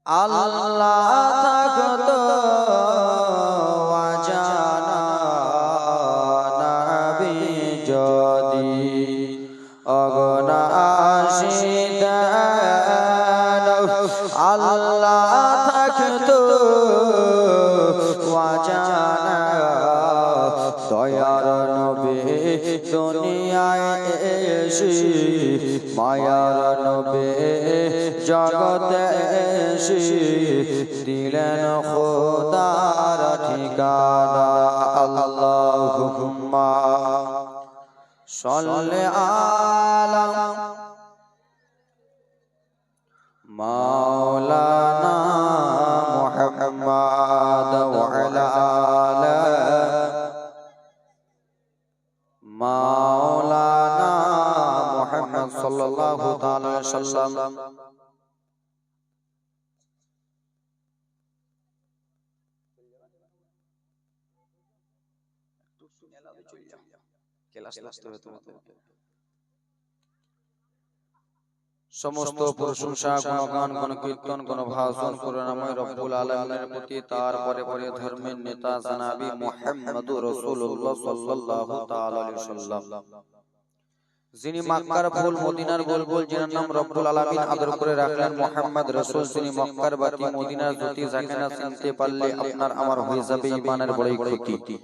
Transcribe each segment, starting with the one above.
আল্লাহ থাকতো অজানা নবী যদি অগণাশিদান আল্লাহ থাকতো অজানা দয়ার নবী দুনিয়ায় এসে মায়ার নবী জগতে এসে দিলেন খোদার ঠিকানা আল্লাহুম্মা সাল্লি আলা মাওলানা মুহাম্মাদ ওয়া আলা আলি মাওলানা মুহাম্মদ সাল্লাল্লাহু তাআলা আলাইহি ওয়াসাল্লাম। সমস্ত প্রশংসা গুণগান গুণকীর্তন গুণভাষণ করুণাময় রব্বুল আলামিনের প্রতি, তারপরে পরে ধর্মের নেতা জনাবি মুহাম্মদুর রাসূলুল্লাহ সাল্লাল্লাহু তাআলা আলাইহি ওয়াসাল্লাম, যিনি মক্কার ফুল মদিনার বুলবুল, যিনার নাম রব্বুল আলামিন আদর করে রাখলেন মুহাম্মদ রাসূল, যিনি মক্কার বাতি মদিনার জ্যোতি, যাকে না চিনতে পারলে আপনার আমার হয়ে যাবে ঈমানের বড়ই ক্ষতি।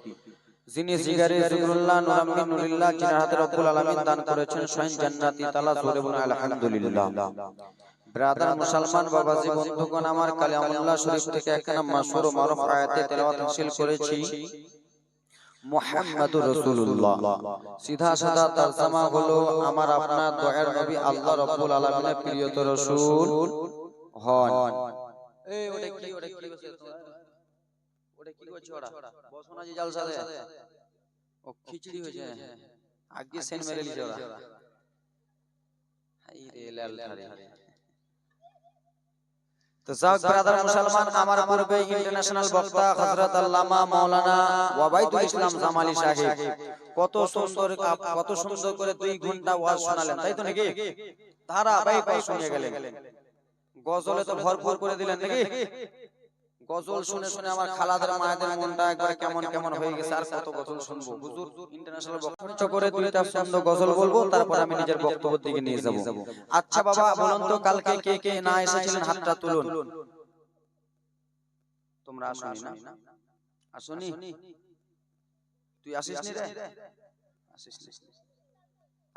যিনি জিগারে জিকরুল্লাহ নুরাম্মি নুরিল্লাহ, যিনার হাতে রব্বুল আলামিন দান করেছেন স্বয়ং জান্নাতি তালা, জোরে বলুন আলহামদুলিল্লাহ। ব্রাদার মুসলমান বাবাজি বন্ধুগণ, আমার কালামুল্লাহ শরীফ থেকে একখানা মাশহুর মারুফ আয়াতে তেলাওয়াত হাসিল করেছি মুহাম্মাদুর রাসূলুল্লাহ। সিধা সাদা তরজমা হলো আমার আপনার দয়ার নবী আল্লাহ রাব্বুল আলামিনের প্রিয়তর রাসূল হন। এই ওটা কি করছে ওরা বসনা জি জালসা দে ও খিচড়ি হয়েছে আগে সেন মেরে লিছে ওরা হাই রে লাল ধারে। তো যাক ব্রাদার মুসলমান, আমার পূর্বে ইন্টারন্যাশনাল বক্তা হযরত আল্লামা মাওলানা ওয়াবাইদুল ইসলাম জামালি সাহেব কত সুন্দর করে 2 ঘন্টা ওয়াজ শোনালেন, তাই তো নাকি? ধারাবাহিক শুনিয়ে গেলেন, গজলে তো ভরপুর করে দিলেন নাকি? গজল শুনে শুনে আমার খালাদের মায়েদের মনটা একবার কেমন কেমন হয়ে গেছে, আর কত গজল শুনবো। হুজুর ইন্টারন্যাশনাল বক্তব্য করে 2টা সুন্দর গজল বলবো, তারপর আমি নিজের বক্তব্যের দিকে নিয়ে যাব। আচ্ছা বাবা বলুন তো, কালকে কে কে না এসেছিলেন হাতটা তুলুন। তোমরা আসোনি না? আসোনি? তুই আসিস নি রে? আসিস নি।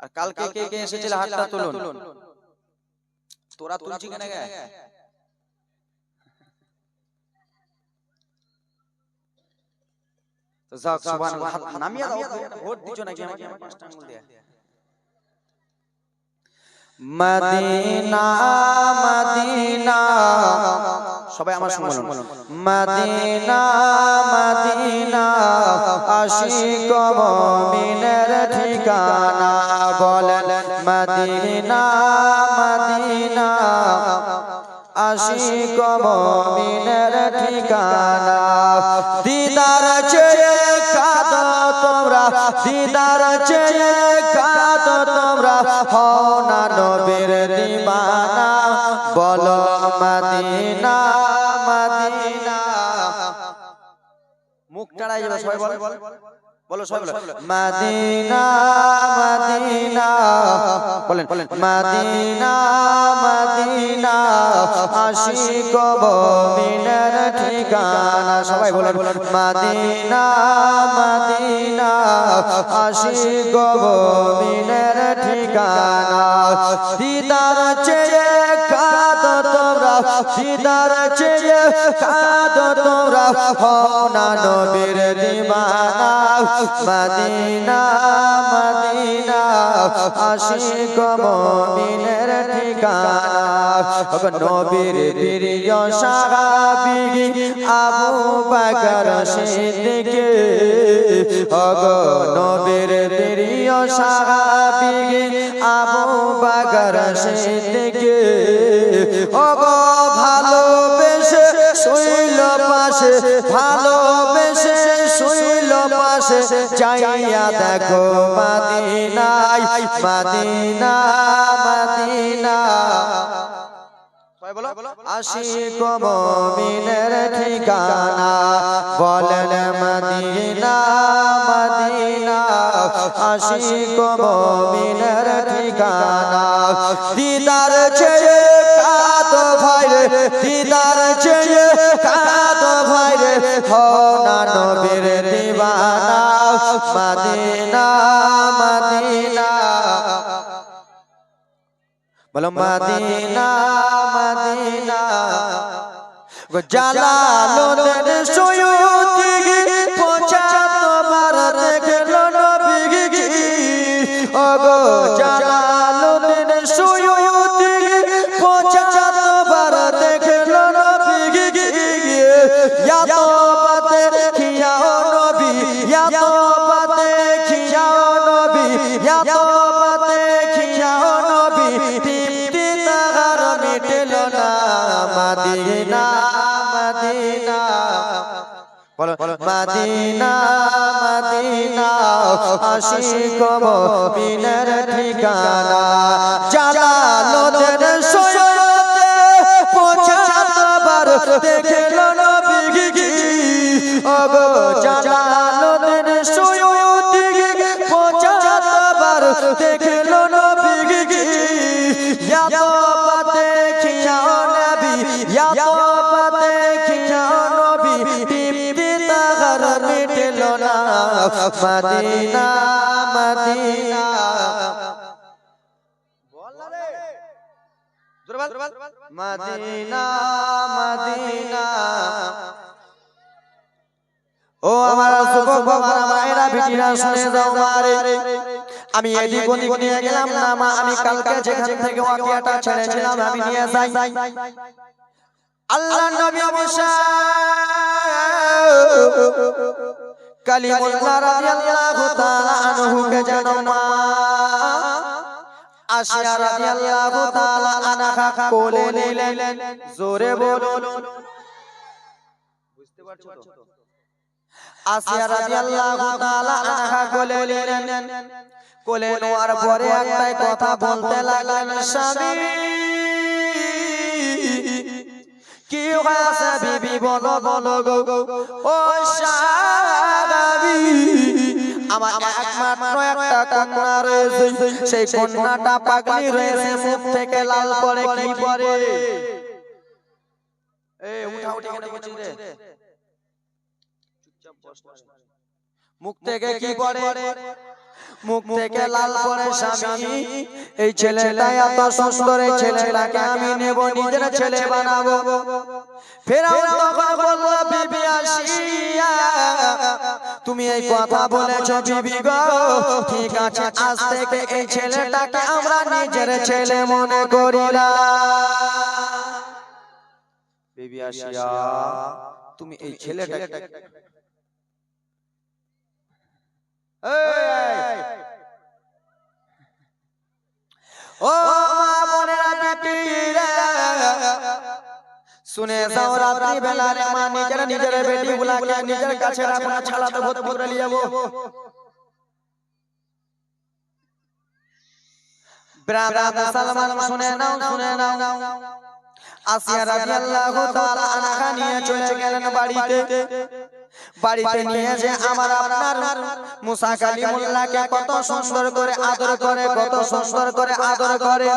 আর কালকে কে কে এসেছিল হাতটা তুলুন। তোরা তুলছি কেন গে? তো যাক সুবহানাল্লাহ, নামিয়ে দাও, ভোট দিছো নাকি আমাকে? 5টা আঙ্গুল দিয়ে মদিনা মদিনা, সবাই আমার সঙ্গে বলুন মদিনা মদিনা, আশিক মুমিনের ঠিকানা, বলেন মদিনা মদিনা, আশিক মুমিনের ঠিকানা। দিদার চেয়ে কাঁদো তোমরা, দিদার চেয়ে কাঁদো তোমরা, হও না নবীর দিওয়ানা, বলো মদিনা মদিনা। মুখ টাড়াই যাবে সবাই, বলো সবাই বলো মদিনা মদিনা, বলেন মদিনা মদিনা, আশিক মুমিনের ঠিকানা। সবাই বলেন মদিনা মদিনা, আশিক মুমিনের ঠিকানা। দিদার চেয়ে কাঁদো তোমরা, দিদার চেয়ে কাঁদো তোমরা, হও না নবীর দিওয়ানা, মদিনা মদিনা, আশিক মুমিনের ঠিকানা। নবীর প্রিয় সাহাবী আবু বকর সিদ্দিক, নবীর প্রিয় সাহাবী আবু বকর সিদ্দিক, ভালোবেসে শুইল পাশে, ভালোবেসে শুইল পাশে, যাইয়া দেখো মদিনায় মদিনা মদিনা আশিক মুমিনের ঠিকানা বলেন মদিনা মদিনা আশিক মুমিনের ঠিকানা দিদার চেয়ে কাঁদো ভাইরে দিদার চেয়ে কাঁদো ভাইরে হও না নবীর দিওয়ানা মদিনা মদিনা বলো মদিনা মদিনা জালালুদ্দিন সুয়ুতি পৌঁছা তোমার দেখলো নবী ওগো জালালুদ্দিন সুয়ুতি পৌঁছা তোমার দেখলো নবী ইয়া তোবাতে খিয়াও নবী ইয়া তোবাতে খিয়াও নবী ইয়া তোবাতে খিয়াও নবী তৃপ্তি তাহার মিটলো না মদিনা মদিনা বলো মদিনা মদিনা আশিক মুমিনের ঠিকানা জালালুদ্দিন সুয়ুতি পৌঁছাবার দেখলো নবী ওগো জালালুদ্দিন সুয়ুতি পৌঁছাবার দেখলো নবী ইয়া তোবাতে খিয়াও নবী ইয়া তোবাতে খিয়াও নবী তৃপ্তি তাহার মিটলো না Medina Medina Medina Medina oh আমার যুবক বাবারা মায়েরা বিটিরা শুনে যাও মারে আমি এদিক ওদিক নিয়ে গেলাম না মা আমি কালকে যেখান থেকে ওয়াকিয়াটা ছেড়েছিলাম আমি নিয়ে যাই আল্লাহর নবী মুসা কালিমুল্লাহ রাদিয়াল্লাহু তাআলা আনহুকে জানো মা আশিয়া রাদিয়াল্লাহু তাআলা আনহা কোলে নিলেন জোরে বলুন বুঝতে পারছো তো আসিয়া রাদিয়াল্লাহু তাআলা আনহা কোলে নিলেন কোলে নেওয়ার পরে একটাই কথা বলতে লাগলেন স্বামী কি হয়েছে বিবি বলো বলো গো ও স্বামী আমার একমাত্র একটা কন্যা রয়েছে সেই কন্যাটা পাগলি রয়েছে মুখ থেকে লাল পড়ে কি পড়ে এই উঠা উঠে কেন বলছিস রে মুখ থেকে কি পড়ে মুখ থেকে লাল পড়ে স্বামী এই ছেলেটা এত সুন্দর এই ছেলেটাকে আমি নেব নিজের ছেলে বানাবো ফেরাউন তখন বলল বিবি আসিয়া তুমি এই কথা বলেছো বিবি গো ঠিক আছে আজ থেকে এই ছেলেটাকে আমরা নিজের ছেলে মনে করিলাম বিবি আসিয়া তুমি এই ছেলেটাকে ও মা বোনেরা বেটিরা শুনে যাও রাত্রি বেলা রে মা নিজের বেটি গুলাকে নিজের কাছে রাখো না ছালাতে ভূত করে নিয়ে যাবো ব্রাদার মুসলমান শুনে নাও আসিয়া রাদিয়াল্লাহু তাআলা আনহা নিয়ে চলে গেলেন বাড়িতে নিয়ে যে আমার আপনার মুসা কালিমুল্লাহকে কত সুন্দর করে আদর করে কত সুন্দর করে আদর করে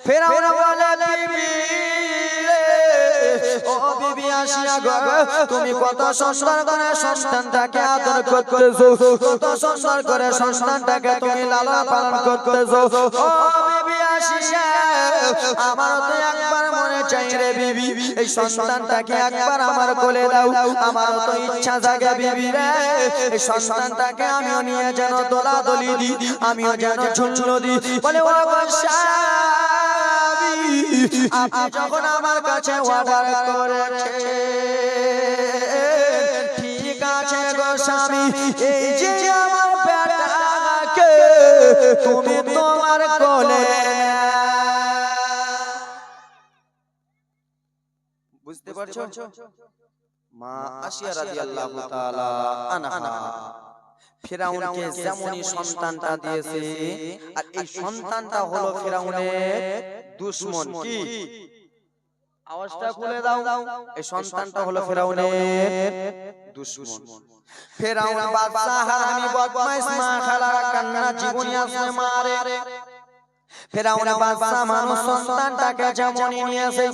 ফেরাউন বলে বিবি ও বিবি আসিয়া গো তুমি কত সুন্দর করে সন্তানটাকে আদর করতেছো কত সুন্দর করে সন্তানটাকে তুমি লালন পালন করতেছো ও বিবি আসিয়া আমার তো একবার মনে চাই রে বিবি এই সন্তানটাকে একবার আমার কোলে দাও আমার তো ইচ্ছা জাগে বিবি রে এই সন্তানটাকে আমিও নিয়ে যেন দোলাদলি দি আমিও যেন ঝুলঝুলো দি বলে ও স্বামী আপনি যখন আমার কাছে অর্ডার করেছে ঠিক আছে গো স্বামী এই যে আমার বেটাকে তুমি তোমার কোলে বুঝতে পারছো মা আশিয়া রাদিয়াল্লাহু তাআলা আনহা ফিরাউনকে যেমনই সন্তানটা দিয়েছে, আর এই সন্তানটা হলো ফিরাউনের দুশমন। কি আওয়াজটা খুলে দাও, এই সন্তানটা হলো ফিরাউনের দুশমন। ফিরাউন বাদশা হারামি বদমাইশ মা খালারা কান্না জীবনী আসে মারে। ফিরাউন বাদশা মানুষ সন্তানটাকে যেমনই নিয়েছে,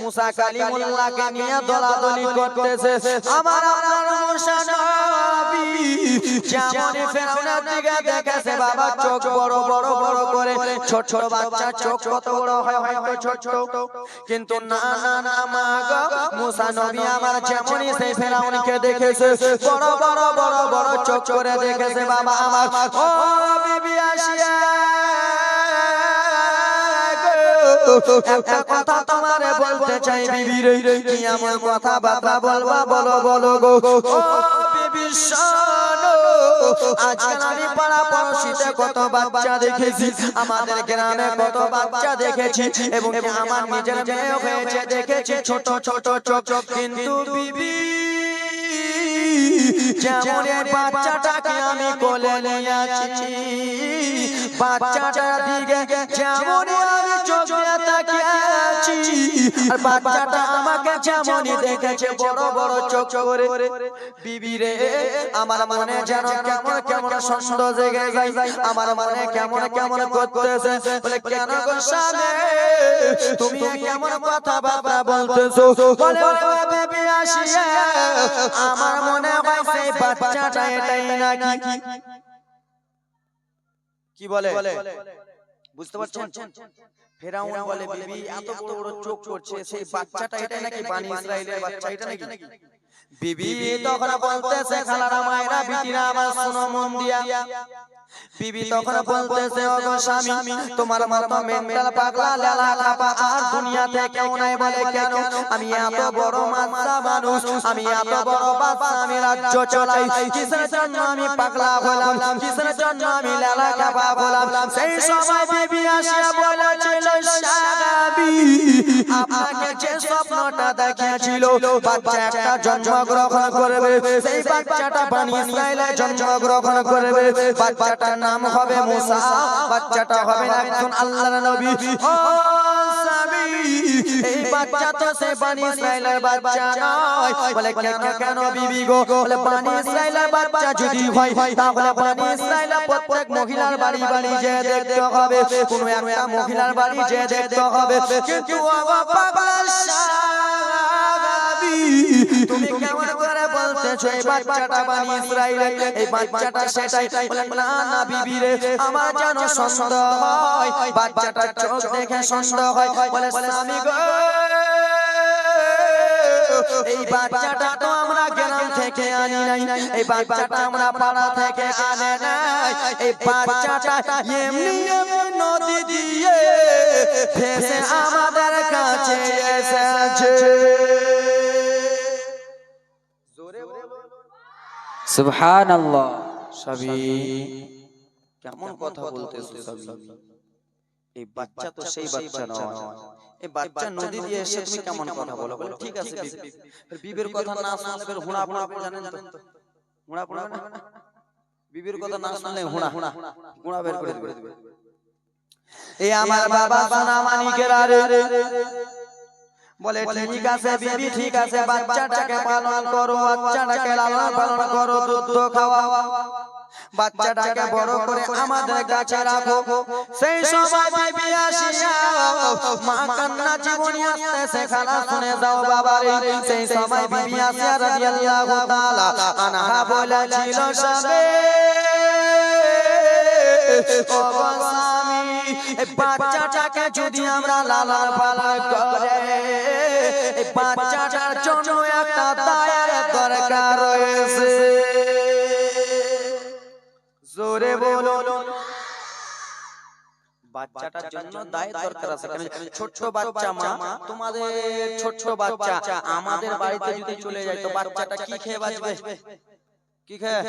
মুসা কালিমুল্লাহকে নিয়ে দলাদলি করতেছে। আমার আপনার মুসা নবী যেমনই ফিরাউনের দিকে দেখেছে, বাবা চোখ বড় বড় বড় করে, ছোট ছোট বাচ্চা চোখ কত বড় হয়, হয়তো ছোট ছোট, কিন্তু না না না মা গো, মুসা নবী আমার যেমনই সেই ফিরাউনকে দেখেছে, বড় বড় বড় বড় চোখ করে দেখেছে। বাবা আমার ও বিবি আসিয়া, একটা কথা তোমারে বলতে চাই বিবি রে, কি এমন কথা বাবা বলবা, বলো বলো গো। ও বিবি শোনো, আজকাল আমি পাড়া পড়শিতে কত বাচ্চা দেখেছি, আমাদের গ্রামে কত বাচ্চা দেখেছি, এবং আমার নিজের মেয়ে হয়েছে দেখেছি ছোট ছোট চোখ, কিন্তু বিবি যেমন বাচ্চাটাকে আমি কোলে নিয়ে আছি, বাচ্চাটার দিকে যেমন আমি চোখ দিয়ে তাকিয়ে আছি, আর বাচ্চাটা আমাকে যেমনই দেখেছে বড় বড় চোখ করে, বিবি রে আমার মনে যেন কেমন কেমন সন্দেহ জেগে যায়, আমার মনে কেমন কেমন করতেছে। বলে কেন গো স্বামী তুমি কেমন কথাবার্তা বলতেছো? বলে বিবি আসিয়া আমার মনে হয় সেই বাচ্চাটা এটাই নাকি। কি বলে বুঝতে পারছেন? ফিরাউন বলে বিবি এত বড় বড় চোখ করছে, সেই বাচ্চাটা এটাই নাকি, বানি ইসরাইলের বাচ্চা এটা নাকি? বিবি তখন বলতেছে খালারা মায়েরা বিটিরা আমার শোনো মন দিয়া, বিবি তখন বলতেছে ও গো স্বামী তোমার মতো মেন্টাল পাগলা লেলা খাপা আর দুনিয়াতে কেউ নাই। বলে কেন? আমি এত বড় মাদ্দা মানুষ, আমি এত বড় বাদশা, আমি রাজ্য চালাই, কিসের জন্য আমি পাগলা হলাম, কিসের জন্য আমি লেলা খাপা হলাম? সেই সময় বিবি আসিয়া বলেছিল সাহাবী আপনাকে যে স্বপ্নটা দেখিয়েছিল বাচ্চা একটা জন্মগ্রহণ করবে, সেই বাচ্চাটা বনি ইসরাইলে জন্মগ্রহণ করবে, বাচ্চাটার নাম হবে মুসা, বাচ্চাটা হবে একজন আল্লাহর নবী। ও স্বামী এই বাচ্চা তো সে বনি ইসরাইলের বাচ্চা নয়। বলে কেন কেন বিবি গো? বলে বনি ইসরাইলের বাচ্চা যদি হয় তাহলে বনি ইসরাইলের প্রত্যেক মহিলার বাড়ি বাড়ি যে দেখতে হবে, কোন একটা মহিলার বাড়ি যে দেখতে হবে, কিন্তু তুমি কেমন করে বলতেছো এই বাচ্চাটা বনি ইসরাইলের, এই বাচ্চাটা সেটাই? বলে না না বিবি রে আমার যেন সন্দেহ হয়, বাচ্চাটার চোখ দেখে সন্দেহ হয়। বলে স্বামী গো এই বাচ্চাটা তো আমরা গ্রাম থেকে আনি নাই, এই বাচ্চাটা আমরা পাড়া থেকে আনে নাই, এই বাচ্চাটা এমনি নদী দিয়ে ভেসে আমাদের কাছে এসেছে। সুবহানাল্লাহ। সবই কেমন কথা বলতেছো সবই? এই বাচ্চা তো সেই বাচ্চা নয়, এই বাচ্চা নদী দিয়ে এসে তুমি কেমন কথা বলো? বলে ঠিক আছে বিবি, বিবির কথা না শুনলে ফের হুড়া হুড়া জানেন তো, হুড়া হুড়া না, বিবির কথা না শুনলে হুড়া হুড়া হুড়া বের করে দিবে। এই আমার বাবা সোনা মানিকেরা রে, বলে ঠিক আছে বিবি ঠিক আছে, বাচ্চাটাকে পালন করো, বাচ্চাটাকে লালন পালন করো, দুধ খাওয়াও, বাচ্চাটাকে বড় করে আমাদের কাছে রাখো। সেই সময় বিবি আসিয়া মা কান্না জীবনী আসতেছে, খালা শুনে যাও বাবারে। সেই সময় বিবি আসিয়া রাদিয়াল্লাহু তাআলা আনহা বলেছিল সবে ও স্বামী এই বাচ্চাটাকে যদি আমরা লালন পালন করে, এই বাচ্চাটার জন্য একটা দায়ের দরকার রয়েছে। জোরে বলো বাচ্চাটার জন্য দায়ের দরকার আছে। ছোট বাচ্চা মা, তোমাদের ছোট বাচ্চা আমাদের বাড়িতে যদি চলে যায় তো বাচ্চাটা কি খেয়ে বাঁচবে? কি খেয়ে?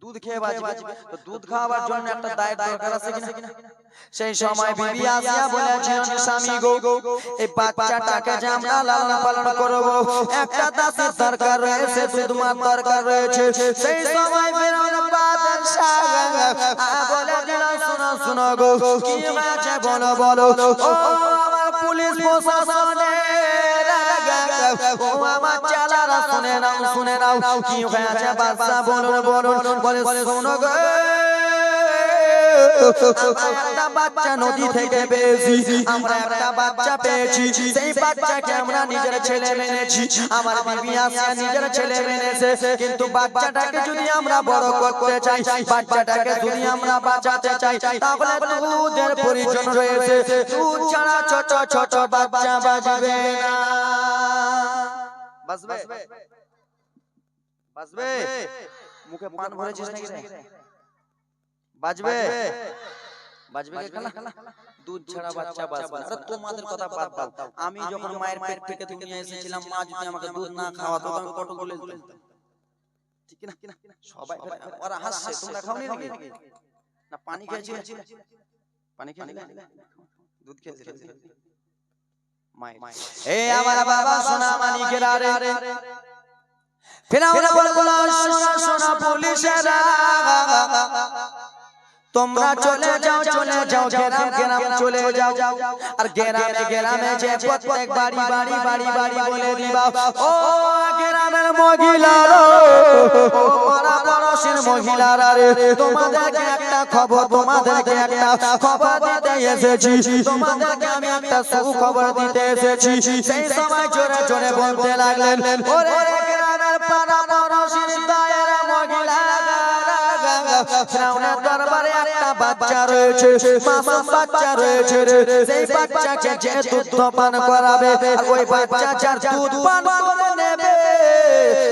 দুধ খেয়ে বাঁচবে, তো দুধ খাওয়ার জন্য একটা দায়ের দরকার আছে কিনা? সেই সময় বিবি আসিয়া বলেছিলেন, স্বামী গো, এই বাচ্চাটাকে যে আমরা লালন পালন করব, একটা দাসের দরকার রয়েছে, দুধ মার দরকার রয়েছে। সেই সময় ফেরাউন বাদশাহ বলে দিল, শোনো শোনো গো, কি হয়েছে বলো বলো। ও আমার পুলিশ প্রশাসনের ও আমার চালারা, শুনে নাও শুনে নাও, কি হয়েছে বাদশাহ বলুন বলুন। বলে শোনো গো, একটা বাচ্চা নদী থেকে পেয়েছি, আমরা একটা বাচ্চা পেয়েছি, সেই বাচ্চাকে আমরা নিজের ছেলে মেনেছি। আমার বিবি আসিয়া নিজের ছেলে মেনেছে, কিন্তু বাচ্চাটাকে যদি আমরা বড় করতে চাই, বাচ্চাটাকে যদি আমরা বাঁচাতে চাই, তাহলে দুধের প্রয়োজন রয়েছে। দুধ ছাড়া ছোট ছোট বাচ্চা বাঁচবে না। বাঁচবে বাঁচবে? মুখে পান ভরেছিস নাকি রে? বাঁচবে বাঁচবে কে খালা? দুধ ছাড়া বাচ্চা বাঁচবে না। আরে তোমাদের কথা বাদ দাও, আমি যখন মায়ের পেট থেকে দুনিয়া এসেছিলাম, মা যদি আমাকে দুধ না খাওয়াতো, আমি কত বলে দিতাম, ঠিক না? সবাই ওরা হাসছে, তোমরা খাওনি নাকি? না পানি খেয়েছিলে? পানি খেয়েছিলে? দুধ খেয়েছিলে? মায়ের এই আমার বাবা সোনা মানিকেরা রে, ফেরাউন বলল, সোনা সোনা পুলিশেরা, তোমরা চলে যাও চলে যাও, গ্রাম গ্রাম চলে যাও, আর গ্রামে গ্রামে যে প্রত্যেক বাড়ি বাড়ি বাড়ি বাড়ি বলে দিবা, ও গ্রামের মহিলারা, ও পাড়া পড়শির মহিলারা রে, তোমাদেরকে একটা খবর, তোমাদেরকে একটা খবর দিতে এসেছি, তোমাদেরকে আমি একটা সুখবর দিতে এসেছি। সেই সময় জোরে জোরে বলতে লাগলেন, ওরে গ্রামের পাড়া পড়শির দায়েরা মহিলারা, ফেরাউনের দরবারে একটা বাচ্চা রয়েছে, মাসুম বাচ্চা রয়েছে রে, সেই বাচ্চাকে যে দুধ পান করাবে, আর ওই বাচ্চা যার দুধ পান করে নেবে,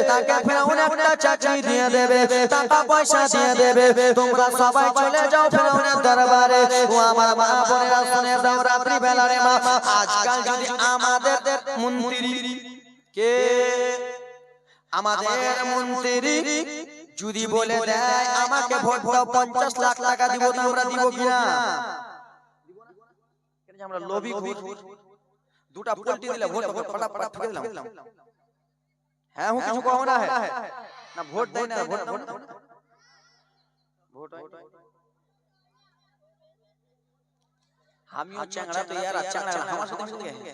তাকে ফেরাউন একটা চাকরি দিয়ে দেবে, টাকা পয়সা দিয়ে দেবে। তোমরা সবাই চলে যাও ফেরাউনের দরবারে। ও আমার মা বোনেরা শুনে যাও, রাত্রি বেলা রে মা, আজকাল যদি আমাদের মন্ত্রী কে, আমাদের মন্ত্রী যদি বলে দেয় আমাকে ভোট দাও, 50 লাখ টাকা দিব, তো আমরা দিব কিনা? আমরা লোভী ঘুর, দুটা পোল্ট্রি দিলে ভোট ফটাফট ঠকে দিলাম। হ্যাঁ হুঁ কিছু কहो না, है না ভোট দেয় না, ভোট দাও না, ভোট আমিও চ্যাংড়া তো यार, চ্যাংড়া আমার সাথে মিলে গেছে।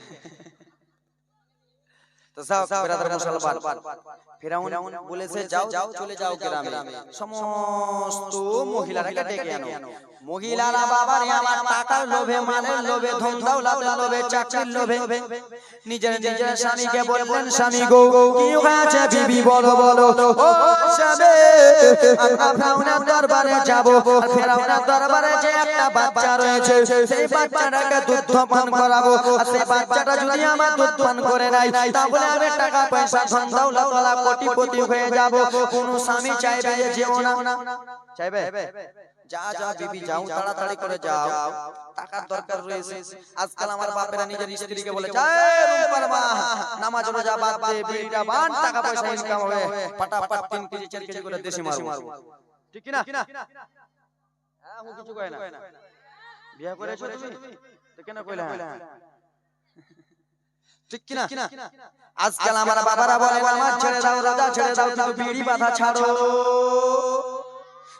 তো যাও ব্রাদার মুসলমান, ফেরাউন বলেছে যাও যাও চলে যাও গ্রামে, সমস্ত মহিলারাকে ডেকে আনো। মহিলারা বাবারে আমার টাকার লোভে, মালের লোভে, ধন দৌলতের লোভে, চাকরির লোভে নিজের নিজের স্বামীকে বললেন, স্বামী গো, কি হয়েছে বিবি বলো বলো। ও স্বামী, আমরা ফেরাউনের দরবারে যাব, আর ফেরাউনের দরবারে যে একটা বাচ্চা রয়েছে, সেই বাচ্চাটাকে দুধ পান করাবো, আর সেই বাচ্চাটা যদি আমার দুধ পান করে নাই, তাহলে আমি টাকা পয়সা ধন দৌলত ওয়ালা কোটিপতি হয়ে যাব। কোন স্বামী চাইবে যে যেও না? চাইবে? যা যা বিবি যাও, তাড়াতাড়ি করে যাও, টাকার দরকার রয়েছে। আজকাল আমার বাপেরা নিজের স্ত্রীকে বলে, যাই রুম্পার মা, নামাজ রোজা বাদ দে, বিড়িটা বান, টাকা পয়সা ইনকাম হবে, পাটাপাট 3 কেজি 4 কেজি করে দেশি মারবো, ঠিক কি না? হ্যাঁ ও কিছু কয় না। বিয়ে করেছো তুমি তো কেন কইলা? ঠিক কি না? আজকাল আমার বাবারা বলে, নামাজ ছেড়ে দাও, রোজা ছেড়ে দাও, কিন্তু বিড়ি বাঁধা ছাড়ো।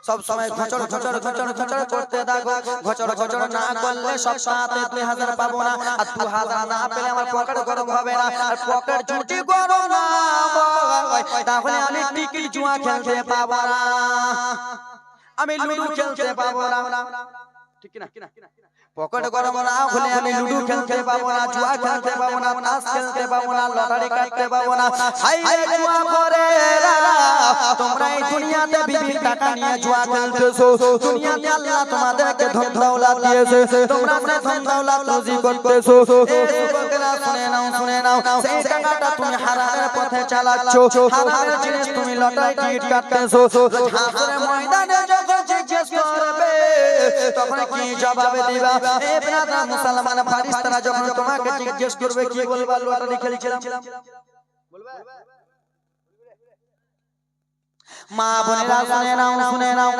সব সময় ঘচড় ঘচড় ঘচড় ঘচড় করতে থাকো, ঘচড় ঘচড় না করলে সপ্তাহে 2000 পাবো না, আর 2000 না পেলে আমার পকেট গরম হবে না, আর পকেট জুটি গরম না হয়, তাহলে আমি টিকিট জুয়া খেলতে পাবো না, আমি লুডু খেলতে পাবো না, ঠিক কি না? পকেট গরম না হলে আমি লুডু খেলতে পাবো না, জুয়া খেলতে পাবো না, তাস খেলতে পাবো না, লটারি কাটতে পাবো না। হাই রে জুয়া করেরা, তোমরা এই দুনিয়াতে বিভিন্ন টাকা নিয়ে জুয়া খেলতেছো, দুনিয়াতে আল্লাহ তোমাদেরকে ধন দৌলত দিয়েছে, তোমরা সেই ধন দৌলত রুজি করতেছো। এই যুবকেরা শুনে নাও শুনে নাও, সেই টাকাটা তুমি হারামের পথে চালাচ্ছো, হারামের জিনিস তুমি লটারি টিকিট কাটতেছো। হাসরের ময়দানে যখন জিজ্ঞেস করবে, তখন কি জবাব দিবা? এ ব্রাদার মুসলমান, ফেরেশতারা যখন তোমাকে জিজ্ঞেস করবে, কি বলবা? লটারি খেলছিলাম বলবে? মা বোনেরা শুনে নাও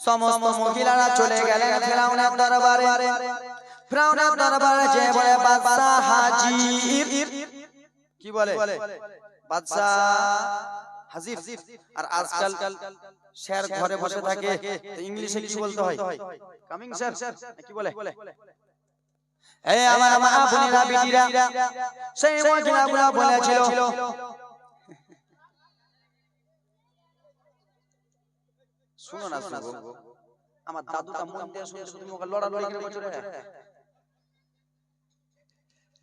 সমস্ত মহিলারা চলে গেলেন ফেরাউনের দরবারে। ফেরাউনের দরবারে যে বলে বাদশা হাজির, কি বলে বাদশা হাজির। আর আজকাল স্যার ঘরে বসে থাকে, ইংলিশে কি বলতে হয়? কামিং স্যার, কি বলে? এই আমার মা বোনেরা বিটিরা, সেই মহিলাগুলো বলেছিল শুনো না, শুনো আমার দাদুটা মন দিয়ে শুনে শুধু মুখে লড়ালড়ি করে চলে যায়।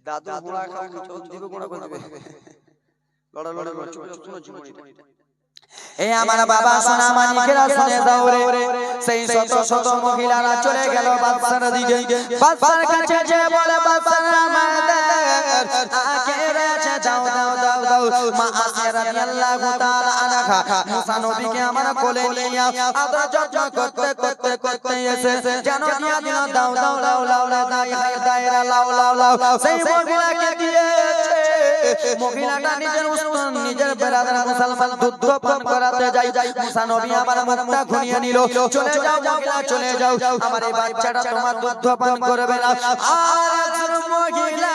দাদু গোড়া খাও চোখ দিবে গোড়া করে দিবে, লড়ালড়ি করে শুনো জীবনীটা। এ আমার বাবা সোনা মানিকেরা শুনে দাও রে, সেই শত শত মহিলারা চলে গেল বাদশার দিকে। বাদশার কাছে যে বলে বাদশা আমাদের আগে রয়েছে, যাও দাও দাও দাও। মা আসিয়া রাদিয়াল্লাহু তাআলা আনহা মুসা নবীকে আমার কোলে নিয়ে আদর যত্ন করতে করতে করতে এসে যেন দিয়া দিল দাও দাও লাও লাও লাও দায়রা লাও লাও লাও। সেই মহিলাকে দিয়েছে, মহিলাটা নিজের উস্তন নিজের বেরাদার মুসলমান দুধ পান করাতে যাই। মুসা নবী আবার মুখটা ঘুরিয়ে নিল, চলে যাও মহিলা চলে যাও, আমার এই বাচ্চাটা তোমার দুধ পান করবে না। আর একজন মহিলা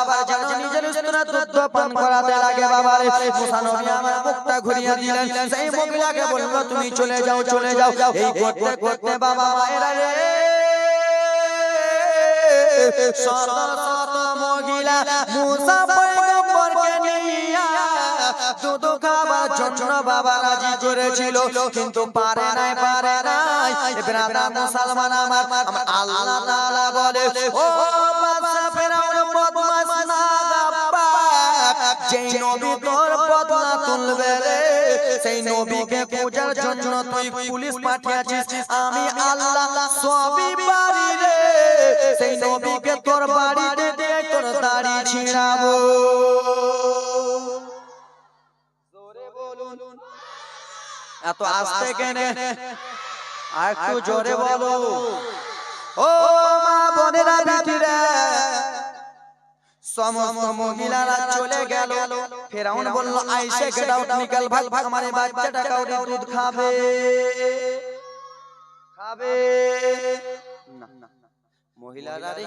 আবার যেন নিজের উস্তনে দুধ পান করাতে লাগে। বাবা রে, মুসা নবী আমার মুখটা ঘুরিয়ে দিলেন, সেই মহিলাকে বলল তুমি চলে যাও চলে যাও। এই করতে করতে বাবা মায়েরা রে, শত শত মহিলা মুসা পয়গম্বরকে নিয়ে দুধ খাবার জন্য বাবা রাজি করেছিল, কিন্তু পারে নাই। ব্রাদার মুসলমান আমার আল্লাহ তাআলা বলে, ও বাদশা ফেরাউন বদমাশ নাগাপ্পাক, যেই নবী তোর বদলা তুলবে রে, সেই নবীকে খোঁজার জন্য তুই পুলিশ পাঠিয়েছিস, আমি আল্লাহ সবই পারি রে, সেই নবীকে তোর বাড়িতে দিয়ে তোর দাড়ি ছিঁড়াবো। জোরে বলুন, এত আস্তে কেন? একটু জোরে বলো। ও মা বোনেরা বিটিরা, সমস্ত মহিলারা চলে গেল। ফেরাউন বলল আইসে গেট আউট নিকাল ভাগ ভাগ, মানে বাচ্চাটা কাউরি দুধ খাবে খাবে না। মহিলারা রে,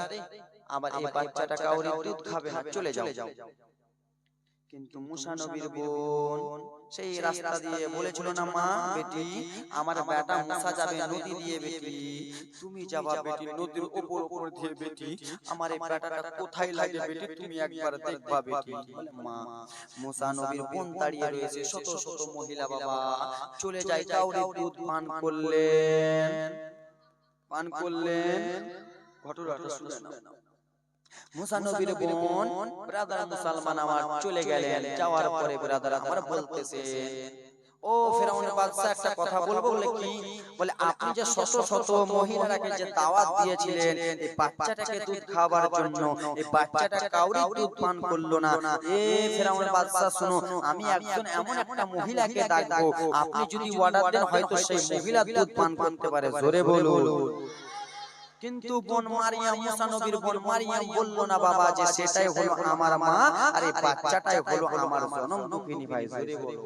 আমার এই বাচ্চাটা কাউরি দুধ খাবে না, চলে যাও। কিন্তু মুসা নবীর বোন সেই রাস্তা দিয়ে বলেছিল না, মা বেটি আমার বেটা মুসা যাবে নদী দিয়ে, বেটি তুমি যাবা বেটি নদীর উপর উপর দিয়ে, বেটি আমার এই বেটাটা কোথায় লাগে বেটি তুমি একবার দেখবা বেটি। মা মুসা নবীর বোন দাঁড়িয়ে রয়েছে, শত শত মহিলা বাবা চলে যায়, কাউরি দুধ পান করলেন। ঘটনাটা শুনে নাও। মুসা নবীর বোন ব্রাদার মুসলমান আমার চলে গেলেন, যাওয়ার পরে ব্রাদার আমার বলতেছে, ও ফেরাউনের বাদশা একটা কথা বলবো। বলে কি? বলে আপনি যে শত শত মহিলাকে যে দাওয়াত দিয়েছিলেন এই বাচ্চাটাকে দুধ খাওয়ার জন্য, এই বাচ্চাটা কাউরি দুধ পান করলো না। এ ফেরাউনের বাদশা শুনো, আমি একজন এমন একটা মহিলাকে ডাকবো, আপনি যদি অর্ডার দেন হয়তো সেই মহিলা দুধ পান করতে পারে। জোরে বলুন। কিন্তু বোন মারিয়াম, মুসা নবীর বোন মারিয়াম বলল না বাবা যে সেটাই হলো আমার মা, আর এই বাচ্চাটাই হলো আমার জনম দুঃখিনী ভাই। জোরে বলো।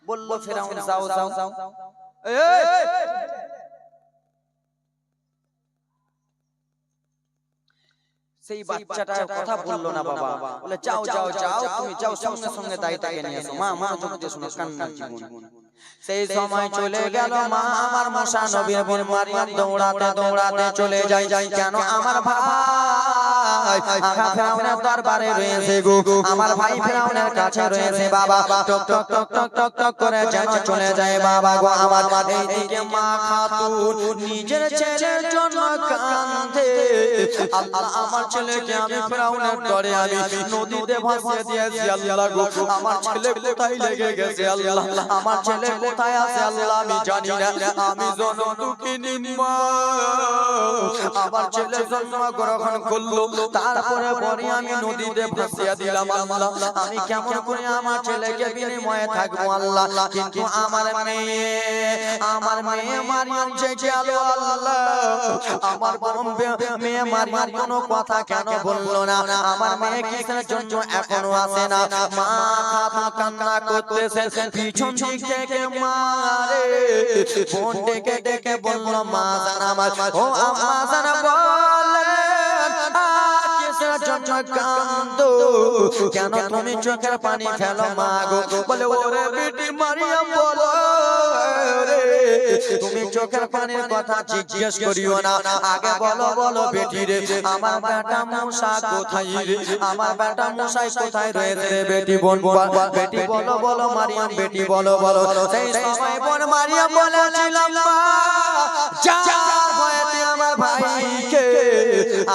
বলল ফেরাউন যাও যাও যাও, সেই বাচ্চাটার কথা বললো না বাবা, বলে যাও যাও যাও, তুমি যাও সঙ্গে সঙ্গে দায়িত্বকে নিয়ে এসো। মা মনোযোগ দিয়ে শুনো, কান্নার জীবন। সেই সময় চলে গেল মা আমার মুসা নবীর বোন মারিয়াম দৌড়াতে দৌড়াতে চলে যায়। কেন? আমার ভাই ফেরাউনের দরবারে রয়েছে গো, আমার ভাই ফেরাউনের কাছে রয়েছে বাবা। টক টক টক টক টক টক করে যেন চলে যায় বাবা গো আমার। এইদিকে মা খাতুন নিজের ছেলের জন্য কাঁদে, আল্লাহ আমার ছেলেকে আমি ফেরাউনের ডরে আমি নদীতে ভাসিয়ে দিয়েছি। আল্লাহ গো আমার ছেলে কোথায় লেগে গেছে? আল্লাহ আমার ছেলে কোথায় আছে? আল্লাহ আমি জানি না, আমি জনম দুঃখিনী মা, আবার ছেলে জন্মগ্রহণ করলো, তারপরে পরে আমি নদীতে ভাসিয়ে দিলাম আল্লাহ। আমি কেমন করে আমার ছেলেকে বিনিময়ে থাকবো আল্লাহ? কিন্তু আমার মেয়ে মারিয়াম যে গেল আল্লাহ, আমার মেয়ে মারিয়াম কোনো কথা কেন বললো না? আমার মেয়ে কিসের জন্য এখনো আসে না? মা খাতুন কান্না করতেছে, পিছন দিক থেকে মারে বোন ডেকে ডেকে বললো, মা জান আমার, ও মা জান বলেন কিসের জন্য কান্দো? কেন তুমি চোখের পানি ফেলো মা গো? বলে ওরে বেটি মারিয়াম বলো রে, তুমি চোখের পানির কথা জিজ্ঞেস করিও না, আগে বলো বলো বেটি রে, আমার বেটা মুসা কোথায় রে? আমার বেটা মুসাই কোথায় রয়েছে রে বেটি? বোন বেটি বলো বলো মারিয়াম, বেটি বলো বলো। সেই সময় বোন মারিয়াম বলেছিলাম, মা যার ভয়েতে আমার ভাইকে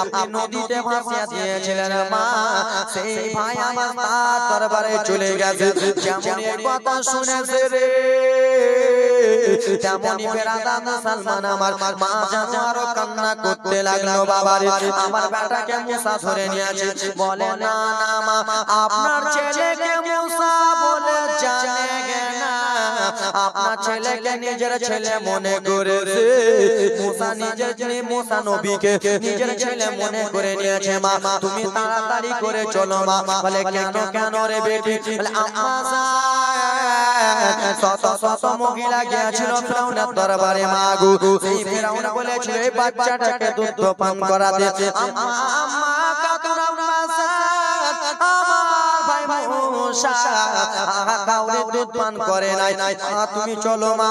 আপনি নদীতে ভাসিয়ে দিয়েছিলেন মা, সেই ভাই আমার তার দরবারে চলে গেছে। যেমন এই কথা শুনেছে রে, তেমনি বেরাদা মুসলমান আমার মা যেন আরো কান্না করতে লাগলো, বাবা রে আমার বেটাকে মুসা ধরে নিয়েছে। বলে না না মা, আপনার ছেলেকে মুসা বলে জানে না, আপনার ছেলেকে নিজের ছেলে মনে করেছে। মুসা মুসা নবীকে নিজের ছেলে মনে করে নিয়েছে। মা তুমি তাড়াতাড়ি করে চলো মা। বলে কেন কেন রে বেটি? বলে আম্মা শত শত মহিলা গিয়েছিল ফিরআউনের দরবারে মা গো, সেই ফিরআউন বলেছিল এই বাচ্চাটাকে দুধ পান করাতে। আম্মা আম্মা কাতুর আম্মা আমার ভাই মুসা কাউরে দুধ পান করে নাই। তুমি চলো মা,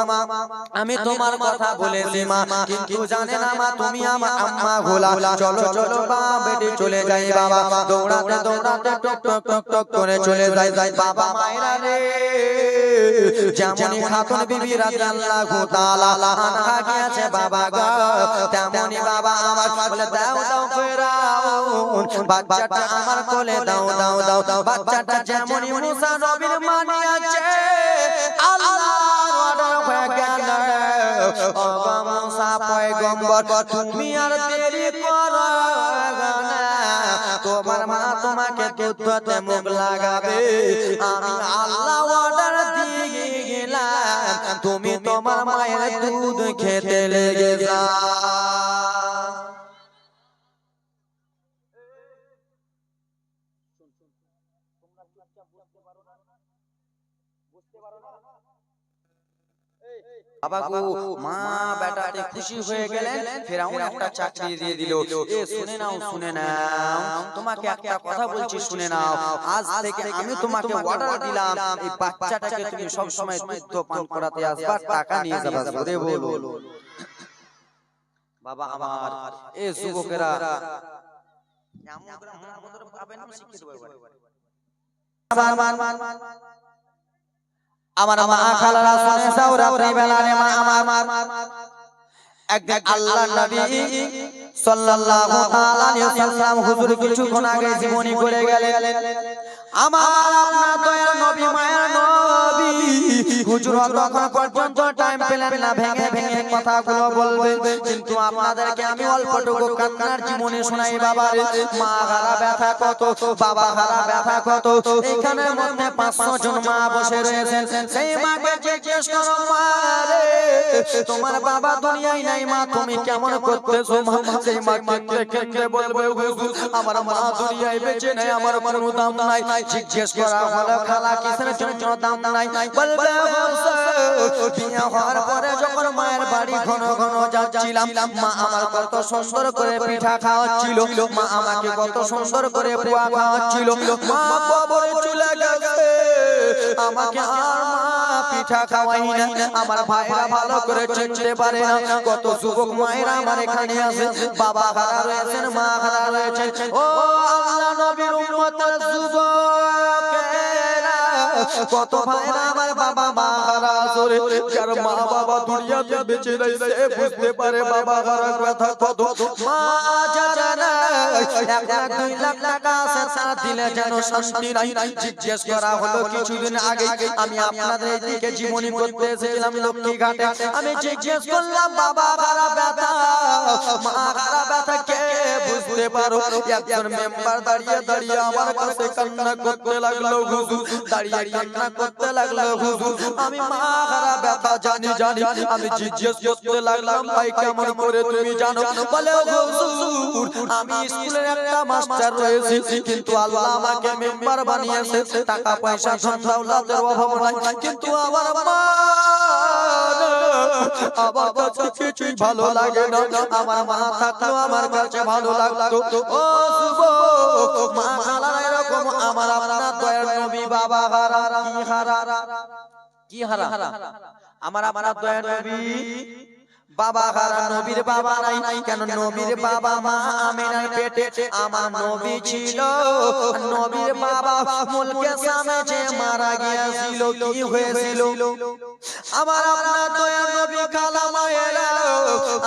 আমি তোমার কথা বলেছি মা, কিন্তু জানে না মা তুমি আমার আম্মা গোলা। চলো চলো মা, বেটি চলে যাই বাবা। দৌড়াতে দৌড়াতে টক টক টক টক করে চলে যায় বাবা। মায়েরা রে, যেমনি খাতুন বিবি রাদিয়াল্লাহু তাআলা আনহা গিয়েছে বাবা গো, তেমনি বাবা আমার বলে দাও দাও ফেরাউন বাচ্চাটা আমার কোলে দাও দাও দাও। বাচ্চাটা যেমনি মুসা নবীর মানি আছে আল্লাহর অর্ডার হয়ে গেল। ও মুসা পয়গম্বর, তুমি আর দেরি করো না, তোমার মা তোমাকে দুধতে মুখ লাগাবে। আমি আল্লাহ অর্ডার দিয়ে গেলাম, তুমি তোমার মায়ের দুধ খেতে লেগে যাও। বাবা গো, মা বেটাতে খুশি হয়ে গেলেন, ফিরআউন একটা চাকরি দিয়ে দিল। এ শুনে নাও শুনে নাও, তোমাকে একটা কথা বলছি শুনে নাও। আজ থেকে আমি তোমাকে অর্ডার দিলাম, এই বাচ্চাটাকে তুমি সব সময় দুধ পান করাতে আসবা, টাকা নিয়ে যাবা। জোরে বলো বাবা আমার। এ যুবকেরা আমাদের পাবেন না, শিখিয়ে দেব আমার মা খালারা শুনে যাও, রাত্রি বেলা রে মা আমার একদিন আল্লাহর নবী সাল্লাল্লাহু তাআলা আলাইহি ওয়াসাল্লাম হুজুর কিছুক্ষণ আগে জীবনী করে গেলেন। আমার আপনার দয়ার নবী মায়ের নবী হুজুর তখন পর্যন্ত টাইম পেলেন না ভেঙে ভেঙে কথাগুলো বলবেন, কিন্তু আপনাদেরকে আমি অল্পটুকু কান্নার জীবনী শোনাই বাবা রে। মা হারা ব্যথা কত, বাবা হারা ব্যথা কত। এখানের মধ্যে 500 জন মা বসে রয়েছেন। সেই মাকে জিজ্ঞেস করো, মা রে তোমার বাবা দুনিয়ায় নাই, মা তুমি কেমন করতেছো মা? সেই মাকে কেঁদে বলবে, হুজুর আমার মা দুনিয়ায় বেঁচে নেই, আমার কোনো দাম নাই। জিজ্ঞেস করা হলো, খালা কিসের জন্য দাম নাই? বলবে বিয়ে হওয়ার পরে যখন মায়ের বাড়ি ঘন ঘন যাচ্ছিলাম, মা আমার কত সুন্দর করে পিঠা খাওয়াচ্ছিল, মা আমাকে কত সুন্দর করে পোয়া খাওয়াচ্ছিল। মা কবরে চলে গেছে, আমাকে আর মা পিঠা খাওয়াই না। আমার ভাইরা ভালো করে চিনতে পারে না, কত যুবক মায়েরা আমার এখানে আছে, বাবা হারা রয়েছেন, মা হারা রয়েছেন। ও আল্লাহ নবীর উম্মতের যুবকেরা, কত ভাইরা আমার বাবা মা হারা আছে, যার মা বাবা দুনিয়াতে বেঁচে নাই, সে বুঝতে পারে বাবা হারা কথা কত। মা জানা 1 লাখ 2 লাখ টাকা আছে, তারা দিলে যেন শান্তি নাই। জিজ্ঞেস করা হলো কিছুদিন আগে, আমি আপনাদের এইদিকে জীবনী করতে এসেছিলাম লক্ষ্মী ঘাটে, আমি জিজ্ঞেস করলাম বাবা হারা ব্যথা, মা হারা ব্যথা বুঝতে পারো একজন মেম্বার দাঁড়িয়ে দাঁড়িয়ে আমার কাছে কান্না করতে লাগলো হুজুর, দাঁড়িয়ে কান্না করতে লাগলো হুজুর। আমি মা হারা ব্যথা জানি আমি জিজ্ঞেস করতে লাগলাম ভাই কেমন করে তুমি জানো? বলে হুজুর আমি স্কুলের একটা মাস্টার রয়েছি, কিন্তু আল্লাহ আমাকে মেম্বার বানিয়েছে, টাকা পয়সা ধন দৌলতের অভাব নাই, কিন্তু আমার মা আমার কাছে কিছুই ভালো লাগে না। আমার মা থাকলেও আমার কাছে ভালো লাগতো। ও যুবক, মা খালা এরকম আমার আপনার দয়ার নবী বাবা হারা কি হারা আমার আপনার দয়ার নবী বাবা হারা, নবীর বাবা নাই কেন? নবীর বাবা মা আমিনার পেটে আমার নবী ছিল। নবীর বাবা মুলকে সামে যে মারা গিয়েছিল, কি হয়েছিল? আমার আপনার দয়ার নবী খালা মায়েরা,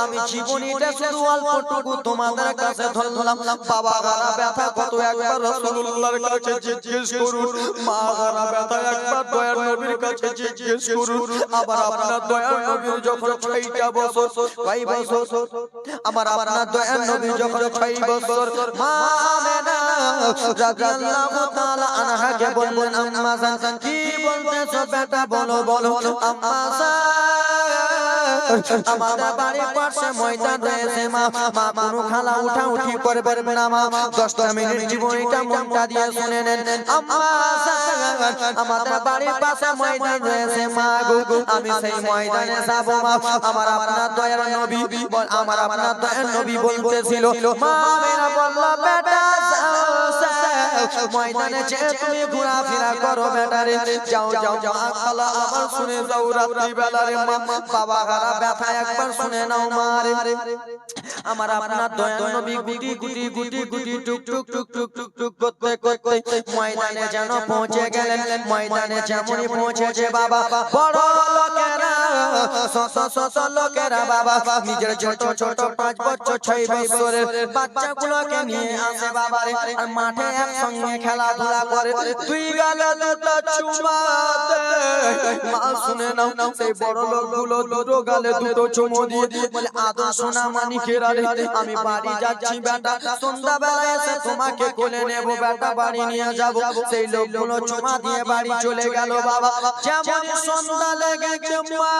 আমি জীবনীটা শুধু অল্পটুকু তোমাদের কাছে ধরলাম। বাবা হারা ব্যথা কত একবার রাসূলুল্লাহর কাছে জিজ্ঞেস করুন, মা হারা ব্যথা একবার দয়ার নবীর কাছে জিজ্ঞেস করুন। আবার আপনার দয়ার নবী যখন 6টা বছর, 6 বছর, আমার আপনার দয়ার নবী যখন 6 বছর, মা আমেনা রাদিয়াল্লাহু তাআলা আনহাকে বললেন, আম্মা জান কি বলতেছো বেটা, বলো বলো। আম্মা আমাদের বাড়ির পাশে ময়দান রয়েছে মা, মা কোনো খালা উঠা উঠি করবেন না মা, 10টা মিনিট জীবনীটা মনটা দিয়ে শুনে নেন। আম্মা আমাদের বাড়ির পাশে ময়দান রয়েছে মা গো, আমি সেই ময়দানে যাব মা। আমার আপনার দয়ার নবী বলতেছিল, মা মেরা বলল বেটা ময়দানে যে তুমি ঘোরাফেরা করো বেটা রে, যাও যাও যাও খালা আমার শুনে যাও, রাত্রি বেলা রে মা বাবা হারা ব্যথা একবার শুনে নাও মা রে। আমার আপনার দয়ার নবী গুটি গুটি গুটি গুটি টুক টুক টুক টুক টুক টুক করতে করতে ময়দানে যেন পৌঁছে গেলেন। ময়দানে যেমনই পৌঁছেছে বাবা, বড় লোকেরা শত শত লোকেরা বাবা নিজের ছোট ছোট 5 বছর 6 বছরের বাচ্চাগুলোকে নিয়ে আসে বাবা রে, আর মাঠে একসঙ্গে খেলাধুলা করে। তুই গালে দুটো চুমা দে মা, শুনে নাও সেই বড় লোকগুলো দুটো গালে দুটো চুমো দিয়ে বলে, আদর সোনা মানিকেরা রে, আমি বাড়ি যাচ্ছি বেটা, সন্ধ্যাবেলা এসে তোমাকে কোলে নেব বেটা, বাড়ি নিয়ে যাব। সেই লোকগুলো চুমা দিয়ে বাড়ি চলে গেল বাবা। যেমন সন্ধ্যা লেগেছে মা,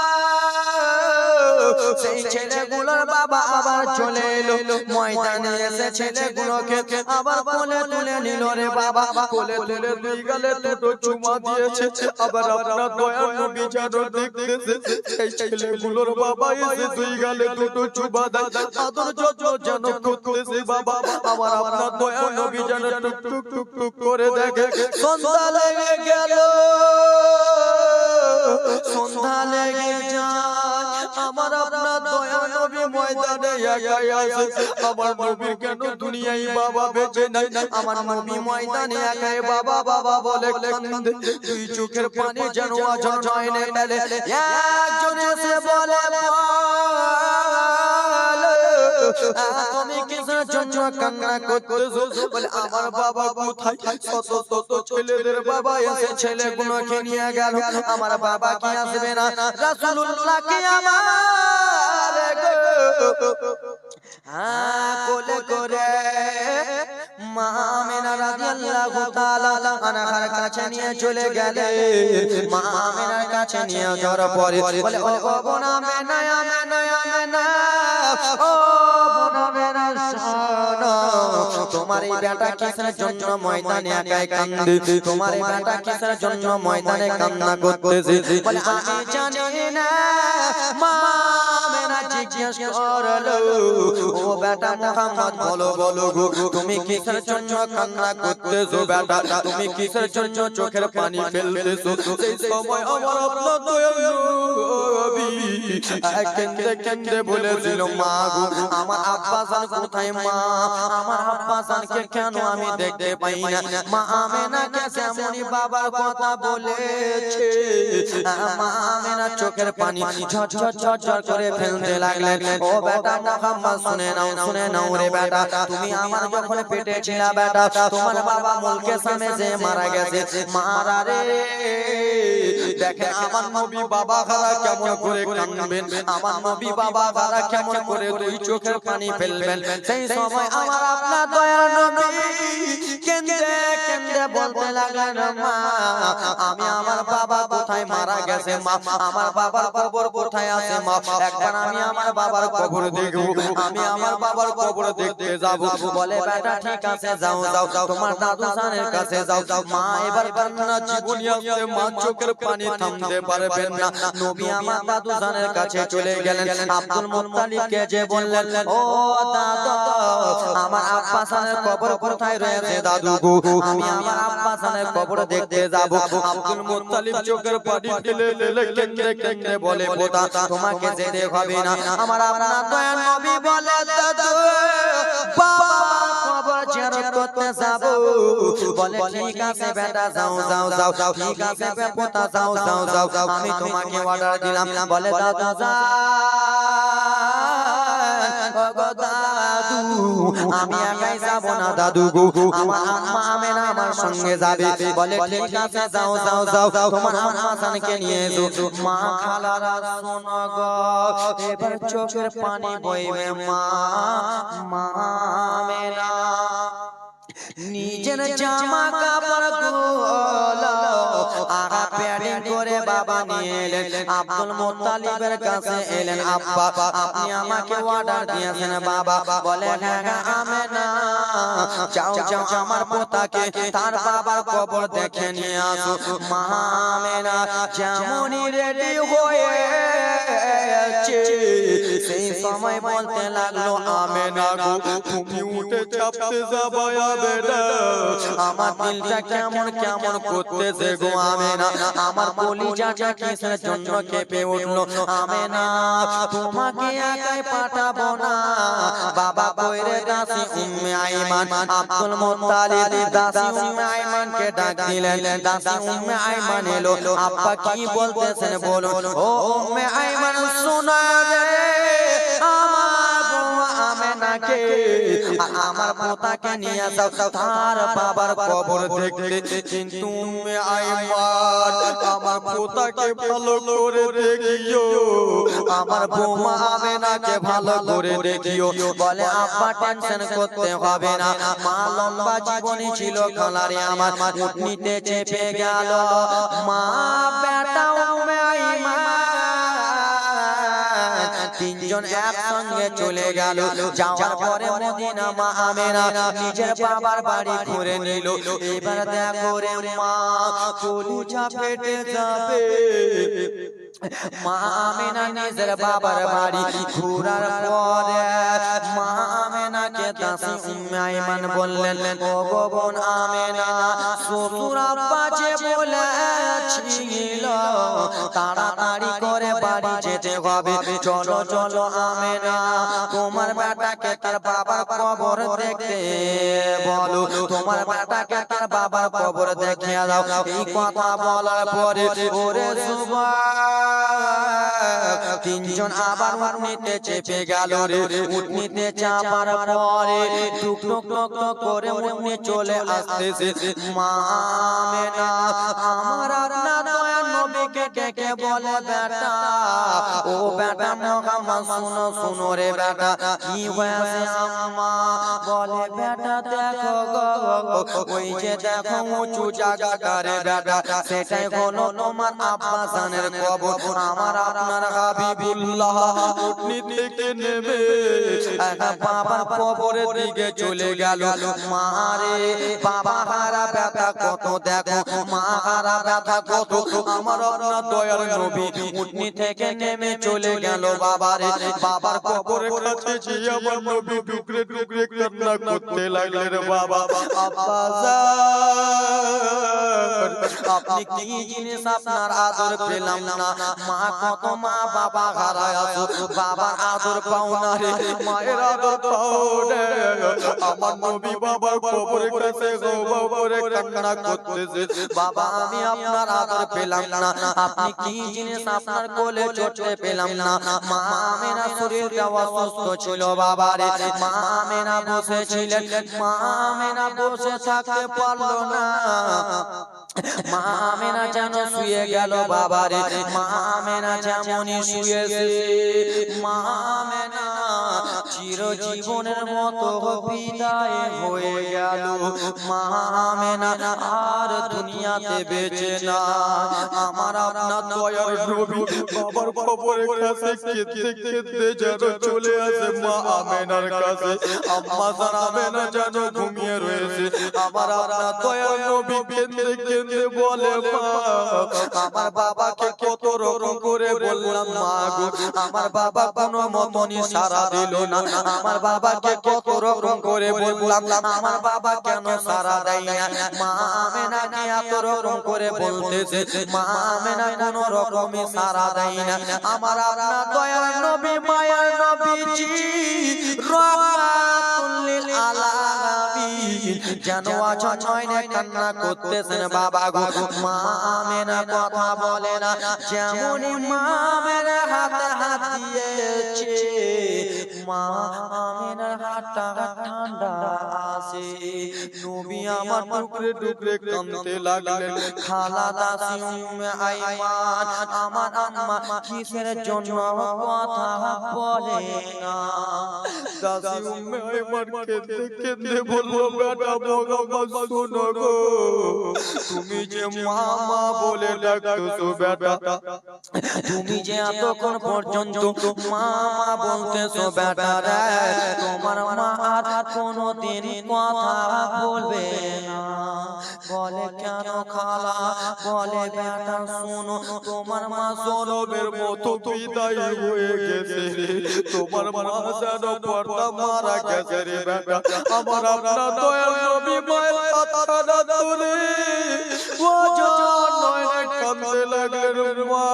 সেই ছেলেগুলোর বাবা আবার চলে এলো ময়দানে, এসে ছেলেগুলোকে আবার কোলে তুলে নিল রে বাবা। কোলে তুলে 2 গালে দুটো চুমা দিয়েছে। আবার আপনার দয়ার নবী যেন দেখতেছে সেই ছেলেগুলোর বাবা এসে 2 গালে দুটো চুমা দেয়, আদর যত্ন যেন করতেছে বাবা। আমার আপনার দয়ার নবী যেন টুক টুক টুক টুক করে দেখে। সন্ধ্যা লেগে গেল, সন্ধ্যা লেগে যায়, আমার আপনার দয়ার নবী ময়দানে একাই আছে। আমার নবী কেন দুনিয়ায় বাবা বেঁচে নাই? আমার নবী ময়দানে একাই বাবা বাবা বলে কান্দে, 2 চোখের পানি যেন আজর নয়নে ফেলে। একজন এসে বলে, তুমি কিসের জন্য কান্না করতেছো? বলে, আমার বাবা কোথায়? শত শত ছেলেদের বাবা এসে ছেলেগুলোকে নিয়ে গেল, আমার বাবা কি আসবে না? রাসূলুল্লাহ কি আমার কোলে করে মা আমিনা রাদিয়াল্লাহু তাআলা আনহার কাছে নিয়ে চলে গেলে। মা আমিনার কাছে নিয়ে যাওয়ার পরে বলে, ও বোন আমিনা, আমিনা আমিনা, ও বোন আমিনা শোনো, তোমার এই বেটা কিসের জন্য ময়দানে একাই কান্দে? তোমার এই বেটা কিসের জন্য ময়দানে কান্না করতেছে? বলে, আমি জানি না। মা আমিনা জিজ্ঞেস করলো, ও বেটা মুহাম্মদ বলো বলো গো, তুমি কিসের জন্য কান্না করতেছো বেটা? তুমি কিসের জন্য চোখের পানি ফেলতেছো? সেই সময় আমার আপনার দয়ার নবী কেঁদে কেঁদে বলেছিল, মা গো আমার আব্বা জান কোথায়? মা আমার আব্বা জানকে কেন আমি দেখতে পাই না? মা আমিনা কেসে এমনই বাবার কথা বলেছে। মা আমিনা চোখের পানি ঝরঝর ঝরঝর করে ফেলতে লাগলেন। ও বেটা মুহাম্মদ শুনে নাও রে বেটা, তুমি আমার যখন পেটে ছিলা বেটা, তোমার বাবা মুলকে সামনে যে মারা গেছে, মারা রে দেখেন আমার নবী বাবা হারা কেমন করে কাঁদবেন, আমার নবী বাবা হারা কেমন করে দুই চোখের পানি ফেলবেন। সেই সময় আমার আপনার দয়ার নবী কেঁদে কেঁদে বলতে লাগলেন, মা আমি আমার বাবা কোথায় মারা গেছে, মা আমার বাবার কবর কোথায় আছে, মা একবার আমি আমার বাবার কবর দেখব, আমি আমার বাবার কবর দেখতে যাব। বলে বেটা ঠিক আছে যাও যাও, তোমার দাদু জানের কাছে যাও। মা এবার কান্না জীবনী আসছে, মা চোখের পানি থামতে পারবেন না। নবী আমার দাদু জানের কাছে চলে গেলেন। আব্দুল মুত্তালিবকে যে বললেন, ও দাদা আমার আব্বা জানের কবর কোথায় রয়েছে দাদু গো, আমি আমার আব্বা জানের কবর দেখতে যাব। আব্দুল মুত্তালিব চোখের পানি ফেলে ফেলে কেঁদে কেঁদে বলে, পোতা তোমাকে যেতে হবে না। আমার আপনার দয়ার নবী বলে, দাদু বাবা কবর জিয়ারত করতে যাব। বলে ঠিক আছে বেটা যাও যাও যাও, ঠিক আছে পোতা যাও যাও যাও, আমি তোমাকে অর্ডার দিলাম। বলে দাদু যাও, আমি একাই যাব না দাদু গো, আমার আম্মা আমেনা আমার সঙ্গে যাবে। বলে ঠিক আছে যাও যাও যাও, তোমার আম্মা জানকে নিয়ে এসো। মা খালারা শোনো গো, এবার চোখের পানি বইবে। মা মা আমেনা নিজের জামা কাপড় গুলো আগা প্যাডিং করে বাবা নিয়ে এলেন। আব্দুল মুত্তালিবের কাছে এলেন, আব্বা আপনি আমাকে অর্ডার দিয়েছেন বাবা। বলে হ্যাঁ আমেনা যাও যাও আমার পোতাকে তার বাবার কবর দেখে নিয়ে আসো। মা আমেনা যেমনই রেডি হয়েছে সেই সময় বলতে লাগলো, আমেনা গো তুমি উঠে চাপতে যাবা বেটা, আমার দিলটা কেমন কেমন করতেছে গো আমেনা, আমার কলিজাটা কিসের জন্য কেঁপে উঠলো। আমেনা তোমাকে একাই পাঠাবো না, বাবা কইরে দাসী উম্মে আইমান। আব্দুল মুত্তালিব দাসী উম্মে আইমানকে ডাক দিলেন। দাসী উম্মে আইমান এলো। আব্বা কি বলতেছেন বলুন। ও উম্মে আইমান শোনো রে, আমার বউ আমেনাকে আমার পোতাকে নিয়ে যাও তার বাবার কবর দেখতে। কিন্তু উম্মে আইমান আমার পোতাকে ভালো করে দেখিও, আমার বৌমা আমেনাকে ভালো করে দেখিও। বলে আব্বা টেনশন করতে হবে না, মা লম্বা জীবনী ছিল খালারে আমার, উঠনিতে চেপে গেল। মা বেটা উম্মে আইমান তিনজন একসঙ্গে চলে গেল। যাওয়ার পরে মদিনা মা আমেনা নিজের বাবার বাড়ি ঘুরে নিল। এবার দেখো রে মা কলিজা ফেটে যাবে। মা আমেনা নিজের বাবার বাড়ি ঘোরার পরে মা আমেনাকে দাসী উম্মে আইমান বললেন, ও গো বোন আমেনা শ্বশুর আব্বা যে বলেছিল তাড়াতাড়ি করে বাড়ি যেতে হবে, চলো চলো আমেনা তোমার বেটাকে তার বাবার কবর দেখতে বলো, তোমার বেটাকে তার বাবার কবর দেখিয়ে দাও। এই কথা বলার পরে ওরে তিনজন আবার উঠনিতে চেপে গেল রে। উঠনিতে চাপার পরে টুক টুক টুক টুক করে উঠনি চলে আসতেছে। মা আমেনা আমার আপনার দয়ার নবীকে ডেকে বলে, বেটা ও বেটা মুহাম্মদ শুনো শুনো রে বেটা, কি হয়েছে আম্মা? বলে বেটা দেখো গো ওই যে দেখো উঁচু জায়গাটা রে বেটা, সেটাই হলো তোমার আব্বা জানের কবর। আমার আপনার হাবিবুল্লাহ উঠনি থেকে নেমে বাবার কবরের দিকে চলে গেল। মারে বাবা হারা ব্যথা কত দেখো, মা হারা ব্যথা কত। আমার আপনার দয়ার নবী উঠনি থেকে নেমে চলে গেল বাবারে, বাবার কবরের কাছে গিয়ে আমার নবী টুকরে টুকরে কান্না করতে লাগলেন। বাবা আব্বা আপনি কি জিনিস আপনার আদর পেলাম না, মা কত মা বাবা হারায় আছো, বাবার আদর পাও না রে, মায়ের আদর পাও রে। আমার নবী বাবার কবরের কাছে গো করে কান্না করতেছে, বাবা আমি আপনার আদর পেলাম না, আপনি কি জিনিস আপনার কোলে চটে পেলাম না। মা আমেনা শরীরটা অসুস্থ ছিল বাবা রে, মা আমেনা বসেছিলেন, মা আমেনা বসে থাকতে পারলো না। মা আমেনা যেন শুয়ে গেল বাবারে, মা আমেনা যেমনই শুয়েছে, মা আমেনা চিরজীবনের মতো বিদায় হয়ে গেল। মা আমেনা আর দুনিয়াতে বেঁচে না। আমার আপনার দয়ার নবী বাবার খবরের কাছে কেঁদে কেঁদে যেন চলে আসে মা আমেনার কাছে। আম্মা জান আমেনা যেন ঘুমিয়ে রয়েছে, আমার আপনার দয়ার নবী কেঁদে কেঁদে বলে, মা আমার বাবাকে কত রকম করে বললাম মা গো, আমার বাবা কোনো মতনই সাড়া দিল না। আমার বাবাকে কত রকম করে বললাম, আমার বাবা কেন সাড়া দেয় না। মা আমেনা কে এত রকম করে বলতেছে, মা আমেনা কোনো রকমই সাড়া দেয় না। আমার আপনার দয়ার নবী মায়ার নবীজি রাহমাতুল লিল আলামিন যেন আজ নয়নে কান্না করতেছেন বাবা গো। মা আমেনা কথা বলে না, যেমনই মা আমেনা হাতে হাত দিয়েছে, মা আমেনার হাতটা ঠান্ডা আসে। নবী আমার টুকরে টুকরে কাঁদতে লাগলেন। খালা দাসি উম্মে আইমান আমার আম্মা কিসের জন্য কথা বলে না। দাসি উম্মে আইমান কেঁদে কেঁদে বলল, বেটা ভগবান শোনো গো, তুমি যে মা মা বলে ডাকছো বেটা, তুমি যে এতক্ষণ পর্যন্ত মা মা বলতেছো বেটা রে, তোমার মা আর কোনোদিন কথা বলবে না। বলে কেন খালা? বলে বেটা শোনো, তোমার মা জনমের মতো বিদায় হয়ে গেছে রে, তোমার মা যেন পর্দা মারা গেছে রে বেটা। আমার আপনার দয়াল নবী মায়ের কথাটা তুলে ওজন নয়নে কাঁদতে লাগলেন। মা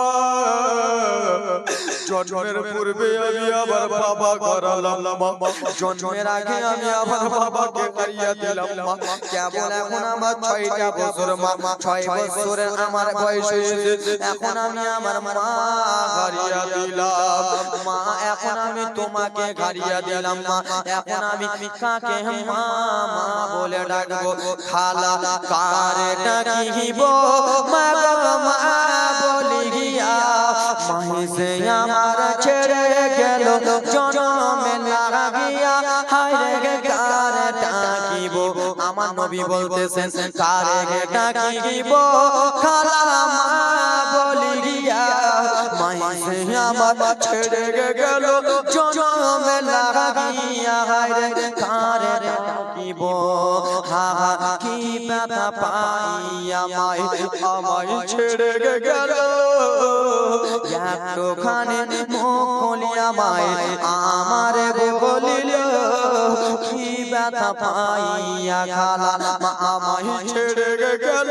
জন্মের পূর্বে আমি আবার বাবা করালাম মা, জন্মের আগে আমি আবার বাবাকে হারিয়ে দিলাম মা। কেবল এখন আমার 6টা বছর মা, 6 বছরের আমার বয়স হয়েছে, এখন আমি আমার মা হারিয়ে দিলাম মা। এখন আমি তোমাকে হারিয়ে দিলাম মা, এখন আমি কাকে মা মা বলে ডাকবো? খালা কারে ডাকিব মা গো মা বলিয়া, মাইসে আমার ছেড়ে গেল জনমে লাগিয়া, হায় রে কারে ডাকিব? আমার নবী বলতেছেন, কারে ডাকিব খালা মা বলিয়া, মাইসে আমার ছেড়ে গেল জনমে লাগিয়া, হায় রে কারে ডাকিব? হা হা কি ব্যথা পাইয়া মাই আমায় ছেড়ে গেল, একটুখানি মুখ খুলিয়া মাই আমারে বলিল, কি ব্যথা পাইয়া খালা মা আমায় ছেড়ে গেল,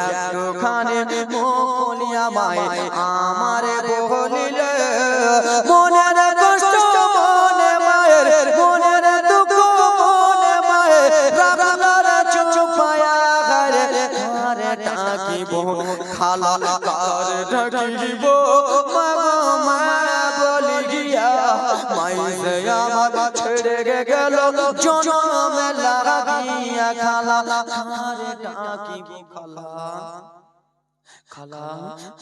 একটুখানি মুখ খুলিয়া মাই আমারে বলিল, মনের কষ্ট মনে মায়ের, মনের দুঃখ মনে মায়ের, রাগার চুপায়া ঘরে ঘরে ডাকিব খালা কারে ডাকিব মা মা বলিয়া, মাইসে আমার ছেড়ে গেল জনমে লাগিয়া, খালা কারে ডাকিব? খালা খালা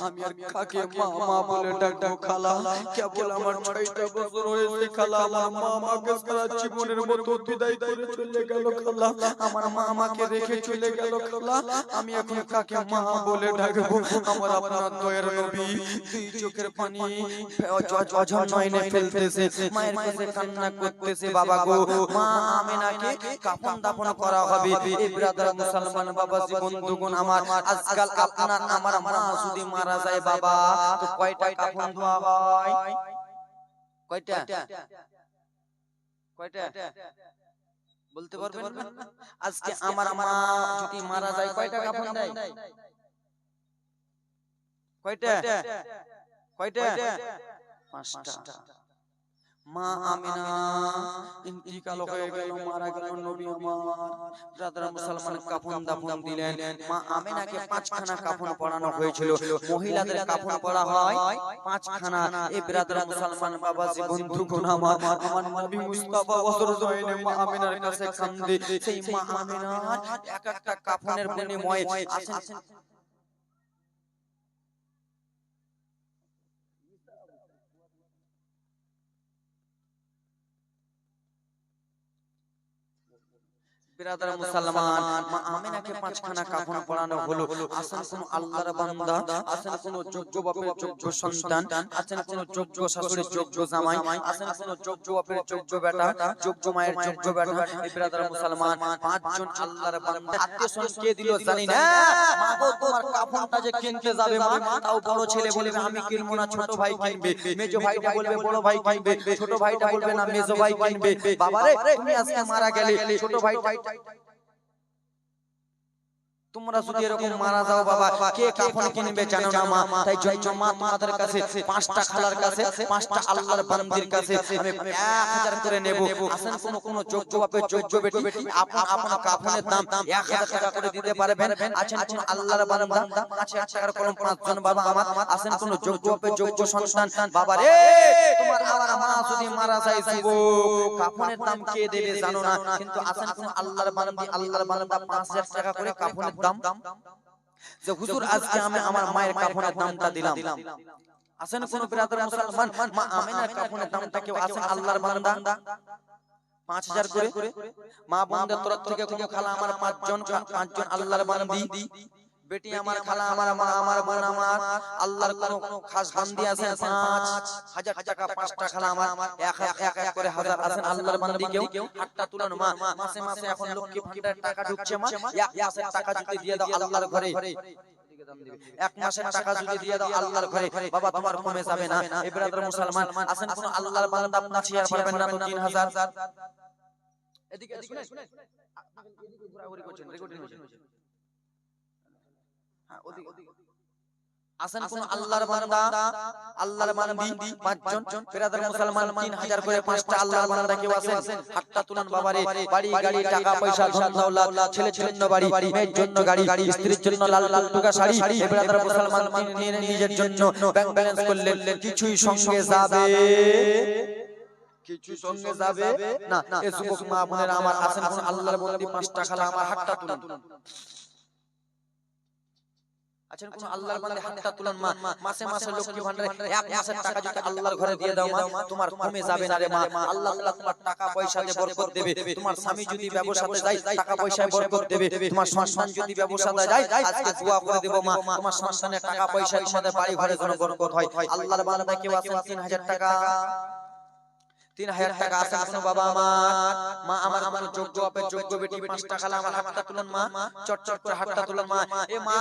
আমি আর কাকে মা মা বলে ডাকবো? খালা কেবল আমার 6টা বছর হয়েছে খালা, আমার মা আমাকে সারা জীবনের মতো বিদায় করে চলে গেল খালা, আমার মা আমাকে রেখে চলে গেল খালা, আমি এখন কাকে মা বলে ডাকবো? আমার আপনার দয়ার নবী দুই চোখের পানি অঝর নয়নে ফেলতেছে, মায়ের কাছে কান্না করতেছে, বাবা গো মা আমেনাকে কাফন দাফন করা হবে। এই ব্রাদার মুসলমান বাবাজি বন্ধুগণ আমার, আজকাল আপনার আমার মা যদি মারা যায় বাবা, তো কয়টা কাফন ধোয়া হয়? কয়টা কয়টা বলতে পারবেন না? আজকে আমার মা যদি মারা যায় কয়টা কাফন দেয়? কয়টা কয়টা? 5টা। মা আমিনা ইন্তিকাল হয়ে গেল, মারা গেল নবী আমার। ব্রাদার মুসলমান কাফন দাফন দিলেন। মা আমিনাকে 5খানা কাফন পরানো হয়েছিল। মহিলাদের কাফন পরা হয় 5খানা। এই ব্রাদার মুসলমান বাবাজি বন্ধুগণ আমার, আমার নবী মুস্তাফা হযরত আয়েশা মা আমিনার কাছে কান্দে। সেই মা আমিনার এক একটা কাফনের বিনিময়ে আসেন বিরাদার মুসলমান, মা আমিনাকে 5খানা কাফন পরানো হলো। আসেন কোন আল্লাহর বান্দা, আসেন কোন যোগ্য বাপের যোগ্য সন্তান, আসেন কোন যোগ্য শাশুড়ির যোগ্য জামাই, আসেন কোন যোগ্য বাপের যোগ্য বেটা, যোগ্য মায়ের যোগ্য বেটা। এই বিরাদার মুসলমান 5জন আল্লাহর বান্দা। আত্মীয়স্বজন কে দিল জানি না। মা গো তোমার কাফনটা যে কিনতে যাবে মা, তাও বড় ছেলে বলবে আমি কিনবো না, ছোট ভাই কিনবে। মেজো ভাইটা বলবে বড় ভাই কিনবে। ছোট ভাইটা বলবে না, মেজো ভাই কিনবে। বাবারে তুমি আজকে মারা গেলে, ছোট ভাইটা তোমরা যদি এরকম মারা যাও বাবা, কে কাফন কিনবে জানো না মা। তাই জন্য মা তোমাদের কাছে 5টা খালার কাছে, 5টা আল্লাহর বান্দির কাছে আমি 1000 করে নেব। আসেন কোন কোন যোগ্য বাপের যোগ্য বেটি আপন আপন কাফনের দাম 1000 টাকা করে দিতে পারবেন। আছেন কোন আল্লাহর বান্দা 5000 টাকার কলম 5 জন বাবা আমার। আসেন কোন যোগ্য বাপের যোগ্য সন্তান, বাবা রে তোমার আমার মা যদি মারা যায় যুবক, কাফনের দাম কে দেবে জানো না। কিন্তু আসেন কোন আল্লাহর বান্দা 5000 টাকা করে কাফনের দাম, যে হুজুর আজকে আমি আমার মায়ের কাফনের দামটা দিলাম। আসেন কোন বিরাদর মুসলমান, মা আমিনার কাফনের দামটা কেউ আসেন আল্লাহর বান্দা 5000 করে। মা বোনদের তরফ থেকে কোন খালা আমার 5জন আল্লাহর বান্দি, বেটি আমার খালা আমার মা আমার বোন আমার আল্লাহর কোন খাস বান্দি আছেন 5000 টাকা। 5টা খালা আমার এক এক করে 1000 আছেন আল্লাহর বান্দি। কেউ হাতটা তুলুন মা। মাসে মাসে এখন লক্ষ্মী ভান্ডারের টাকা ঢুকছে মা, এক মাসের টাকা যদি দিয়ে দাও আল্লাহর ঘরে, 1 মাসের টাকা যদি দিয়ে দাও আল্লাহর ঘরে, বাবা তোমার কমে যাবে না। এই ব্রাদার মুসলমান, আসেন কোন আল্লাহর বান্দা 5000 পারবেন না তো 3000। এদিকে শুনেন, এদিকে ঘোরাঘুরি করছেন, রেকর্ডিং হচ্ছে। হ্যাঁ ওদিকে। আসেন কোন আল্লাহর বান্দি 5জন বিরাদর মুসলমান 3000 করে 5টা আল্লাহর বান্দা কেউ আছেন হাতটা তুলুন বাবারে। বাড়ি গাড়ি টাকা পয়সা ধন দৌলত, ছেলের জন্য বাড়ি, মেয়ের জন্য গাড়ি, স্ত্রীর জন্য লাল লাল টুকা শাড়ি। এই বিরাদর মুসলমান নিজের জন্য ব্যাংক ব্যালেন্স করলেন, কিছুই সঙ্গে যাবে, কিছু সঙ্গে যাবে না। এই যুবক মা বোনেরা আমার, আসেন কোন আল্লাহর বান্দি 5টা খালা আমার হাতটা তুলুন। আছেন কোন আল্লাহর বান্দা হাতটা তুলুন মা। মাসে মাসে লক্ষ্মী ভান্ডারে 1 মাসের টাকা যদি আল্লাহর ঘরে দিয়ে দাও মা, তোমার কমে যাবে না রে মা। আল্লাহ তাআলা তোমার টাকা পয়সাতে বরকত দেবে। তোমার স্বামী যদি ব্যবসাতে যায় টাকা পয়সায় বরকত দেবে। তোমার সন্তান যদি ব্যবসাতে যায়, আজকে দোয়া করে দেব মা, তোমার সন্তানের টাকা পয়সা তোমাদের বাড়ি ঘরে যেন বরকত হয়। আল্লাহর বান্দা কেউ আছেন 3000 টাকা, 3000 টাকা আছেন কোন বাবা আমার, মা আমার আমার যোগ্য বাপের যোগ্য বেটি 5টা খালা আমার হাতটা তুলুন মা, চট চট করে হাতটা তুলুন মা। এ মা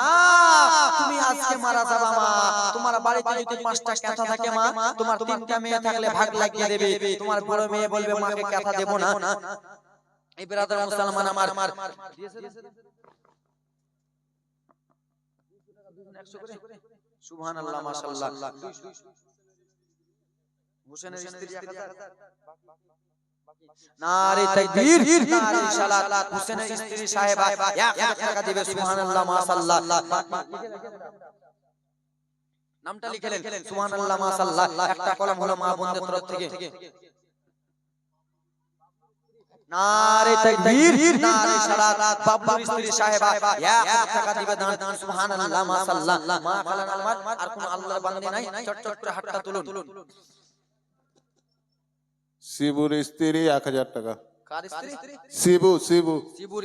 তুমি আজকে মারা যাবা মা, তোমার বাড়িতে যদি 5টা কথা থাকে মা, তোমার 3টা মেয়ে থাকলে ভাগ লাগিয়ে দেবে। তোমার বড় মেয়ে বলবে মাকে কথা দেব না। এই ব্রাদার মুসলমান আমার সুবহানাল্লাহ মাশাআল্লাহ। হোসেনের স্ত্রী 1000, নারে তাকবীর, নারে সালাত। হোসেনের স্ত্রী সাহেবা 1000 টাকা দিবে। সুবহানাল্লাহ মাশাআল্লাহ। নামটা লিখলেন, সুবহানাল্লাহ মাশাআল্লাহ। একটা কলম হলো মা বোনদের তরফ থেকে। নারে তাকবীর, নারে সালাত। বাবলুর স্ত্রী সাহেবা 1000 টাকা দিবে দান। সুবহানাল্লাহ মাশাআল্লাহ। মা খালান আমার আর কোন আল্লাহর বান্দা নাই, চট চট করে হাতটা তুলুন। শিবুর স্ত্রী 1000 টাকা। কার স্ত্রী? শিবুর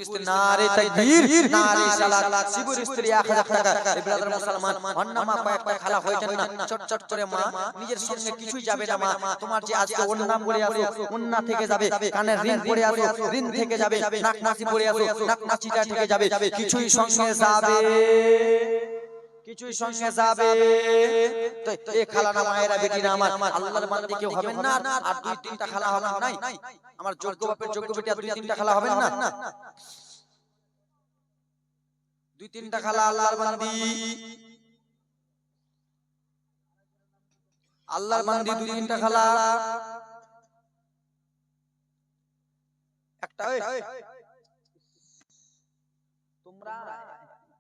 স্ত্রী। নারে তাকবীর, নারে সালাত। শিবুর স্ত্রী 1000 টাকা। এই ব্রাদার মুসলমান, অন্না মা কয়েকটা খালা হয়েছেন না, চট চট করে মা নিজের সঙ্গে কিছুই যাবে না মা। তোমার যে আজকে ওন্না পরে আসো, ওন্না থেকে যাবে। কানের রিং পরে আসো, রিং থেকে যাবে। নাক নাচি পরে আসো, নাক নাচিটা থেকে যাবে। কিছুই সঙ্গে যাবে, কিছুই সঙ্গে যাবে। তো এই খালা না মায়েরা বেটিরা আমার, আল্লাহর বান্দি কেউ হবেন না আর 2-3টা খালা হবেন নাই? আমার যোগ্য বাপের যোগ্য বেটি আর 2-3টা খালা হবেন না? 2-3টা খালা আল্লাহর বান্দি, আল্লাহর বান্দি 2-3টা খালা। তোমরা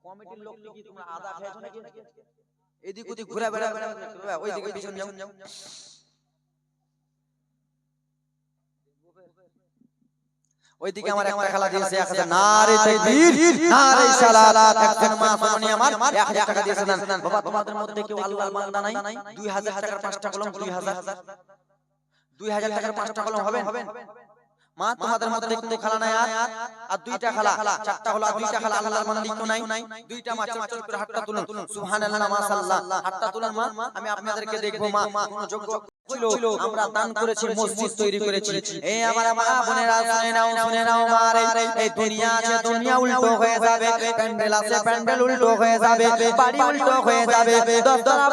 কমিটির লোক কি তোমরা আদা খেয়েছো নাকি? এদিক ওদিক ঘুরে বেড়া ওইদিকে পিছন যাও। ওইদিকে আমার একটা খেলা দিয়েছে 1000 নারে তাকবীর নারে সালাত। একজন মা শুনুনি আমার 1000 টাকা দিয়েছে দেন। বাবা তোমাদের মধ্যে কেউ আল্লাহর বান্দা নাই? 2000 টাকার 5টা কলম 2000 টাকার 5টা কলম হবেন? মা তোমাদের মধ্যে কোনো খেলা নাই আর দুইটা খেলা, চারটা হলো আর দুইটা খেলা আল্লাহর বান্দা তো নাই। দুইটা মা চট চট করে হাতটা তুলুন, সুবহানাল্লাহ মাশাআল্লাহ। হাতটা তুলুন মা, আমি আপনাদেরকে দেখবো মা কোন যোগ্য ছিল আমরা দান করেছি, মসজিদ তৈরি করেছি। এই আমার মা বোনেরা শুনে নাও মারে, এই দুনিয়া আছে দুনিয়া উল্টো হয়ে যাবে, প্যান্ডেল আছে প্যান্ডেল উল্টো হয়ে যাবে, বাড়ি উল্টো হয়ে যাবে, দশতলা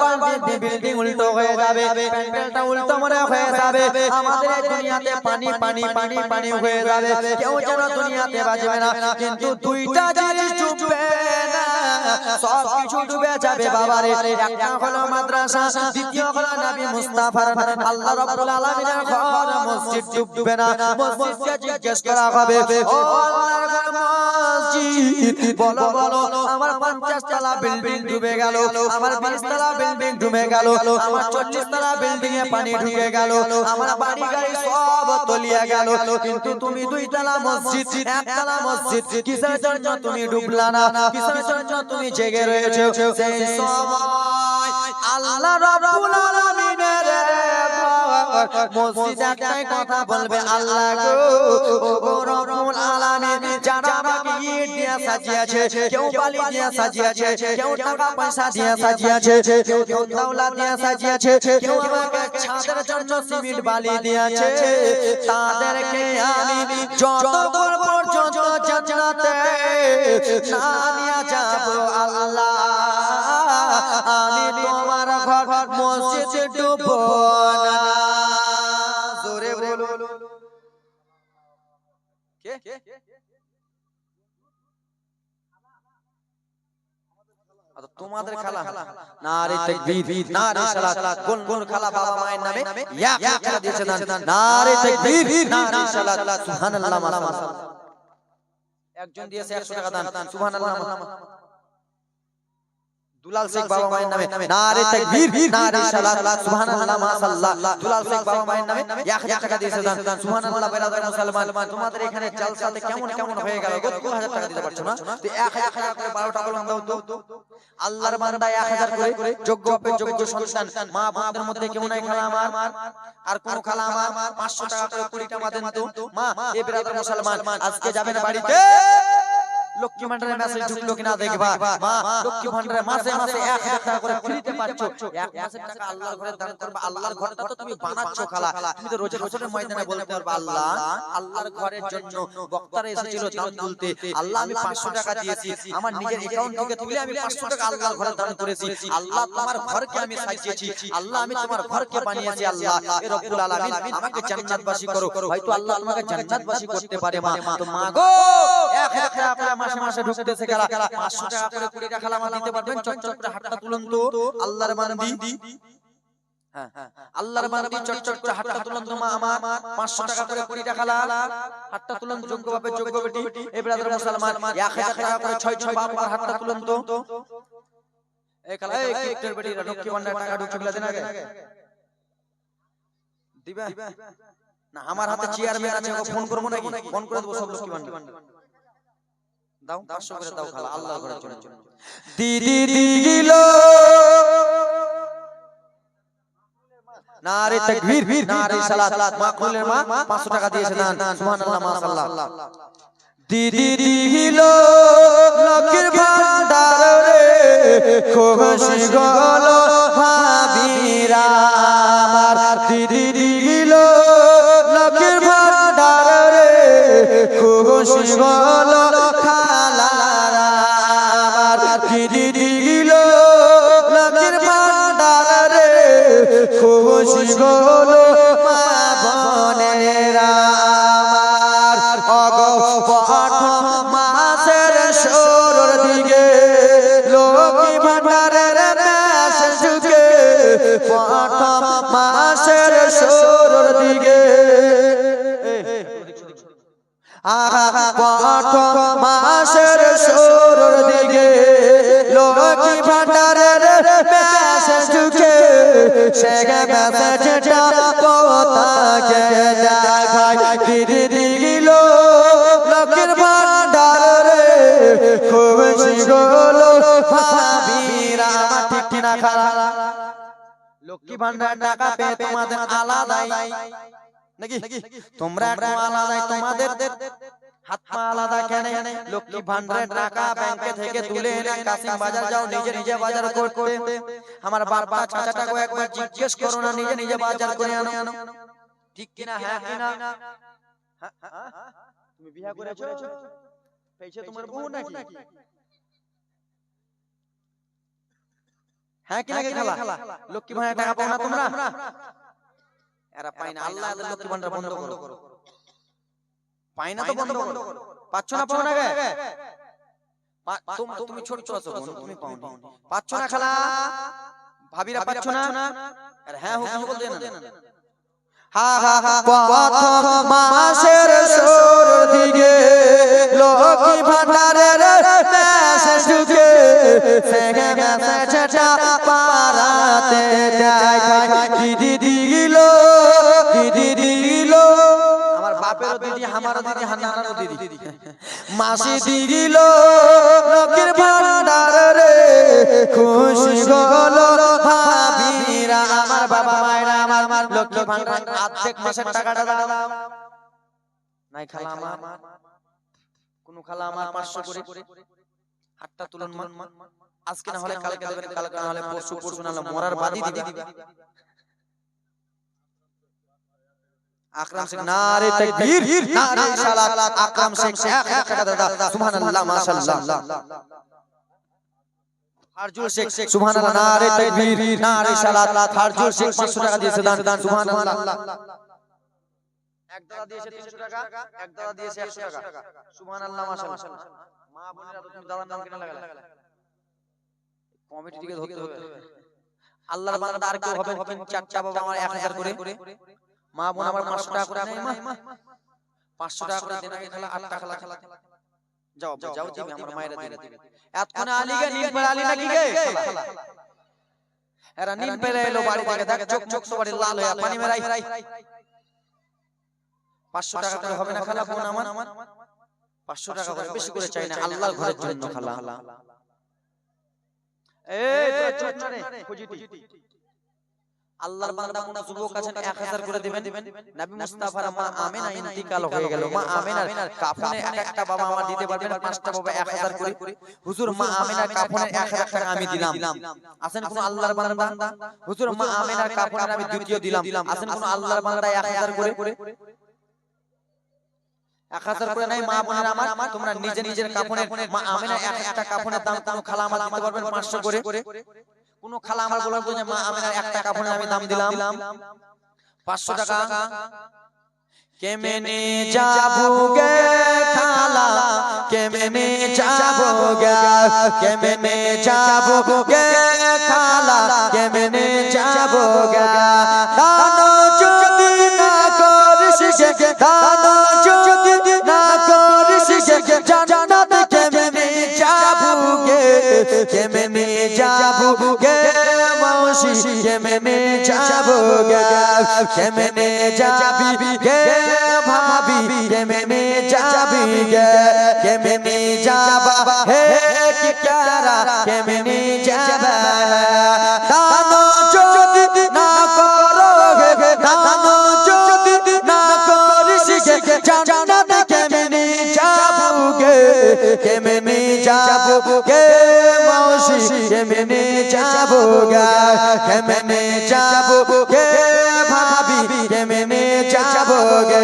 বিল্ডিং উল্টো হয়ে যাবে, প্যান্ডেলটা উল্টো মনে হয়ে যাবে। আমাদের এই দুনিয়াতে পানি পানি পানি পানি হয়ে যাবে, কেউ যেন দুনিয়াতে বাঁচবে না। কিন্তু দুইটা জিনিস ডুববে না, সব কিছু ডুবে যাবে বাবারে। একটা হলো মাদ্রাসা, দ্বিতীয় হলো নবী মুস্তাফার আল্লাহ রাব্বুল আলামিনের ঘর, মসজিদ ডুববে না। মসজিদকে জিজ্ঞেস করা হবে, ও আল্লাহর ঘর মসজিদ, বলো বলো আমার 50 তলা বিল্ডিং ডুবে গেল, আমার 20 তলা বিল্ডিং ডুবে গেল, আমার 40 তলা বিল্ডিং এ পানি ঢুকে গেল, আমার বাড়ি গাড়ি সব তলিয়ে গেল, কিন্তু তুমি 2 তলা মসজিদ 1 তলা মসজিদ কিসের জন্য তুমি ডুবলা না? কিসের জন্য তুমি জেগে রয়েছো? সেই সময় আল্লাহ রাব্বুল আলামিনের মসজিদ একটাই কথা বলবে, আল্লাহ গো রব্বুল আলামিন, যারা আমাকে ইট দিয়ে সাজিয়েছে, কেউ বালি দিয়ে সাজিয়েছে, কেউ টাকা পয়সা দিয়ে সাজিয়েছে, কেউ ধন দৌলত দিয়ে সাজিয়েছে, কেউ আমাকে ছাদের জন্য সিমেন্ট বালি দিয়েছে, তাদেরকে আমি যতক্ষণ পর্যন্ত জান্নাতে না নিয়ে যাব আল্লাহ, আমি তোমার ঘর মসজিদ ডুববো না। জোরে বলো কে? তোমাদের খেলা নারে তাকবীর নারে সালাত। কোন কোন খেলা বাবা মায়ের নামে এক খেলা দিয়েছে নারে তাকবীর নারে সালাত। সুবহানাল্লাহ মাশাআল্লাহ। একজন দিয়েছে 100 টাকা দান, সুবহানাল্লাহ। দুলাল শেখ বাবা মায়ের নামে নারে তাকবীর নারে সালাত, সুবহানাল্লাহ মাশাআল্লাহ। দুলাল শেখ বাবা মায়ের নামে 1000 টাকা দিয়েছে দান, সুবহানাল্লাহ। বেরাদার মুসলমান, তোমাদের এখানে জলসাতে কেমন কেমন হয়ে গেল গো? 2000 টাকা দিতে পারছো না? তো 1000 করে 12টা কলম দাও তো। আল্লাহর বান্দা 1000 করে, যোগ্য বাপের যোগ্য সন্তান মা বোনদের মধ্যে কেউ নাই খেলা আমার? আর কোন খেলা আমার? 500 টাকা করে 20টা মা দেন তো মা। এ বেরাদার মুসলমান, আজকে যাবেন বাড়িতে, লক্ষ্মী ভান্ডারের মেসেজ ঢুকলো কিনা দেখবা। মা লক্ষ্মী ভান্ডারে মাসে মাসে 1000 টাকা করে ফ্রিতে পাচ্ছো, এক মাসের টাকা আল্লাহর ঘরে দান করবা। আল্লাহর ঘরটা তো তুমি বানাচ্ছো খালা, তুমি তো রোজে রোজের ময়দানে বলতে পারবা, আল্লাহ আল্লাহর ঘরের জন্য বক্তারা এসেছিল দান তুলতে, আল্লাহ আমি 500 টাকা দিয়েছি, আমার নিজের অ্যাকাউন্ট থেকে তুলে আমি 500 টাকা আল্লাহর ঘরে দান করেছি। আল্লাহ তোমার ঘরকে আমি সাজিয়েছি, আল্লাহ আমি তোমার ঘরকে বানিয়েছি, আল্লাহ এ রব্বুল আলামিন আমাকে জান্নাতবাসী করো। হয়তো আল্লাহ তোমাকে জান্নাতবাসী করতে পারে মা। তো মা গো 1000 টাকা আপনারা মাসে মাসে ঢুকতেছে খেলা, 500 টাকা করে 20 টাকা খেলা মা দিতে পারবেন? চটচট করে হাতটা তুলুন তো আল্লাহর বান্দি। হ্যাঁ আল্লাহর বান্দি চটচট করে হাতটা তুলুন তো মা আমার। 500 টাকা করে 20 টাকা খেলা, হাতটা তুলুন যোগ্য বাপের যোগ্য বেটি। এই ব্রাদার মুসলমান 1000 টাকা করে 6 বাপ আর হাতটা তুলুন তো। এই খেলা এই কিপ্টের বেটিরা লক্ষ্মী ভান্ডার টাকা ঢুকছে বলে দেন আগে দিবা না? আমার হাতে চেয়ারম্যান আছে, ওকে ফোন করব নাকি? ফোন করে দেব সব লক্ষ্মী ভান্ডার দাও, 500 করে দাও খালা আল্লাহর ঘরের জন্য। দিদি দিল নারে তাকবীর নারে সালাত। মাকবুলের মা 500 টাকা দিয়েছে দান, সুবহানাল্লাহ মাশাআল্লাহ। দিদি দিল লক্ষ্মীর ভান্ডার রে, খুশি গল ভাবিরা আমার। দিদি দিল লক্ষ্মীর ভান্ডার রে, খুশি গল খালারা আমার। দিদি দিল লক্ষ্মীর ভান্ডার রে, খুশি গল মা বোনেরা আমার। অগো মাসের শুরুর দিকে লক্ষ্মী ভান্ডারের মেসেজ ঢুকে, প্রথম মাসের শুরুর দিকে প্রথম মাসের শুরুর দিকে লক্ষ্মী ভান্ডারের মেসেজ ঢুকে সে মেসেজটা কোথাকে দেখায় দিদি দিল লক্ষ্মীর ভান্ডারে খুশি হলো ভাবিরা আমার ঠিক কিনা খারাপ লক্ষ্মী ভান্ডার টাকা পেয়ে তোমাদের আলাদাই নাকি তোমরা একটু আলাদাই তোমাদের হাত পা আলাদা কেন লক্ষ্মী ভান্ডারের টাকা ব্যাংকে থেকে তুলে এনে কাসিম বাজার যাও নিজে নিজে বাজার করতে আমার বাবা চাচাটাকে একবার জিজ্ঞেস করো না নিজে নিজে বাজার করে আনো ঠিক কিনা হ্যাঁ কিনা তুমি বিয়ে করেছো পেয়েছে তোমার বউ নাকি হ্যাঁ কিনা কি খালা লক্ষ্মী ভান্ডার টাকা পাও না তোমরা এরা পায় না আল্লাহ লক্ষ্মী ভান্ডার বন্ধ করো পায় না তো বন্ধ করো পাচ্ছ না পাও না গে তুমি ছোট আছো বোন তুমি পাও না পাচ্ছ না খালা ভাবিরা পাচ্ছ না আরে হ্যাঁ হুজুর বলতে না হা হা প্রথম মাসের শুরুর দিকে লক্ষ্মী ভান্ডারের মেসেজ ঢুকে সে মেসেজটা পারাতে দেখায় দিদি দিল আমার বাপেরও দিদি আমারও দিদি হান্নারও দিদি মাসি দিল লক্ষ্মীর ভান্ডারে খুশি হলো ভাবিরা আমার বাবা মায়েরা আমার লক্ষ্মী ভান্ডার অর্ধেক মাসের টাকাটা দাও নাই খালা আমার কোন খালা আমার 500 করে হাতটা তুলন মা আজকে না হলে কালকে দেবেন কালকে না হলে পরশু না হলে মরার বাদই দিবা আকরাম শেখ নারে তাকবীর নারে সালাত আকরাম শেখ 1000 টাকা দাদা সুবহানাল্লাহ মাশাআল্লাহ হারজুল শেখ সুবহানাল্লাহ নারে তাকবীর নারে সালাত হারজুল শেখ 500 টাকা দিয়েছে দান সুবহানাল্লাহ এক দাদা দিয়েছে 300 টাকা এক দাদা দিয়েছে 100 টাকা সুবহানাল্লাহ মাশাআল্লাহ মা বোনেরা তো তুমি দাদার নাম কেন লাগালে কমিটিকে ধরতে হবে আল্লাহর বান্দা আর কেউ হবে চারটা বাবা আমার 1000 করে মা বোন আমার 500 টাকা করে নেই মা 500 টাকা করে দেন আগে খেলা 8 টাকা খেলা যাও দিবি আমার মায়েরা দিবি এতক্ষণ আলীকে নিম পড়ে আলী নাকি গে খেলা এরা নিম পেলে এলো বাড়ি থেকে দেখ চোখ সবারই লাল হয়ে পানি মেরাই 500 টাকা করে হবে না খেলা বোন আমার 500 টাকা করে বেশি করে চাই না আল্লাহর ঘরের জন্য খেলা এই তোরা চুপ না রে খুজিটি আল্লাহর বান্দা কোন যুবক আছেন 1000 করে দিবেন নবী মুস্তাফার মা আমেনা ইন্তিকাল হয়ে গেল মা আমেনার কাফনে এক একটা বাবা আমার দিতে পারবেন পাঁচটা বাবা 1000 করে হুজুর মা আমেনার কাফনের 1000 টাকা আমি দিলাম আছেন কোন আল্লাহর বান্দা হুজুর মা আমেনার কাফনের আমি দ্বিতীয় দিলাম আছেন কোন আল্লাহর বান্দা 1000 করে 1000 করে নাই মা বোনেরা আমার তোমরা নিজে নিজের কাফনের মা আমেনা এক একটা কাফনের দাম কোন খালা আমার দিতে পারবেন 500 করে কোন খালা আমার বলার যে মা আমেনার একটা কাফনের আমি দাম দিলাম 500 টাকা কেমনে যাবোগে খালা কেমনে যাবোগে কেমনে যাবোগে খালা কেমনে যাবোগে দান যদি না করিস গে দান যদি না করিস গে জান্নাত কেমনে যাবোগে কেমনে যাবোগে মাউসি কেমনে যাবোগে কেমনে যাবি গে ভাবি কেমনে যাবি গে কেমনে যাবা হে কি কারা কেমনে যাবা দান যদি না করো গে দান যদি না করিস গে জান্নাত কেমনে যাবোগে কেমনে যাবোগে মাউসি কেমনে যাবোগে কেমনে যাবোগে ভাবি কেমনে যাবোগে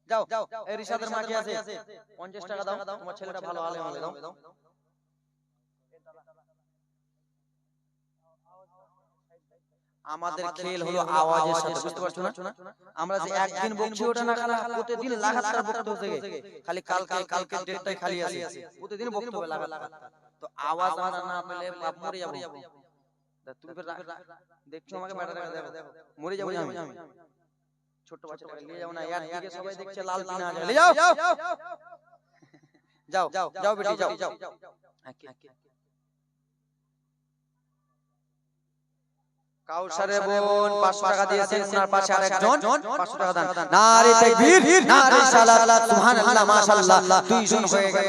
যাও এই রিশাদের মা কি আছে 50 টাকা দাও তোমার ছেলেটা ভালো আলেম হবে দাও আমাদের খেল হলো আওয়াজের সাথে, বুঝতে পারছো না? আমরা যে একদিন বকছি ওটা না, খালি প্রতিদিন লাগাতার বকতে হচ্ছে, খালি কালকে ডেটটাই খালি আছে, প্রতিদিন বকতে হবে লাগাতার। তো আওয়াজ আমরা না পেলে বাপ মরে যাব। তুমি দেখছো আমাকে ম্যাটারটা দেখো, মরে যাবো আমি। ছোট বাচ্চাটাকে নিয়ে যাও না, এর দিকে সবাই দেখছে লাল পিনা আছে, নিয়ে যাও যাও যাও বেটি যাও। কাউসারে বোন 500 টাকা দিয়েছেন, ওনার পাশে আরেকজন 500 টাকা দান। নারে তাকবীর, নারে সালাত, সুবহানাল্লাহ, মাশাআল্লাহ, দুইজন হয়ে গেল।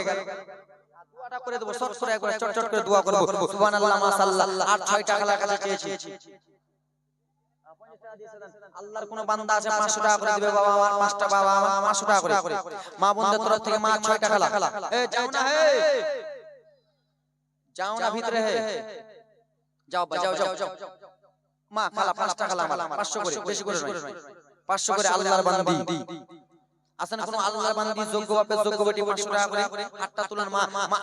দোয়াটা করে দেব, সর সর একবার চট করে দোয়া করব, সুবহানাল্লাহ, মাশাআল্লাহ। আর 6 টাকা লাগাতে চেয়েছি। আল্লাহর কোন বান্দা আছে 500 টাকা করে দিবে, বাবা আমার 5টা, বাবা আমার 500 টাকা করে। মা বোনদের তরফ থেকে মা 6 টাকা লাগা। এই যাও না, যাও না ভিতরে, যাও যাও মা, খালা 5 টাকা লাগা, 500 করে, বেশি করে নয়, 500 করে আল্লাহর বান্দি আছেন কোন আল্লাহর বান্দি, যোগ্য বাপের যোগ্য বেটি 500 টাকা করে হাতটা তুলেন। মা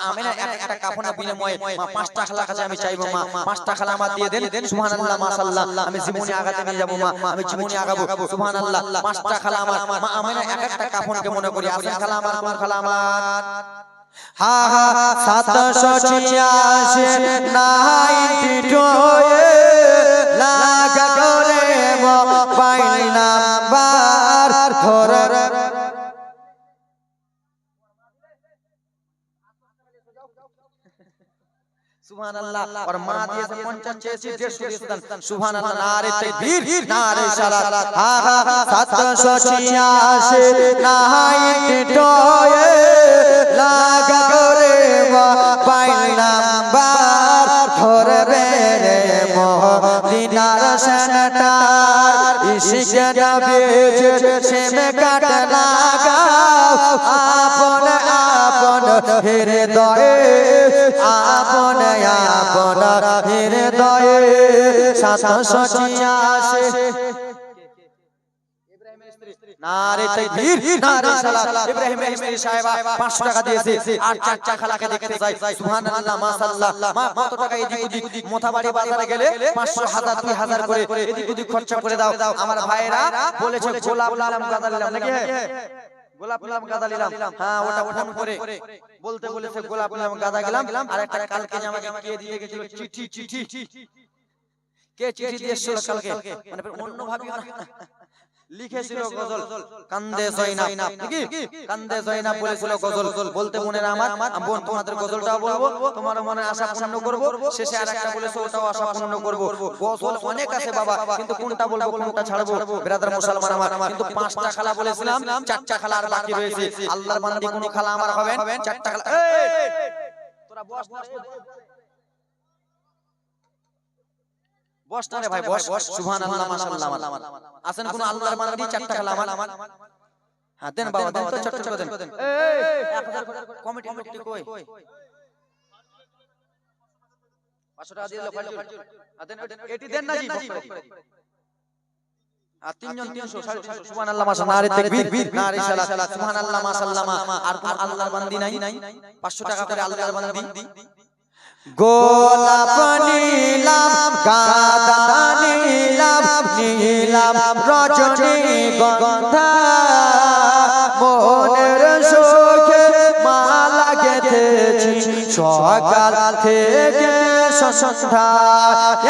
আমিনা একটা কাফনের বিনিময়ে মা 5 টাকা লাগাতে আমি চাইবো, মা 5 টাকা আমার দিয়ে দেন, সুবহানাল্লাহ, মাশাআল্লাহ। আমি জীবনে আগাতে নিয়ে যাব, মা আমি জীবনে আগাবো, সুবহানাল্লাহ। 5 টাকা আমার মা আমিনা একটা কাফনকে মনে করি, আছেন খালা আমার, কোন খালা আমার? হা হা 786 92 লাগা করে মোবাইল নাম্বার ধরে সুবহানাল্লাহ। আর মা দিয়েছে 50 চেয়েছি 150 দান, সুবহানাল্লাহ। নারে তাকবীর, নারে সালাত। হা হা 786 92 লাগা করে মোবাইল নাম্বার ধরবে রে মদিনার সেন্টার, ইশকে নবী সেমে কাট লাগাও, আপন আপন হৃদয়ে, আপন আপন হৃদয়ে। 786 নারে তাকবীর, নারে সালাত। ইব্রাহিমের স্ত্রী সাহেবা 500 টাকা দিয়েছে, আর 4 টাকা খালাকে দেখতে যাই, সুবহানাল্লাহ, মাশাআল্লাহ। মা কত টাকা এদিক ওদিক মোথাবাড়ি বাজারে গেলে 500 1000 2000 করে এদিক ওদিক খরচা করে দাও। আমার ভাইরা বলেছে গোলাপ নিলাম, গাঁদা নিলাম, নাকি? গোলাপ নিলাম, গাঁদা নিলাম, হ্যাঁ ওটা ফোন করে বলতে বলেছে গোলাপ নিলাম, গাঁদা গেলাম। আর একটা কালকে যে আমাকে কে দিয়ে গেছিল চিঠি, কে চিঠি দিয়েছিল কালকে, মানে অন্য ভাবে লিখেছিল গজল, কান্দে জয়নাব, নাকি? কান্দে জয়নাব বলেছিল গজল বলতে, বোনের আমার বোন তোমাদের গজলটাও বলবো, তোমার মনে আশা পূর্ণ করব। শেষে আরেকটা বলেছে ওটাও আশা পূর্ণ করব। গজল অনেক আছে বাবা, কিন্তু কোনটা বলবো কোনটা ছাড়বো ব্রাদার মুসলমান আমার। কিন্তু 5টা খালা বলেছিলাম, 4টা খালা আর বাকি রয়েছে। আল্লাহর বান্দি কোন খালা আমার হবেন 4টা খালা। তোরা বস বস না রে ভাই, বস, সুবহানাল্লাহ, মাশাআল্লাহ। আছেন কোন আল্লাহর বান্দি 4টা খালা আমার? হ্যাঁ দেন বাবা, দেন তো, ছোট দেন। এই 1000 কমিটি লোকটি কই? 500 টাকা দিয়ে দিল ফাজল। দেন এটি দেন না জি, আর 3 জন 300, 350, সুবহানাল্লাহ, মাশাআল্লাহ। নারে তাকবীর, নারে সালাত, সুবহানাল্লাহ, মাশাআল্লাহ। আর কোন আল্লাহর বান্দি নাই? 500 টাকা করে আল্লাহর বান্দি। গোলাপ নীলাম, গাঁদা নীলাম, নীলাম রজনীগন্ধা, মনের সুখে মালা গেঁথেছি সকাল থেকে সন্ধ্যা।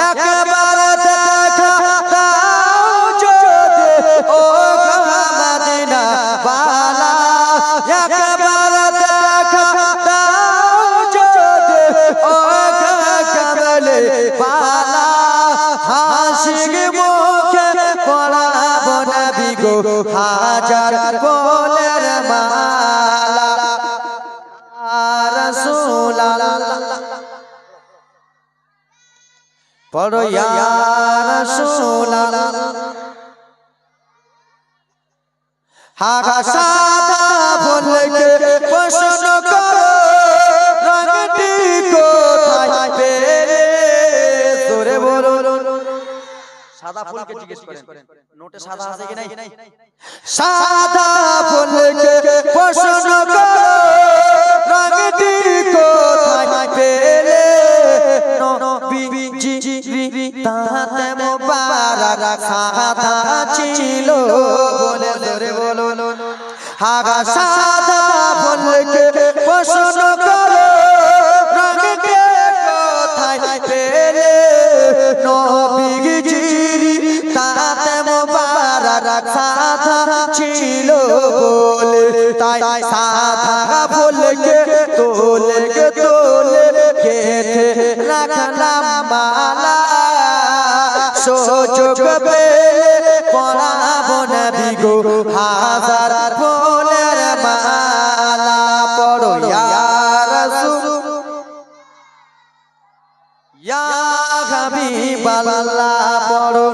একবার দেখা দাও যদি ও মদিনা বালা, একবার দেখা দাও যদি ও কমলে বালা। হাসি মুখে পড়াবো নবী গো হাজার কোলের মালা। রাসূলুল্লাহ পড়ো ইয়া রাসূলুল্লাহ। হাগা সাদা ফুলকে পছন্দ করো, রংটি কোথায় পেলে? তোরে বলো, সাদা ফুলকে জিজ্ঞেস করেন, নোটে সাদা আছে কি নাই? সাদা ফুলকে পছন্দ করো, রংটি কোথায় পেলে? নবীজি তাহাতে মোবারক আগা সাদা ফুলকে পছন্দ করো রঙকে কোথায় পেলে নবীজির তাতে মোবারক সাদা ছিল বলে তাই সাদা ফুলকে তোলে কেটে রাখলাম মালা সুযোগ পেলে পরাবো নবী গো হাজার ফুলের মালা পড়ো ইয়া রাসূল ইয়া হাবিবাল্লাহ পড়ো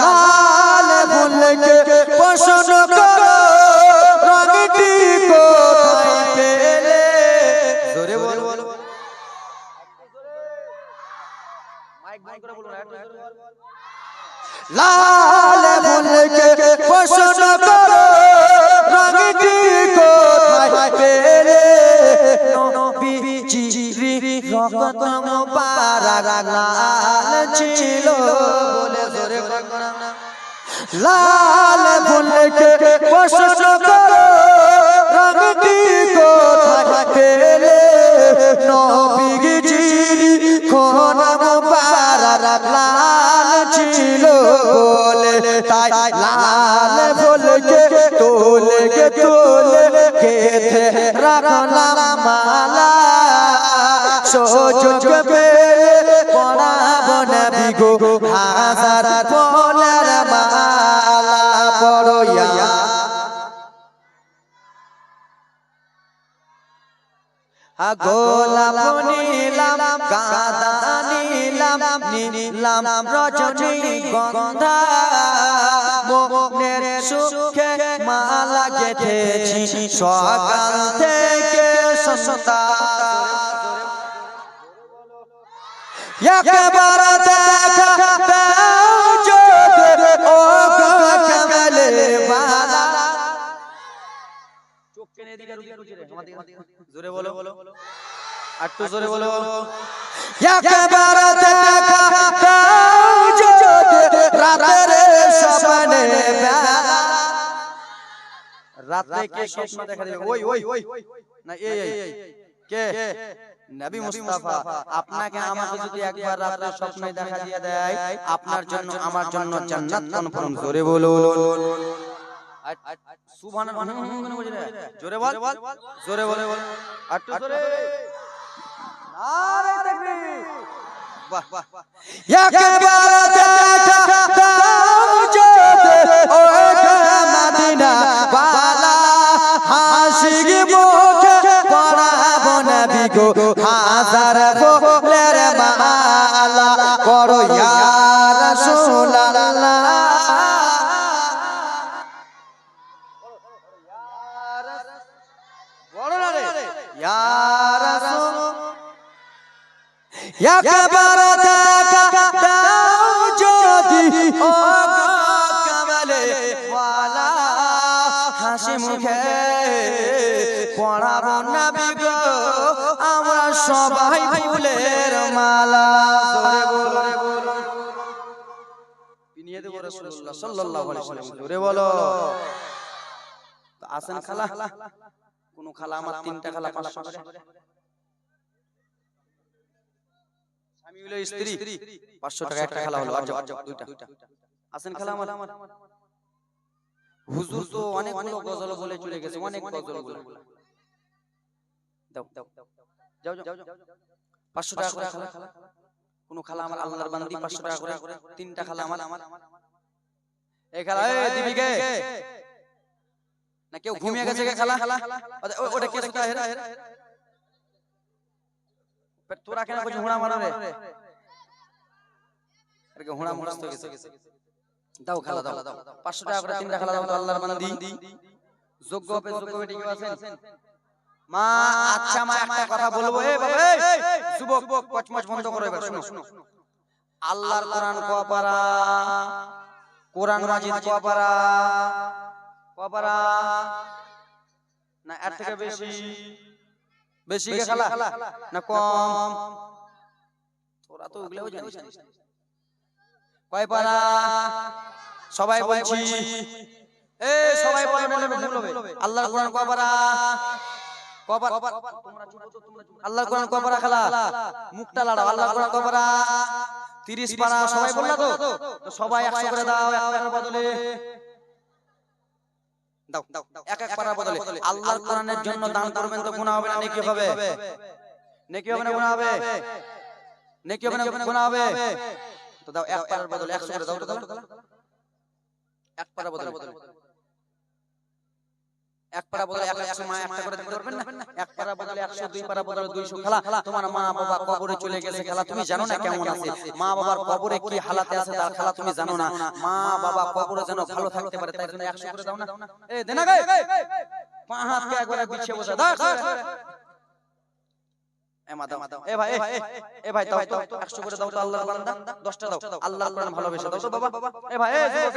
লাল ফুলকে পছন্দ করো রঙটি কোথায় পেলে জোরে বলো লাল ফুলকে পছন্দ করো রঙটি কোথায় পেলে নবীজির রক্ত মোবারক লাল ছিল বলে জোরে লাল ফুলকে পছন্দ করো রঙটি কোথায় পেলে নবীজির খুন মোবারক লাল ছিল বলে তাই লাল ফুলকে তোলে কেটে রাখলাম মালা সুযোগ পেলে পরাবো নবী গো হাজার ফুলের মালা পড়ো ইয়া গোলাপ নিলাম গাঁদা নিলাম রজনীগন্ধা মনের সুখে মালা গেঁথেছি সকাল থেকে সন্ধ্যা একবার দেখা দাও যদি ও কমলে বালা চোখ কেনে দিকে জোরে বলো একটু জোরে বলো একবার দেখা দাও যদি রাতের স্বপ্নে বেলা রাতে কে স্বপ্ন দেখা দিবে ওই না এই কে নবী মুস্তাফা আপনাকে আমাকে যদি একবার রাতে স্বপ্নে দেখা দিয়ে দেয় আপনার জন্য আমার জন্য জান্নাত কনফার্ম জোরে বলো সুবহানাল্লাহ জোরে বল জোরে বলে একটু জোরে নারে তাকবীর বাহ একবার দেখা দাও যদি ও মদিনা বালা হাসি মুখে পরাবো নবী গো হাজার ফুলের মালা করো ইয়া রাসূলুল্লাহ বলো না রে ইয়া রাসূল একবার দেখা দাও যদি ও কমলে ওয়ালা হাসি মুখে পরাবো নবী গো আমরা সবাই ফুলের মালা জোরে বলো পিনিয়ে দেব রাসূলুল্লাহ সাল্লাল্লাহু আলাইহি ওয়াসাল্লাম জোরে বলো তো আসেন খালা কোন খালা আমার তিনটা খালা 500 টাকা স্বামী হলো স্ত্রী 500 টাকা একটা খালা হলো আচ্ছা দুইটা আসেন খালা আমার হুজুর তো অনেক গজল বলে চলে গেছে অনেক গজল বলে দাও যাও 500 টাকা করে খালা কোন খালা আমার আল্লাহর বান্দি 500 টাকা করে তিনটা খালা আমার এই খালা এই দিবি কে না কেউ ঘুমিয়ে গেছে কে খালা ওটা কে সুতা হেরা তোরা কেন কইছ হুড়া মারা রে আরে কে হুড়া মুখস্থ গেছে দাও খালা দাও 500 টাকা করে তিনটা খালা দাও আল্লাহর বান্দি যোগ্য বেটি কেউ আছেন মা আচ্ছা মা একটা কথা বলবো এ বাবা এই যুবক কচমচ বন্ধ করো এবার শুনো আল্লাহর কোরআন কোপারা কোরআন মাজিদ কোপারা না এর থেকে বেশি কে খালা না কম তোরা তো ওগুলোও জানিস কয় পারা? সবাই বলছি, এ সবাই বলে ভুল হবে। আল্লাহর কোরআন কয় পারা? আল্লাহর কোরআন কয় পারা? খেলা মুখটা লাড়াও। আল্লাহর কোরআন কয় পারা? 30 পারা। সবাই বললা তো? তো সবাই 100 করে দাও। এক পারার বদলে দাও, এক এক পারার বদলে। আল্লাহর কোরআনের জন্য দান করবেন তো গুনাহ হবে না নেকি হবে? নেকি হবে না গুনাহ হবে? নেকি হবে না গুনাহ হবে? তো দাও, এক পারার বদলে 100 করে দাও তো। এক পারার বদলে এক পারা বদলে 100 মা একটা করে দিতে পারবেন না? এক পারা বদলে 100, দুই পারা বদলে 200। খেলা তোমার মা বাবা কবরে চলে গেছে, খেলা তুমি জানো না কেমন আছে। মা বাবার কবরে কি হালাতে আছে তার খেলা তুমি জানো না। মা বাবা কবরে যেন ভালো থাকতে পারে তাই জন্য 100 করে দাও না। এ দে না গে, পা হাত কে একবার বিছিয়ে বসা দাও। এ মা দাও। এ ভাই, এ ভাই দাও তো 100 করে দাও তো। আল্লাহর বান্দা 10টা দাও। আল্লাহর কোরআন ভালোবেসে দাও তো বাবা। এ ভাই, এ যুবক,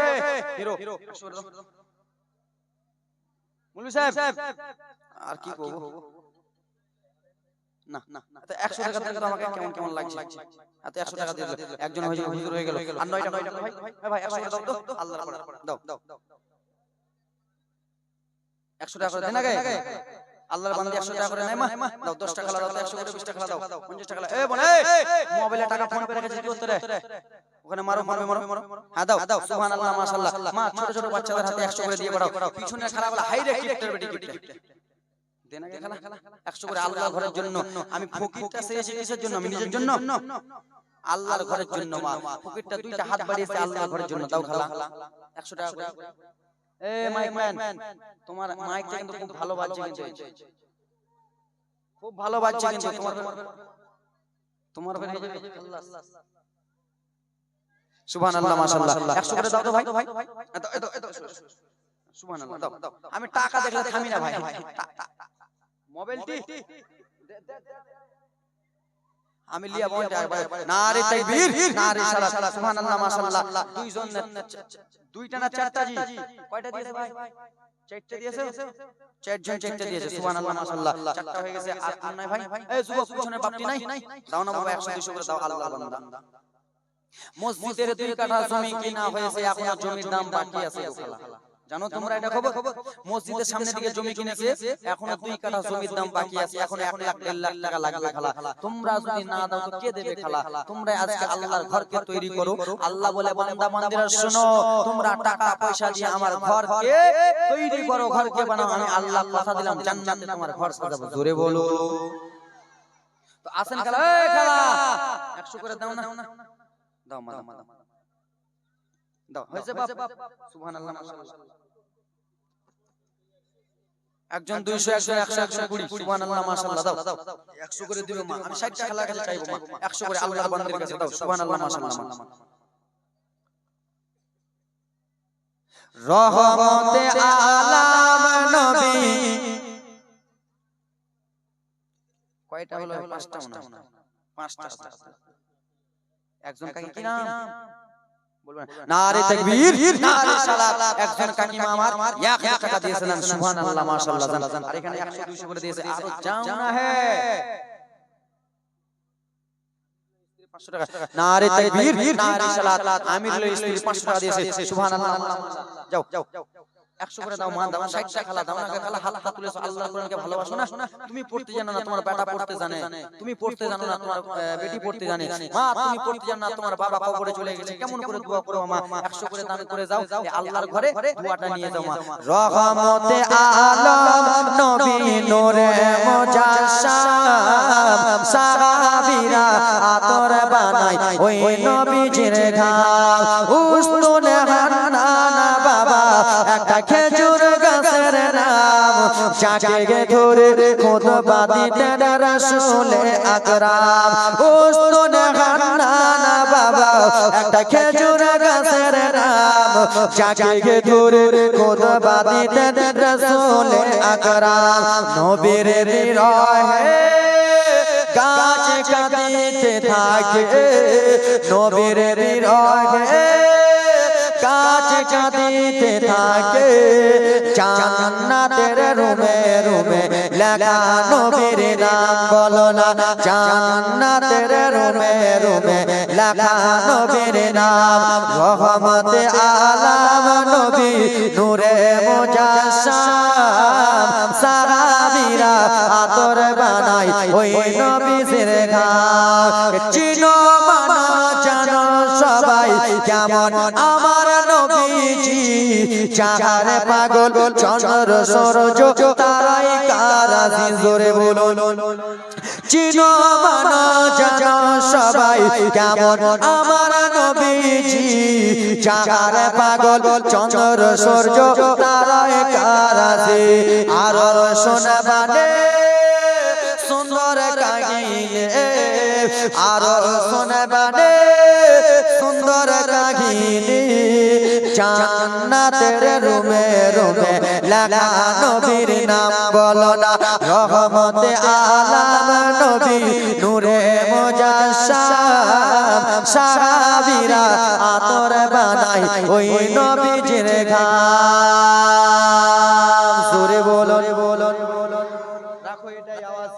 হিরো 100 করে দাও। মুলবি সাহেব আর কি করব না না। তো 100 টাকা দিলে তো আমাকে কেমন কেমন লাগছে। এত 100 টাকা দিয়ে দিলে একজন হয়ে হুজুর হয়ে গেল আর 9টা ভাই। ভাই 100 টাকা দাও তো। আল্লাহর কোরআন দাও। 100 টাকা করে দেন আগে। আল্লাহর বান্দা 100 টাকা করে নেয় মা। দাও 10 টাকা দাও, 100 করে 20 টাকা দাও, 50 টাকা। এ বোন, মোবাইলে টাকা ফোন করে রেখেছিস কি করতে রে? ওখানে মারো। হ্যাঁ দাও। সুবহানাল্লাহ, মাশাআল্লাহ। মা ছোট ছোট বাচ্চাদের হাতে 100 করে দিয়ে পাঠাও। পিছনে খারাপ বলে হাই রে কিপ্টের বেটি কিপ্টে। দেন আগে খেলা 100 করে আল্লাহর ঘরের জন্য। আমি ফকিরটা চেয়েছি কিসের জন্য? আমি নিজের জন্য। আল্লাহর ঘরের জন্য মা। ফকিরটা দুইটা হাত বাড়িয়েছে আল্লাহর ঘরের জন্য। দাও খেলা 100 টাকা করে। এ মাইক ম্যান, তোমার মাইকটা কিন্তু খুব ভালো বাজছে কিন্তু। খুব ভালো বাজছে কিন্তু তোমার আল্লাহ। সুবহানাল্লাহ, মাশাআল্লাহ। 100 করে দাও তো ভাই। সুবহানাল্লাহ দাও। আমি টাকা দেখলে থামি না ভাই। মোবাইলটি আমি লিয়া বলটা নারে তাকবীর, নারে সালাত। সুবহানাল্লাহ, মাশাআল্লাহ। দুইজন দুইটা না চারটা জি? কয়টা দিয়েছে ভাই? চারটা দিয়েছে। চারজন চারটা দিয়েছে। সুবহানাল্লাহ, মাশাআল্লাহ। চারটা হয়ে গেছে। আর কোন নাই ভাই? এই যুবক পিছনে বাপটি নাই? দাও না বাবা 100 200 করে দাও। আল্লাহর বান্দা মসজিদের 2 কাঠা জমি কিনা হয়েছে, এখনো জমির দাম বাকি আছে। জানো তোমরা এটা খবর? মসজিদের সামনে দিকে জমি কিনেছে, এখনো 2 কাঠা জমির দাম বাকি আছে। এখন 1 লাখ 1.5 লাখ টাকা লাগবে খালা। তোমরা যদি না দাও তো কে দেবে খালা? তোমরা আজকে আল্লাহর ঘরকে তৈরি করো। আল্লাহ বলে বান্দা বান্দিরা শোনো, তোমরা টাকা পয়সা দিয়ে আমার ঘরকে তৈরি করো, ঘরকে বানাও। আমি আল্লাহ কথা দিলাম জান্নাতে তোমার ঘর সাজাবো। জোরে বলো। তো আসেন খালা, এই খালা 100 করে দাও না। দাও মা দাও। হয়েছে বাপ। সুবহানাল্লাহ, মাশাআল্লাহ। একজন 200, একজন 100, 120। সুবহানাল্লাহ, মাশাআল্লাহ। দাও 100 করে দিও মা। আমি 60 টাকা লাগাতে চাইবো মা। 100 করে আল্লাহর বান্দার কাছে দাও। সুবহানাল্লাহ, মাশাআল্লাহ। রহমতে আলাম নবী কয়টা হলো? 5টা মনে হয়। 5টা। একজন কাকি কি নাম বলবেন? নারে তাকবীর, নারে সালাত। একজন কাকিমা আমার 1000 টাকা দিয়েছিলেন। সুবহানাল্লাহ, মাশাআল্লাহ। আর এখানে 100 200 করে দিয়েছে। আরো জানা হে 500 টাকা। নারে তাকবীর, নারে সালাত। আমিরুল ইসলাম 500 টাকা দিয়েছে। সুবহানাল্লাহ, মাশাআল্লাহ। যাও 100 করে দাও মা। দাও 60 টাকা খালা। দাও না খালা। হাতটা তুলেছো। আল্লাহর কোরআনকে ভালোবাসো না? তুমি পড়তে জানো না, তোমার বেটা পড়তে জানে। তুমি পড়তে জানো না, তোমার বেটি পড়তে জানে। মা তুমি পড়তে জানো না, তোমার বাবা কবরে চলে গেছে। কেমন করে দোয়া করো মা? 100 করে দান করে যাও। এই আল্লাহর ঘরে দোয়াটা নিয়ে যাও মা। রহমতে আলম নবী নূরে মুজাসসাম, সাহাবীরা আতর বানাই ওই নবীজির ঘাম। উস্তুনে হান্নানা বাবা একটা খেজুর গাছের নাম, যাকে ধরে খুতবা দিতেন রাসূলে আকরাম। উস্তুনে হান্নানা বাবা একটা খেজুর গাছের নাম, যাকে ধরে খুতবা দিতেন রাসূলে আকরাম। নবীর বিরহে গাছ কাঁদিতে থাকে, নবীর বিরহে গাছ কাঁদিতে থাকে। জান্নাতের রুমে রুমে লেখা নবীর নাম বলো না জান্নাতের রুমে রুমে লেখা নবীর নাম রহমতে আলাম নবী নূরে মুজাসসাম সাহাবীরা আতর বানাই ওই নবীর ঘাম চিনো মানো জানো সবাই কেমন আমার নবীজি চাঁদের পাগল চন্দ্র সূর্য তারাই কারাজি জোরে বলুন চিনো মানো জানো সবাই কেমন আমার নবীজি চাঁদের পাগল চন্দ্র সূর্য তারাই কারাজি আর শোনাবানে সুন্দর কাহিনী আর শোনাবানে সুন্দর কাহিনী জান্নাতের রুমে রুমে লেখা নবীর নাম বলো না রহমতে আলাম নবী নূরে মুজাসসাম সাহাবীরা আতর বানাই ওই নবীজির ঘাম জোরে বলুন রাখো এটাই আওয়াজ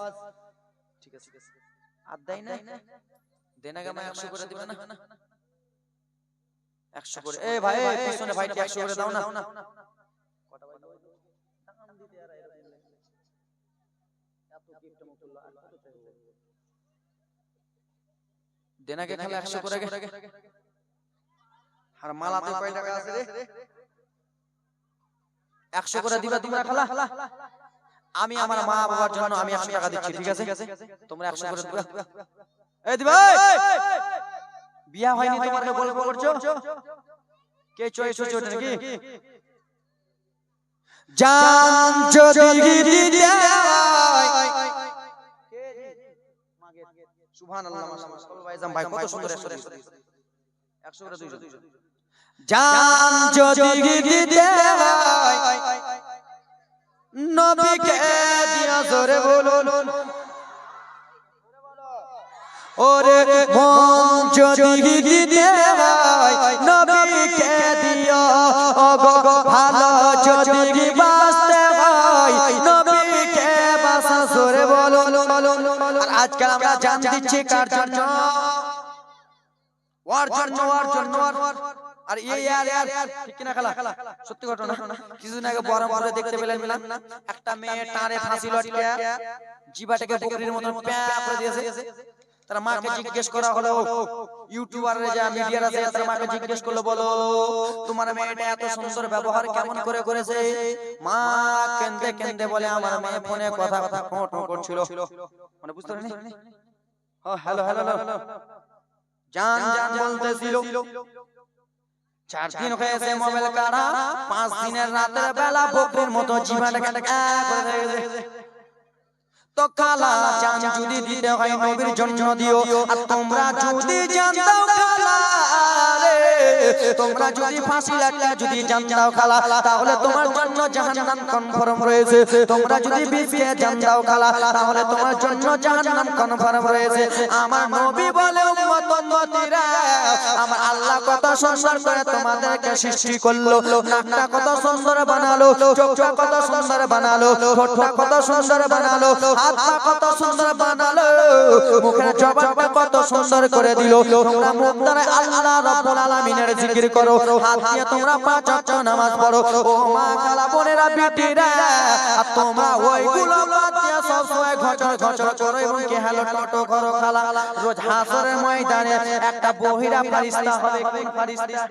ঠিক আছে আর দেই না দেনা গামা 100 করে দিবে না 100 করে এ ভাই পিছনে ভাই 100 করে দাও না কটা ভাই দাম দিতে আর এত গিফট মুকুল্লা আর কত চাইবে দেনা কে খালা 100 করে আর মালাতে কয় টাকা আছে রে 100 করে দিবা তোমরা খালা আমি আমার মা বাবার জন্য আমি 100 টাকা দিচ্ছি ঠিক আছে তোমরা 100 করে দিবা এই দিবা বিয়া হয়নি তোমার গল্প করছো কে চয়েস হচ্ছে ওটা নাকি জান যদি দিতে হয় সুবহানাল্লাহ মাশাআল্লাহ ভাইজান ভাই কত সুন্দর 100 করে 200 জান যদি দিতে হয় নবীকে দিয়া জোরে বলুন ওরে মন যদি দিতে হয় নবীকে দিও ওগো ভালো যদি বাঁচতে হয় নবীকে বাঁচা জোরে বলুন আর আজকাল আমরা জান দিচ্ছি কার জন্য ওর জন্য আর এই ইয়ার ঠিক কিনা খালা সত্যি ঘটনা কিছুদিন আগে বহরমপুরে দেখতে পেলেন একটা মেয়ে টারে ফাঁসি লটকে জিবাটাকে বকরির মতো প্যা করে দিয়েছে তার মাকে জিজ্ঞেস করা হলো ইউটিউবাররা যা মিডিয়ার আছে তার মাকে জিজ্ঞেস করলো বলো তোমার মেয়েটা এত সুন্দর ব্যবহার কেমন করে করেছে মা কেন্দে কেন্দে বলে আমার মেয়ে ফোনে কথা করছিল মানে বুঝতে পারনি ও হ্যালো জান বলতেছিল 4 দিন হয়েছে মোবাইল কাটা 5 দিনের রাতের বেলা বকরির মতো জিবাটাকে করে দিয়েছে তো কালা জান যদি দিতে হয় নবীর জন্য দিও আর তোমরা যদি জান দাও খালা রে তোমরা যদি ফাঁসি লাগলে যদি জান দাও খালা তাহলে তোমার জন্য জাহান্নাম কনফার্ম রয়েছে তোমরা যদি বিফিয়ে জান দাও খালা তাহলে তোমার জন্য জাহান্নাম কনফার্ম রয়েছে আমার নবী বলে উম্মত উম্মতিরা আমার আল্লাহ কত সুন্দর করে তোমাদেরকে সৃষ্টি করলো নাকটা কত সুন্দর বানালো চোখটা কত সুন্দর বানালো ঠোঁটটা কত সুন্দর বানালো হাতটা কত সুন্দর বানালো মুখের জবানটা কত সুন্দর করে দিল তোমরা মুখ দ্বারা আল্লাহ রাব্বুল আলামিনের জিকির করো হাত দিয়ে তোমরা 5 ওয়াক্ত নামাজ পড়ো ও মা খালা বোনেরা বিটিরা আর তোমরা ওইগুলো বাদ দিয়ে সব সময় ঘচর করো এবং কে হ্যালো টটো করো খালা রোজ হাসরের ময়দানে একটা বহিরা ফেরেশতা হবে কোন ফেরেশতা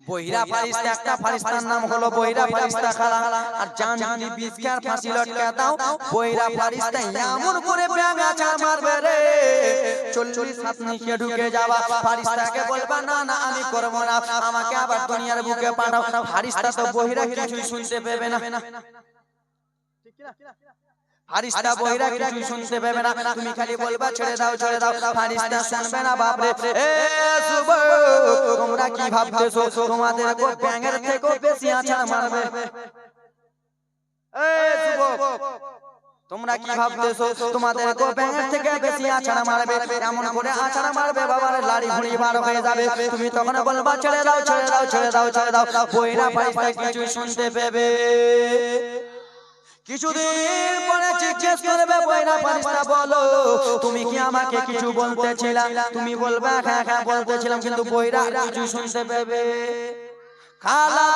বহিরা ফেরেশতা একটা ফেরেশতার নাম হলো বহিরা ফেরেশতা খালা আর জান যদি বিজকার ফাঁসি লটকে দাও বহিরা ফেরেশতা এমন করে ব্যাঙাচা মারবে রে 40 হাত নিচে ঢুকে যাবা ফেরেশতাকে বলবা না আমি করব না আমাকে আবার দুনিয়ার বুকে পাঠাও ফেরেশতা তো বহিরা কিছুই শুনতে পাবে না ঠিক কি না ফেরেশতা বহিরা কিছু শুনতে পাবে না তুমি খালি বলবা ছেড়ে দাও ফেরেশতা শুনবে না বাপ রে এ যুবক তোমরা কি ভাবতেছো তোমাদের কো ব্যাঙের থেকে বেশি আছাড় মারবে এ যুবক তোমরা কি ভাবতেছো তোমাদের কো ব্যাঙের থেকে বেশি আছাড় মারবে এমন করে আছাড় মারবে বাবার লাড়ি ঘুড়ি বার হয়ে যাবে তুমি তখন বলবা ছেড়ে দাও বহিরা ফেরেশতা কিছু শুনতে পাবে কিছুদিন পরে জিজ্ঞেস করবে বইরা ফারিস্তা বলো তুমি কি আমাকে কিছু বলতেছিলা? তুমি বলবে হ্যাঁ হ্যাঁ বলতেছিলাম, কিন্তু বইরা কিছু শুনতে পাবে। খালা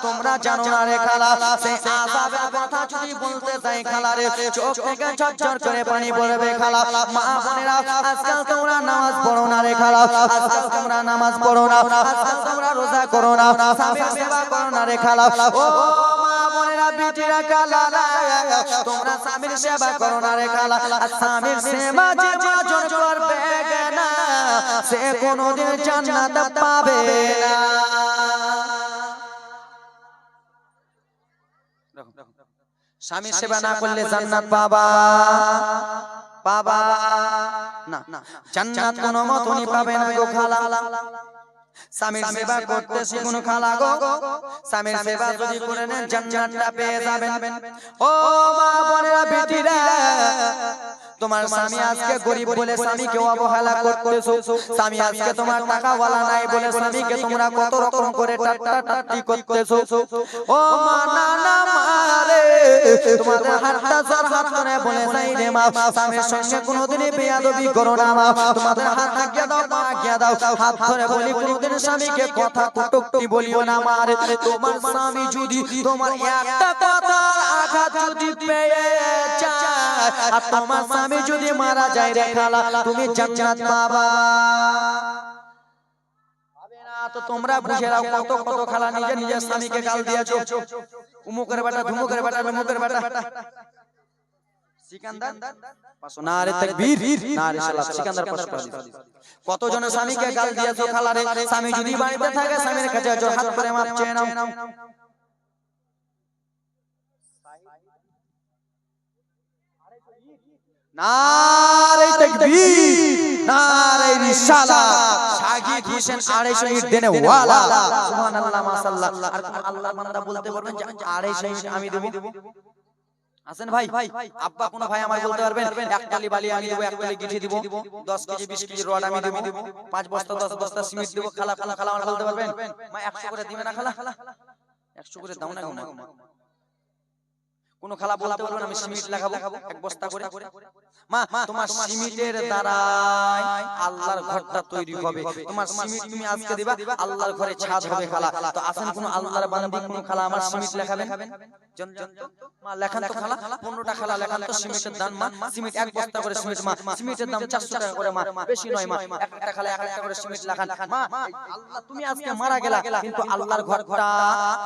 তোমরা জানো না রে খালা, সেই আযাবের কথা যদি বলতে যাই খালা রে, চোখ থেকে ঝরঝর করে পানি পড়বে খালা। মা বোনেরা আজকাল তোমরা নামাজ পড়ো না রে খালা, আজকাল তোমরা নামাজ পড়ো না, আজকাল তোমরা রোজা করো না, স্বামীর সেবা করো না রে খালা। ও মা বোনেরা বিটিরা খালা, তোমরা স্বামীর সেবা করো না রে খালা। আর স্বামীর সেবা যে মাজন করবে না সে কোনোদিন জান্নাত পাবে না। স্বামীর সেবা না করলে জান্নাত পাবা না, জান্নাত কোনো মতনই পাবে না গো খালা। স্বামীর সেবা করতে শিখুন খালা গো, স্বামীর সেবা যদি করে নেন জান্নাতটা পেয়ে যাবেন। ও মা বোনেরা বিটিরা, তোমার স্বামী আজকে গরিব বলে স্বামীকে অবহেলা করতেছো, স্বামী আজকে তোমার টাকাওয়ালা নাই বলে স্বামীকে তোমরা কত রকম করে টাট্টি করতেছো। ও মা না না মারে, তোমাদের হাতটা জোর হাত করে বলে যাই রে মা, স্বামীর সঙ্গে কোনোদিনই বেয়াদবি করো না মা। তোমাদের হাত লাগিয়ে দাও, পা লাগিয়ে দাও, হাত ধরে বলি কোনোদিন স্বামীকে কথা কটুক্তি বলিও না মারে। তোমার স্বামী যদি তোমার একটা কথার আঘাত যদি পেয়ে যায় আর তোমার স্বামী যদি মারা যায় রে খালা, তুমি জান্নাত পাবা না। তো তোমরা বুঝে নাও কত কত খালা নিজে নিজের স্বামীকে গাল দিয়েছো, উমুকের বেটা, ধুমুকের বেটা, মুকের বেটা। সিকান্দার নারে তাকবীর, নারে সালাত। সিকান্দার কত জনের স্বামীকে গাল দিয়েছো খালা রে। স্বামী যদি বাড়িতে থাকে স্বামীর কাছে জোড়হাত করে মাপ চেয়ে নাও। নারে তাকবীর, নারে রিসালাত। শাহিদ হোসেন 250 ইট দেনে ওয়ালা। সুবহানাল্লাহ মাশাআল্লাহ। আর আল্লাহর বান্দা বলতে পারবেন যে 250 ইট আমি দেব? আছেন ভাই? আব্বা কোন ভাই আমার বলতে পারবেন 1 টালি বালি আমি দেব, 1 টালি গিটি দিব, 10 কেজি 20 কেজি রড আমি দেব, 5 বস্তা 10 বস্তা সিমেন্ট দেব? খালা খালা খালা আমার বলতে পারবেন? মা 100 করে দিবে না খালা? 100 করে দাও না গো মা। কোন খালা বলতে পারবেন আমি সিমেন্ট লাগাবো 1 বস্তা করে? মা তোমার সিমেন্টের দ্বারাই আল্লাহর ঘরটা তৈরি হবে। তোমার সিমেন্ট তুমি আজকে দিবা, আল্লাহর ঘরে ছাদ হবে খালা। তো আছেন কোন আল্লাহর বান্দি কোন খালা আমার সিমেন্ট লেখাবেন? মা লেখান তো খালা, 15টা খালা লেখান তো সিমেন্টের দাম। মা সিমেন্ট 1 বস্তা করে সিমেন্ট, মা সিমেন্টের দাম 400 টাকা করে। মা বেশি নয় মা, একটা খালা 1 টাকা করে সিমেন্ট লেখান। মা আল্লাহ তুমি আজকে মারা গেলা কিন্তু আল্লাহর ঘরটা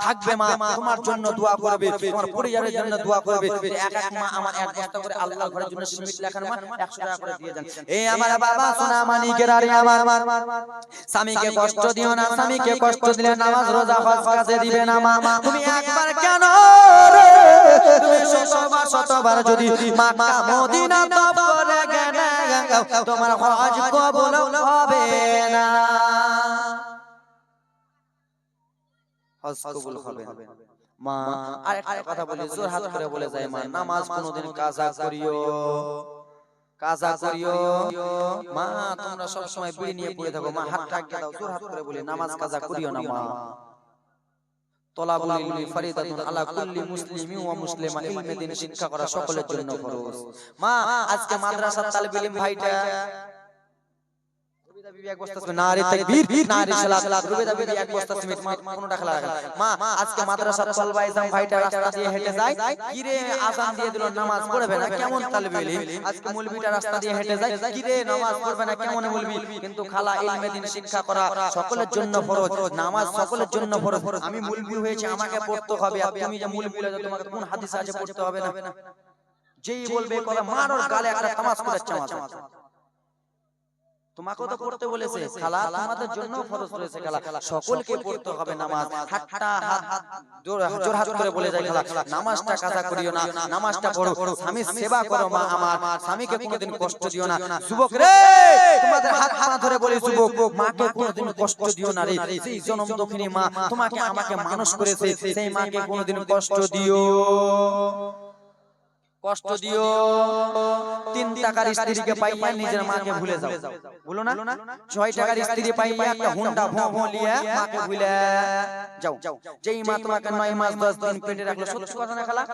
থাকবে মা, তোমার জন্য দোয়া করবে, তোমার পরিবারের জন্য দোয়া করবে। এক এক মা আমার 1 বস্তা করে আল্লাহর ঘরের জন্য সিমেন্ট লেখান মা, 100 টাকা করে দিয়ে যান। এই আমার বাবা সোনা মানিকের আরে আমার স্বামীকে কষ্ট দিও না, স্বামীকে কষ্ট দিলে নামাজ রোজা হজ কাজে দিবে না মা। তুমি একবার কেন রে, তুমি শতবার যদি মক্কা মদিনা তপ করে গেলে তোমার হজ কবুল হবে না, হজ কবুল হবে না মা। আর একটা কথা বলি, জোর হাত করে বলে যায় মা, নামাজ কোনোদিন কাজা করিও, কাজা করিও মা। তোমরা সব সময় বিড়ি নিয়ে পড়ে থাকো মা, হাত লাগিয়ে দাও, জোর হাত করে বলি নামাজ কাজা করিও না মা। তলাবুল ইলমি ফরিদাতুন আলা কুল্লি মুসলিমিন ওয়া মুসলিমা, ইলমে দ্বীন শিক্ষা করা সকলের জন্য ফরজ মা। আজকে মাদ্রাসার তালিবুল ইলম ভাইটা রুবিদা বিবি 1 বস্তা সিমেন্ট, নারে তাকবীর, নারে সালাত। রুবিদা বিবি 1 বস্তা সিমেন্ট, মা 15 টাকা লাগা মা। আজকে মাদ্রাসার তলবা ইসলাম ভাইটা রাস্তা দিয়ে হেঁটে যায়, কি রে আযান দিয়ে দিল নামাজ পড়বে না, কেমন তালিবুল ইলম? আজকে মৌলভিটা রাস্তা দিয়ে হেঁটে যায়, কি রে নামাজ পড়বে না, কেমন মৌলভি? কিন্তু খালা ইলমে দ্বীন শিক্ষা করা সকলের জন্য ফরজ, নামাজ সকলের জন্য ফরজ। আমি মৌলভি হয়েছে আমাকে পড়তে হবে, আর তুমি যে মৌলভি হলে তোমাকে কোন হাদিস আছে পড়তে হবে না? যেই বলবে কথা মার ওর গালে একটা তামাজ করে চামাচ। তোমাকে তো পড়তে বলেছে খালা, তোমাদের জন্য ফরজ রয়েছে খালা, সকলকে পড়তে হবে নামাজ। হাতটা হাত জোর হাত করে বলে যায় খালা, নামাজটা কাজা করিও না, নামাজটা পড়ো, স্বামী সেবা করো মা আমার, স্বামীকে কোনোদিন কষ্ট দিও না। যুবক রে তোমাদের হাত পা ধরে বলি যুবক, মাকে কোনোদিন কষ্ট দিও না রে। সেই জনম দক্ষিণী মা তোমাকে আমাকে মানুষ করেছে, সেই মাকে কোনোদিন কষ্ট দিও কষ্ট দিও 3 টাকার স্ত্রীকে পাইয়া নিজের মাকে ভুলে যাও বলো না 6 টাকার স্ত্রী পাইয়া একটা হুন্ডা ভো লিয়ে মাকে ভুলে যাও যেই মা তোমাকে 9 মাস 10 দিন পেটে রাখলো সত্যি কথা না খালা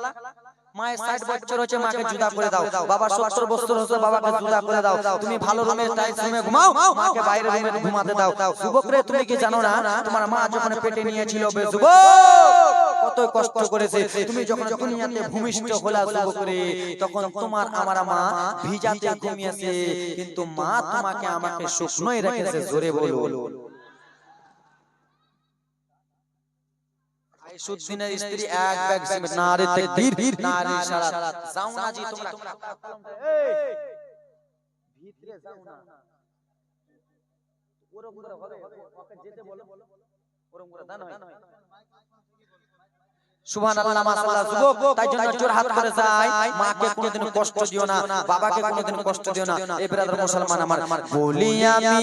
মায়ের 60 বছর হচ্ছে মাকে জুদা করে দাও বাবা 70 বছর হচ্ছে বাবাকে জুদা করে দাও তুমি ভালো রুমে টাইলস রুমে ঘুমাও মাকে বাইরে রুমে ঘুমাতে দাও যুবক রে তুমি কি জানো না তোমার মা যখন পেটে নিয়েছিল বে যুবক কত কষ্ট করেছে তুমি যখন দুনিয়াতে ভূমিষ্ঠ হলা যুবক রে তখন তোমার আমার মা ভিজাতে ঘুমিয়েছে কিন্তু মা তোমাকে আমাকে শুকনোই রেখেছে জোরে বলো সুদ্দিনের স্ত্রী এক ব্যাগ সিমেন্ট নারে তাকবীর নারে সালাত যাও না জি তোমরা ভিতরে যাও না ওরম করে হবে ওকে যেতে বলো ওরম করে দান হয় সুবহানাল্লাহ মাশাআল্লাহ যুবক তাই জন্য জোরহাত করে যায় মাকে কোনোদিন কষ্ট দিও না বাবাকে কোনোদিন কষ্ট দিও না এই ব্রাদার মুসলমান আমার বলি আমি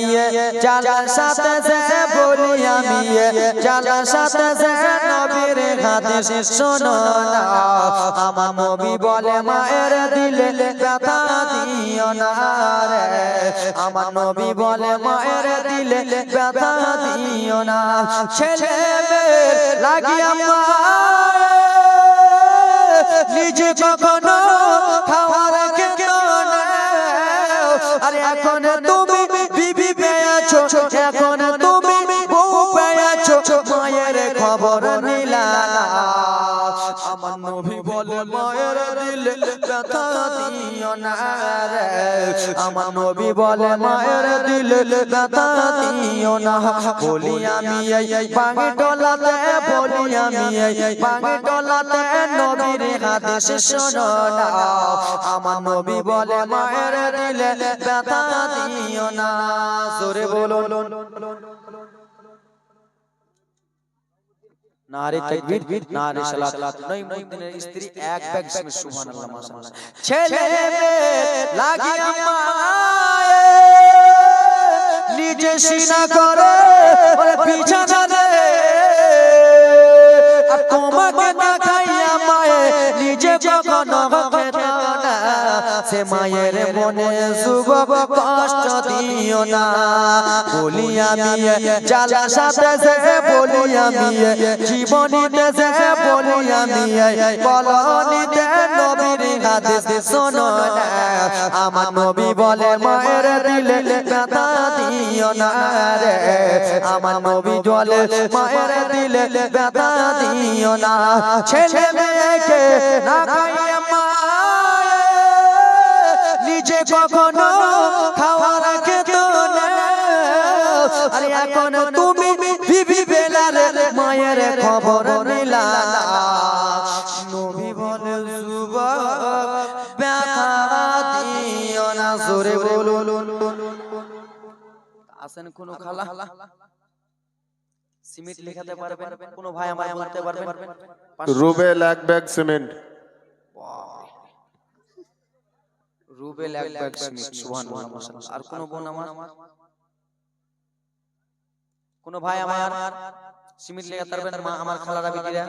জালার সাথে যে বলি আমি জালার সাথে যে নবীর হাদিস শোনো না আমার নবী বলে মায়ের দিলে ব্যথা দিও না রে আমার নবী বলে মায়ের দিলে ব্যথা দিও না ছেলে লাগিয়া মা নিজে কখনো খাওয়ার খেতো না আরে এখন তুমি বিবি পেয়েছো এখন তুমি বউ পেয়েছো মায়ের খবর নিলা আমার নবী বলে মায়ের দিলে ব্যথা দিও না রে আমার নবী বলে মায়ের দিলে ব্যথা দিও না বলি আমি এই বাঙি টলাতে বলি আমি এই বাঙি টলাতে নবীর হাদিস শোনো না আমার নবী বলে মায়ের দিলে ব্যথা দিও না জোরে বলো নারে তাকবীর নারে সালাত নঈমুদ্দিনের স্ত্রী এক ব্যাগ সিমেন্ট সুবহানাল্লাহ মাশাআল্লাহ ছেলে লাগিয়া মায়ে নিজে সিনা করে ওরে বিছানা রে আর তোমাকে দেখাইয়া মায়ে নিজে কখনো খেত না সে মায়ের মনে যুবক কষ্ট দিও না বলি আমি জালার সাথে যে বলি আমি জীবনীতে যে বলি আমি কলনিতে নবীর হাদিস শোনো না আমার নবী বলে মায়ের দিলে ব্যথা দিও না রে আমার নবী বলে মায়ের দিলে ব্যথা দিও না ছেলে মেয়েকে না খাইয়া মায়ে নিজে কখনো খাওয়ার খেতো না আরে এখন তুমি বিবি বেলালে মায়ের খবর নিলা নবী বলে যুবক ব্যথা দিও না জোরে বলো আসেন কোন খালা সিমেন্ট লেখাতে পারবেন কোন ভাই আমার বলতে পারবেন রুবেল এক ব্যাগ সিমেন্ট রুবেল এক ব্যাগ সিমেন্ট সুবহানাল্লাহ মাশাআল্লাহ আর কোন বোন আমার কোন ভাই আমার সিমেন্ট লেখাতে পারবেন মা আমার খালারা বিটিরা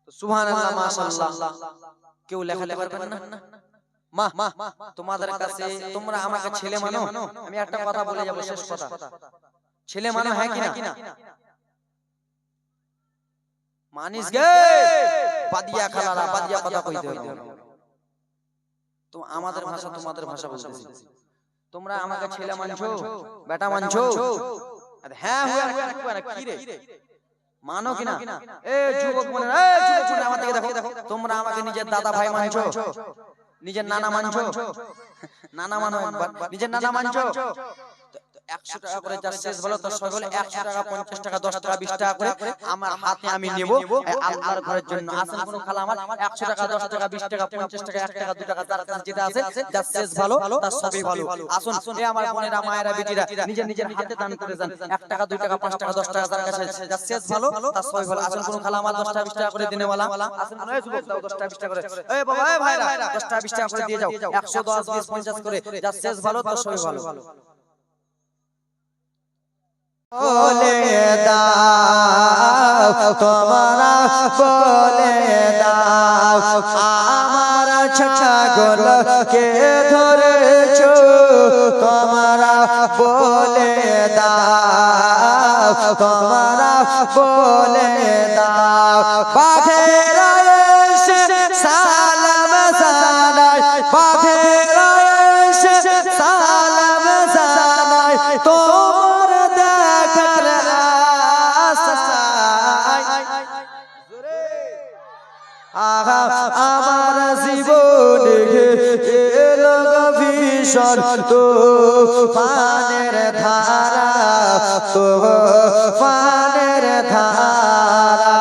তো সুবহানাল্লাহ মাশাআল্লাহ কেউ লেখাতে পারবেন না মা তোমাদের কাছে তোমরা আমাকে ছেলে মানো আমি একটা কথা বলে যাব শেষ কথা ছেলে মানো হ্যাঁ কিনা মানিস গে বাদিয়া খালারা বাদিয়া কথা কইতে হবে তো আমাদের ভাষা তোমাদের ভাষা বলতেছি তোমরা আমাকে ছেলে মানছো বেটা মানছো হ্যাঁ হুয়া কি রে মানো কিনা এ যুবক মনে আমার দিকে দেখো তোমরা আমাকে নিজের দাদা ভাই মানছো নিজের নানা মানছো নানা মানো একবার নিজের নানা মানছো 100 টাকা করে যা শেষ বলো তো সকলে 100 টাকা 50 টাকা 10 টাকা 20 টাকা করে আমার হাতে আমি নেব আল্লাহর ঘরের জন্য আসেন কোন খালা আমার 100 টাকা 10 টাকা 20 টাকা 50 টাকা 1 টাকা 2 টাকা যার কাছে যেটা আছে যা শেষ ভালো তার সবই ভালো আসুন এ আমার বোনেরা মায়েরা বেটিরা নিজের নিজের হাতে দান করে যান 1 টাকা 2 টাকা 5 টাকা 10 টাকা যার কাছে যা শেষ ভালো তার সবই ভালো আসেন কোন খালা আমার 10 টাকা 20 টাকা করে দিনে वाला আসেন কোন যুবক দাও 10 টাকা 20 টাকা করে এই বাবা এই ভাইরা 10 টাকা 20 টাকা করে দিয়ে যাও 110 20 50 করে যা শেষ ভালো তার সবই ভালো বলে দাও তোমরা বলে দাও আমার ছাগলকে ধরেছো তোমরা বলে দাও তোমরা বলে দাও বাঘেরা এসে সালাম জানায় বাঘেরা এসে সালাম জানায় তোমার দেখার আশায় আহা আমার জীবন এলো ভীষণ তুফানের ধারা তুফানের ধারা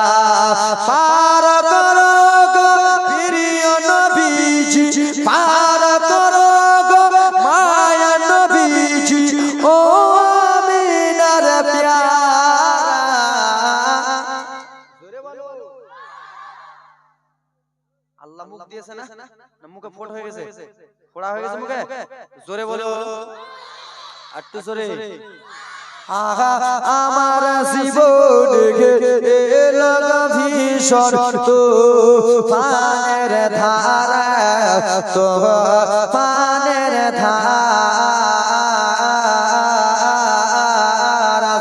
পার করো গো প্রিয় নবীজি পার করো গো মায়া নবীজি ও আমিনার প্যারা আল্লাহ মুখ দিয়েছে না না মুখে ফোট হয়ে গেছে ফোড়া হয়ে গেছে মুখে জোরে বলো একটু জোরে আহা আমার জীবন এলো ভীষণ তুফানের ধারা তুফানের ধারা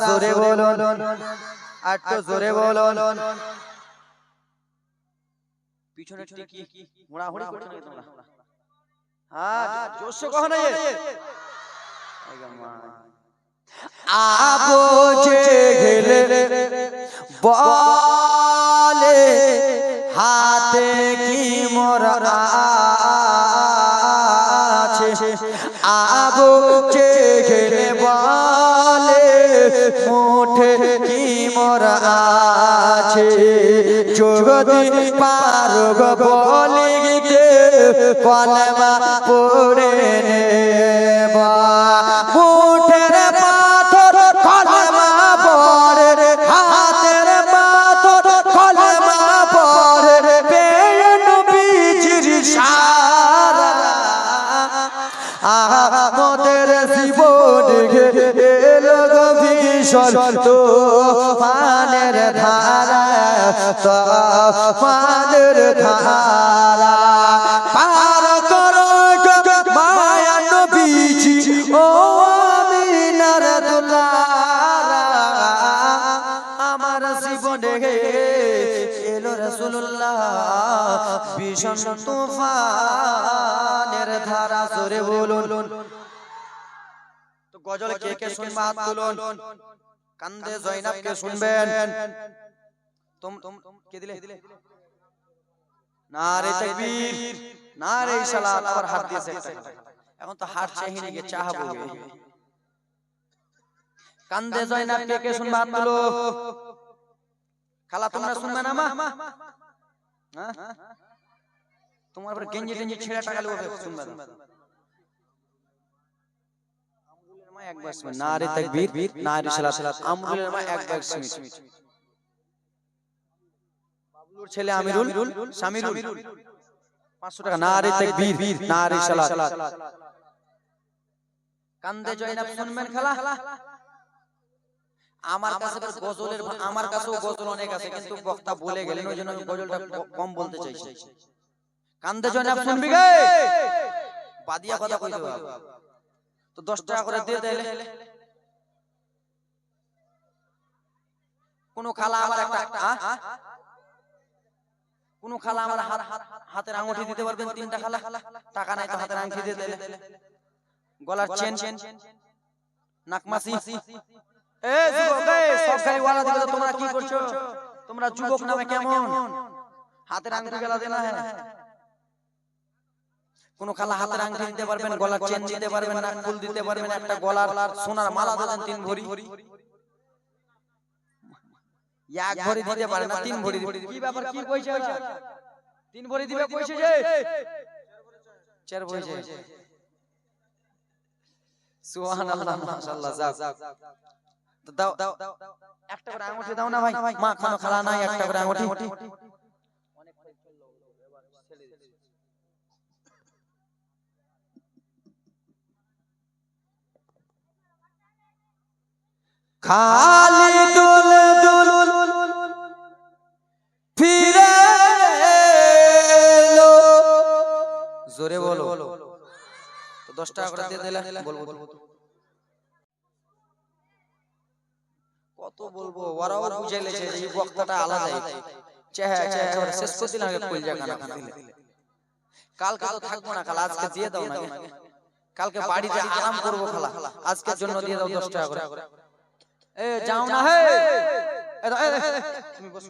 জোরে বলো একটু জোরে বলো পিছনে কি হুড়াহুড়ি করছো নাকি তোমরা হ্যাঁ জোরসে কহ না আবু জেহেল বলে হাতে কি মোর আছে আবু জেহেল বলে মুঠে কি মোর আছে যদি পারগ বলিতে কলমা পড়ে নেবা মুঠের পাথর কলমা পড়ে হাতের পাথর কলমা পড়ে পেয়ে নবীজির সারা আমাদের জীবন এলো ভীষণ তুফানের ধারা তুফানের ধারা পার করো মায়া নবীজি ও আমিনার দুলারা আমার জীবনে এলো রাসূলুল্লাহ ভীষণ তুফানের ধারা জোরে বলুন তো গজল কে কে শুনবে হাত তুলুন কান্দে জয়নাব কে শুনবেন কে দিলে নারে তাকবীর নারে সালাত আবার হাত দিয়েছে একটা এখন তো হাত চাইনি গে চাহবো কান্দে জয়নাব কে কে শুনবে হাত তুলো খালা তোমরা শুনবে না মা হ্যাঁ তোমার উপর গেঞ্জি টেঞ্জি ছেড়ে টাকা লবে শুনবে না একবার শুন নারে তাকবীর নারে সালাত আমরুলের মা একবার শুন বাবলুর ছেলে আমিরুল শামিরুল 500 টাকা নারে তাকবীর নারে সালাত কান্দে জয়নাব শুনবেন খালা আমার কাছে গজলের আমার কাছেও গজল অনেক আছে কিন্তু বক্তা বলে গেলেন ওইজন্য আমি গজলটা কম বলতে চাইছি কান্দে জয়নাব শুনবি গে বাদিয়া কথা কইতে হবে তো 10 টাকা করে দিয়ে দেলে কোন খালা আমার একটা কোন খালা আমার হাতের আঙ্গুঠি দিতে পারবেন তিনটা খালা টাকা নাই তো হাতের আঙ্গুঠি দিয়ে দেলে গলার চেন নাকমাসি এ যুবক এ সব গাড়ি ওয়ালা দিবে তোমরা কি করছো তোমরা যুবক নামে কেমন হাতের আঙ্গুঠি গলা দেনা হ্যাঁ কোন খালা হাতের আংটি দিতে পারবেন গলার চেন দিতে পারবেন নাক ফুল দিতে পারবেন একটা গলার সোনার মালা দেন 3 ভরি এক ভরি দিতে পারে না 3 ভরি কি ব্যাপার কি কইছে 3 ভরি দিবে কইছে যে 4 ভরি সুবহানাল্লাহ মাশাআল্লাহ যাক তো দাও একটা করে আঙ্গুঠি দাও না ভাই মা খানো খালা নাই একটা করে আঙ্গুঠি খালি দুল দুল ফিরে এলো। জোরে বলো। তো 10 টাকা করে দিয়ে দিলে বলবো কত বলবো, ওরাও বুঝে লেছে যে এই বক্তাটা আলাদাই। একেবারে শেষ করে দিলাম আগে কইল জায়গা না দিলে। কালকে তো থাকবো না, কাল আজকে দিয়ে দাও না, কালকে বাড়িতে আরাম করবো খালা, আজকের জন্য দিয়ে দাও 10 টাকা করে। এ যাও না হে, তুমি বসো,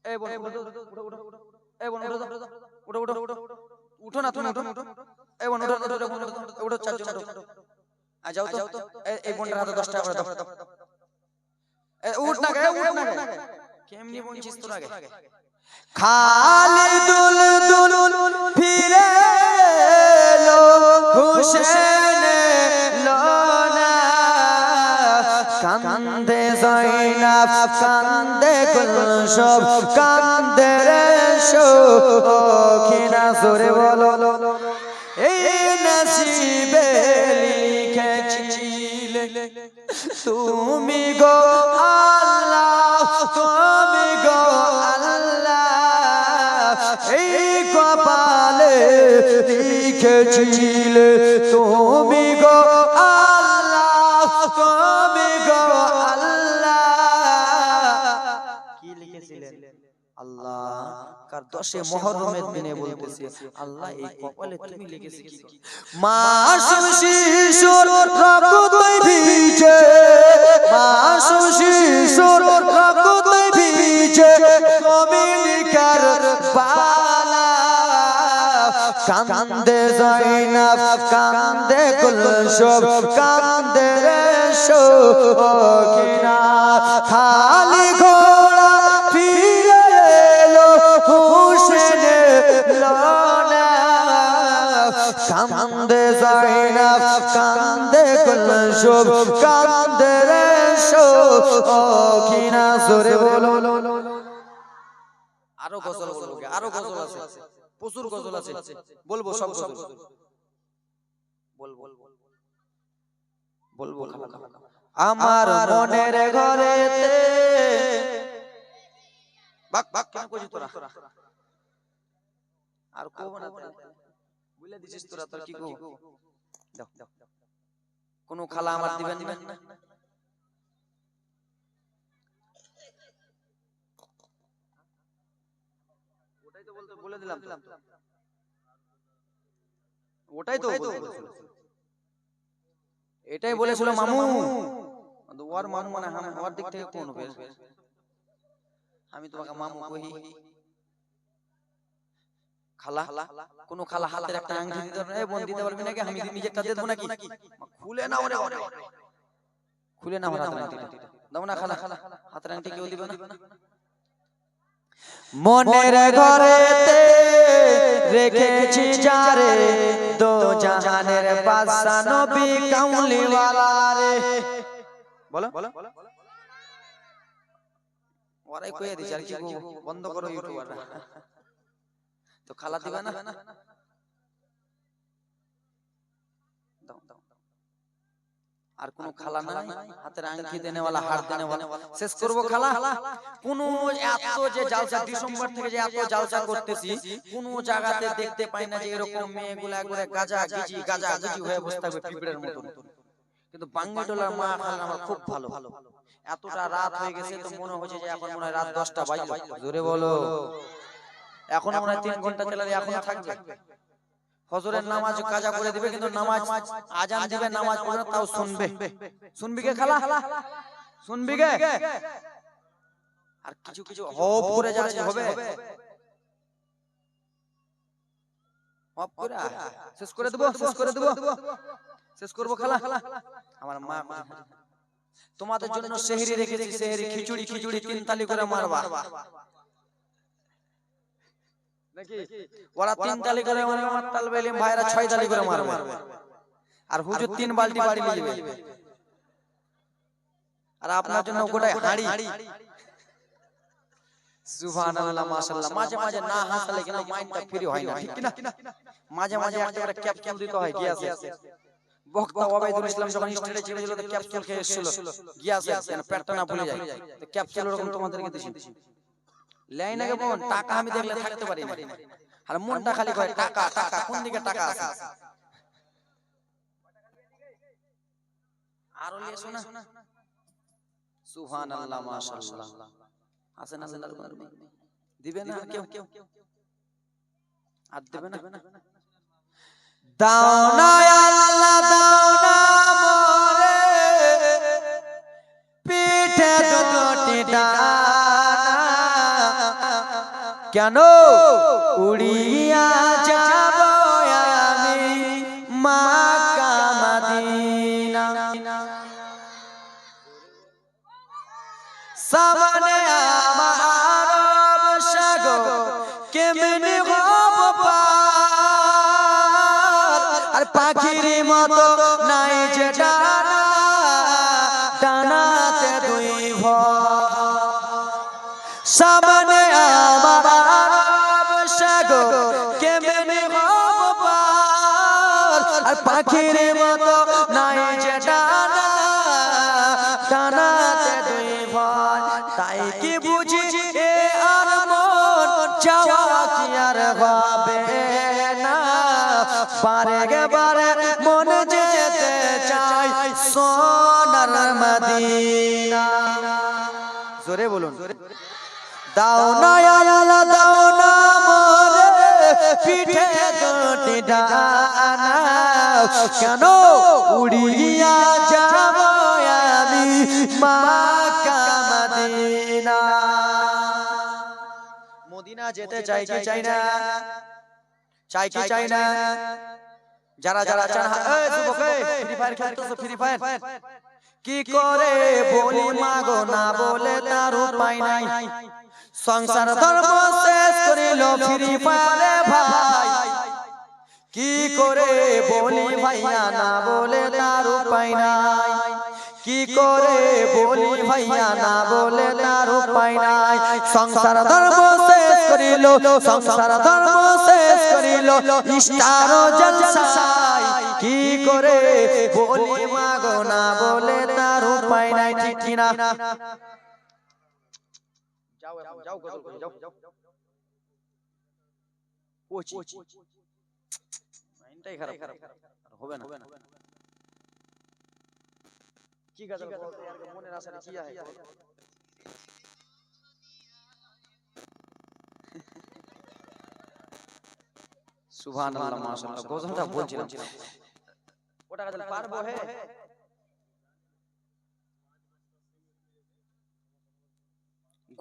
এই বোন উঠো, এই বোন উঠো, উঠো উঠো উঠো উঠো না, তুমি উঠো, এই বোন উঠো উঠো উঠো, চারজন উঠো, আ যাও তো, এই বোনটার হাতে 10 টাকা করে দাও। উঠ না গে, উঠ না গে, কেমনি বলছিস তোরা গে? খালি দুল দুল ফিরে এলো হুসেন লোনা, কান্দে যায়নাব কান্দে কুলসুম কান্দে রে সখিনা। জোরে বলো। এই নসিবে লিখেছিলে তুমি গো আল্লাহ, তুমি গো আল্লাহ, এই কপালে লিখেছিলে তুমি গো আল্লাহ, তুমি গো আল্লাহ। কি লিখেছিলেন? আল্লাহ কার 10 মুহররমের দিনে বলতেছে আল্লাহ এই কপালে তুমি লিখেছি কি? মাসুম শিশুর রক্তই ভিজে, মাসুম শিশুর রক্তই ভিজে জমিনকার বালা, কান্দে যায়নাব কান্দে কুলসুম কান্দে রে সখিনা। খালি ঘোড়া ফিরে এলো হুসেন লোনা, কান্দে যায়নাব কান্দে কুলসুম কান্দে রে সখিনা। জোরে বলো। আরো গজল বলবো, আরো গজল আছে, প্রচুর গজল আছে, বলবো সব গজল বলবো বলবো। আমার মনের ঘরেতে বাক বাক কেন কইছিস তোরা? আর কব না, বুঝলে দিছিস তোরা, তোর কি কব? দাও কোন খালা আমার দিবেন না? ওটাই তো বলতে বলে দিলাম, ওটাই তো এটাই বলেছিল মামু। ওর মামু মানে আমার দিক থেকে কোন হবে? আমি তোমাকে মামু কই? খালা কোন খালা হাতের একটা আংটি দিতে পারবে? এই বোন দিতে পারবি নাকি? আমি নিজেরটা দিয়ে দেব নাকি? খুলে নাও রে, খুলে নাও হাতের আংটিটা দাও না খালা, হাতের আংটি কেউ দিবে না। মনের ঘরেতে রেখেছি যারে দো জাহানের বাদশা নবী কামলিওয়ালা রে। বলো ওরাই কইয়া দিছে, আর কি বন্ধ করো ইউটিউবাররা। তো খালা দিবে না? আর কোন খালা নাই হাতের আংটি দেনেওয়ালা, হার দেনেওয়ালা? শেষ করব খালা। কোন এত যে জালসা, ডিসেম্বর থেকে যে এত জালসা করতেছি, কোন জায়গাতে দেখতে পাই না যে এরকম মেয়েগুলা একবারে গাজা গিজি হয়ে বসে থাকবে পিঁপড়ের মতন। কিন্তু বাঙ্গিটোলার মা খালা আমার খুব ভালো। এতটা রাত হয়ে গেছে তো মনে হচ্ছে যে এখন মনে হয় রাত 10টা বাজলো। জোরে বলো। এখন মনে হয় 3 ঘন্টা চালালে এখনো থাকবে। ফজরের নামাজ কাজা করে দিবে, কিন্তু নামাজ আজান দিবে, নামাজ পড়বে, তাও শুনবে। শুনবি কে খালা? শুনবি কে? আর কিছু কিছু হপ করে যাচ্ছে, হবে হপ করে শেষ করে দেব, শেষ করব খালা। আমার মা তোমাদের জন্য সেহরি রেখেছি, সেহরি খিচুড়ি 3 তালি করে মারবা নাকি? ওরা 3 তালি করে মারবে, আমার তালবে ইলম ভাইরা 6 তালি করে মারবে, আর হুজুর 3 বালতি বাড়ি নিয়ে যাবে। আর আপনার জন্য গোটায় হাড়ি। সুবহানাল্লাহ, মাশাআল্লাহ। মাঝে মাঝে না হাসলে কিনা মাইন্ডটা ফ্রি হয় না, ঠিক কি না? মাঝে মাঝে একটা ক্যাপ দিতে হয়, কি আছে? বক্তা ওবাইদুল ইসলাম যখন স্টেজে চেপেছিল তো ক্যাপসুল খেয়ে এসেছিল গ্যাস যেন পেটটা না ভুলে যায়, তো ক্যাপসুল এরকম তোমাদেরকে দিছি লাই না বোন, টাকা আমি দেখলে থাকতে পারি না, আর মনটা খালি করে টাকা টাকা, কোন দিকে টাকা আছে আরো লেছো না। সুবহানাল্লাহ মাশাআল্লাহ। আছে না আল্লাহর বান্দা দিবে না কেউ আর দেবে না। দাও না আল্লাহ দাও না মোরে পিঠে দুটি ডানা, কেন উড়িয়া যাব আমি মক্কা মদিনা। সামনে আমার আরব সাগর কেমনে হব পার, আর পাখির মতো নাই যে ডানা, ডানাতে দুই ভর। সামনে আমার আরব সাগর কেমনে হব পার, আর পাখির মতো নাই যে ডানা, ডানাতে দুই ভর। তাই কি বুঝি এ আর মন চাওয়া কি আর হবে না, বারে বারে মন যেতে চাই সোনার মদিনা। জোরে বলুন, দাও না আল্লাহ দাও না মোরে পিঠে দুটি ডানা, কেন উড়িয়া যাব আমি মক্কা মদিনা। মদিনা যেতে চাই কি চাই না, চাই কি চাই না? যারা যারা চান এই যুবক ফ্রি ফায়ার খেলতেছো, ফ্রি ফায়ার কি করে বলি মাগো না বলে তার উপায় নাই, সংসার ধর্ম শেষ করিল ফ্রি ফায়ারে ভাই, কি করে বলি ভাইয়া না বলে তার উপায় নাই, কি করে বলি ভাইয়া না বলে তার উপায় নাই। সংসার ধর্ম শেষ করিল, সংসার ধর্ম শেষ করিল ইস্তার জলসায়, কি করে বলি মাগো না বলে তার উপায় নাই। ঠিক কিনা? যাও এখন যাও গজল করে যাও, ওচি মাইন্ডটাই খারাপ হবে না। কি গজল বলতে আর মনের আশা কি আছে? সুবহানাল্লাহ মাশাআল্লাহ। গজলটা বলছিলাম ওটা গজল পারবো হে,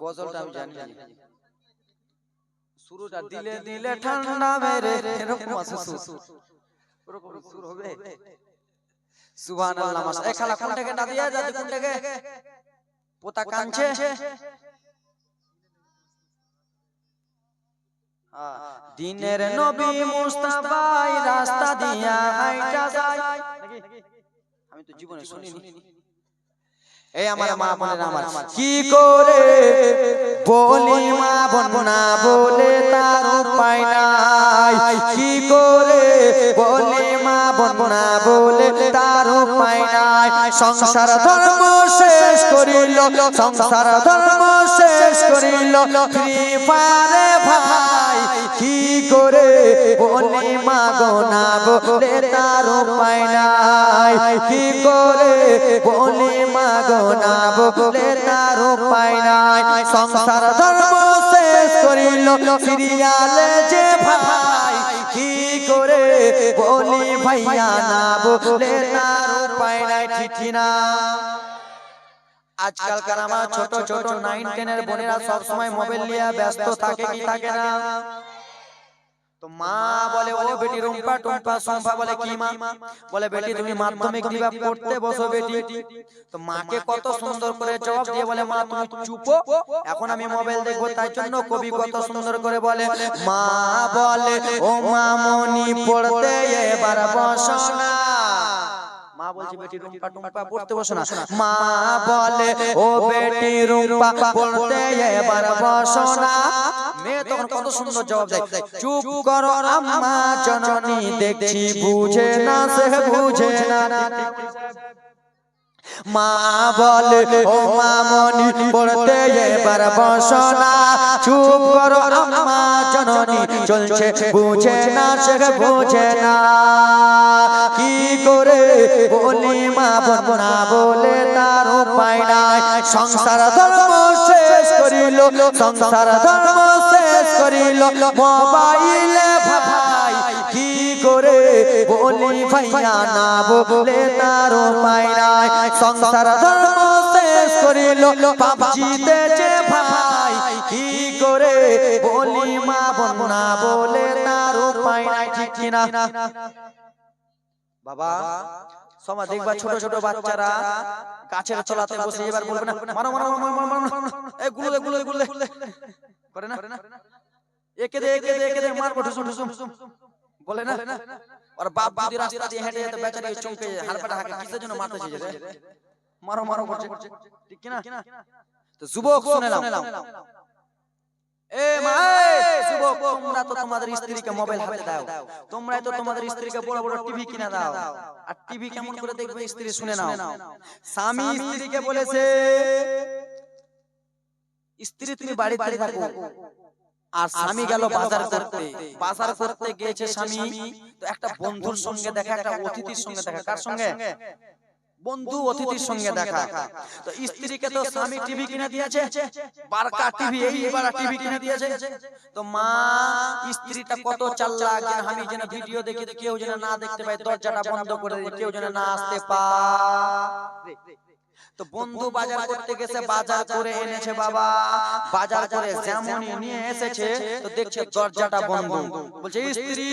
গজলটা আমি জানি শুরুটা দিলে দিলে ঠান্ডা মেরে এরকম আছে সুর, এরকম সুর হবে। সুবহানাল্লাহ মাশাআল্লাহ। এই খালা কোনটাকে না দিয়া যাতে কোনটাকে পোতা কাঁদছে, দিনের নবী মুস্তাফাই রাস্তা দিয়া হাইটা যায় নাকি? আমি তো জীবনে শুনিনি। এই আমার মা বোনেরা আমার, কি করে বলি মা বোন না বলে তার উপায় নাই, কি করে বলি মা বোন না বলে তার উপায় নাই। সংসার ধর্ম শেষ করিল, সংসার ধর্ম শেষ করিল ফ্রি ফায়ারে ভাই, কি করে বলি মা গো না বলে তার উপায় নাই, কি করে বলি মা গো না বলে তার উপায় নাই। সংসার ধর্ম শেষ করিল সিরিয়ালে যে ভাই, কি করে বলি ভাইয়া না বলে তার উপায় নাই। ঠিক না? আজকালকার আমার ছোট ছোট 9, 10 এর বোনেরা সব সময় মোবাইল নিয়ে ব্যস্ত থাকে কি থাকে না? তো মা বলে ও বেটি রুম্পা টুম্পা সম্পা বলে কি মা? বলে বেটি তুমি মাধ্যমিক দিবা পড়তে বসো বেটি। তো মাকে কত সুন্দর করে জবাব দিয়ে বলে মা তুমি চুপো, এখন আমি মোবাইল দেখবো। তাই জন্য কবি কত সুন্দর করে বলে মা বলে ও মামনি পড়তে এবার বসো না, মা বলছে বেটি রুম্পা টুম্পা পড়তে বসো না। মা বলে ও বেটি রুম্পা পড়তে এবার বসো না। মেয়ে তখন কত সুন্দর জবাব দেয়, চুপ করো আম্মা জননী, দেখছি বুঝে না সে বুঝে না। মা বলে ও মামনি পড়তে এবার বসো না, চুপ করো আম্মা জননী, চলছে বুঝে না সে বুঝে না। কি করে বলি মা বোন না বলে তার উপায় নাই। সংসার ধর্ম শেষ করিল, সংসার ধর্ম শেষ করিল মোবাইলে ভাই। কি করে বলি ভাইয়া না বলে তার উপায় নাই। সংসার ধর্ম শেষ করিল পাবজিতে যে ভাই। কি করে বলি মা বোন না বলে তার উপায় নাই। ঠিক কিনা বাবা? সময় দেখবা ছোট ছোট বাচ্চারা গাছের তলাতে বসে এবার বলবে না মারো মারো মারো, এই গুলো গুলো গুলো করে না, একে দে একে দে একে দে মারবো ঠুসুম ঠুসুম বলে না। আর বাপ যদি রাস্তা দিয়ে হেঁটে যেতে বেচারি চমকে হাড়পাটা হাঁকে, কিসের জন্য মারতেছে যে মারো মারো করছে, ঠিক কিনা? তো যুবক শুনে নাও, এ মা যুবক, তোমরা তো তোমাদের স্ত্রীকে মোবাইল হাতে দাও, তোমরাই তো তোমাদের স্ত্রীকে বড় বড় টিভি কিনে দাও। আর টিভি কেমন করে দেখবে স্ত্রী? শুনে নাও, স্বামী স্ত্রীকে বলেছে, স্ত্রী তুমি বাড়িতে থাকো, আর স্বামী গেল বাজার করতে। বাজার করতে গিয়েছে স্বামী, তো একটা বন্ধুর সঙ্গে দেখা, একটা অতিথির সঙ্গে দেখা। কার সঙ্গে? বন্ধু অতিথির সঙ্গে দেখা। তো স্ত্রীকে তো স্বামী টিভি কিনে দিয়েছে, বারকা টিভি, এইবার টিভি কিনে দিয়েছে। তো মা স্ত্রীটা কত চালাক, যেন আমি যেন ভিডিও দেখি কেউ যেন না দেখতে পায়, দরজাটা বন্ধ করে দিই, কেউ যেন না আসতে পারে। তো বন্ধু বাজার করতে গেছে, বাজার করে এনেছে বাবা। বাজার করে যেমনই নিয়ে এসেছে তো দেখছে দরজাটা বন্ধ। বলছে স্ত্রী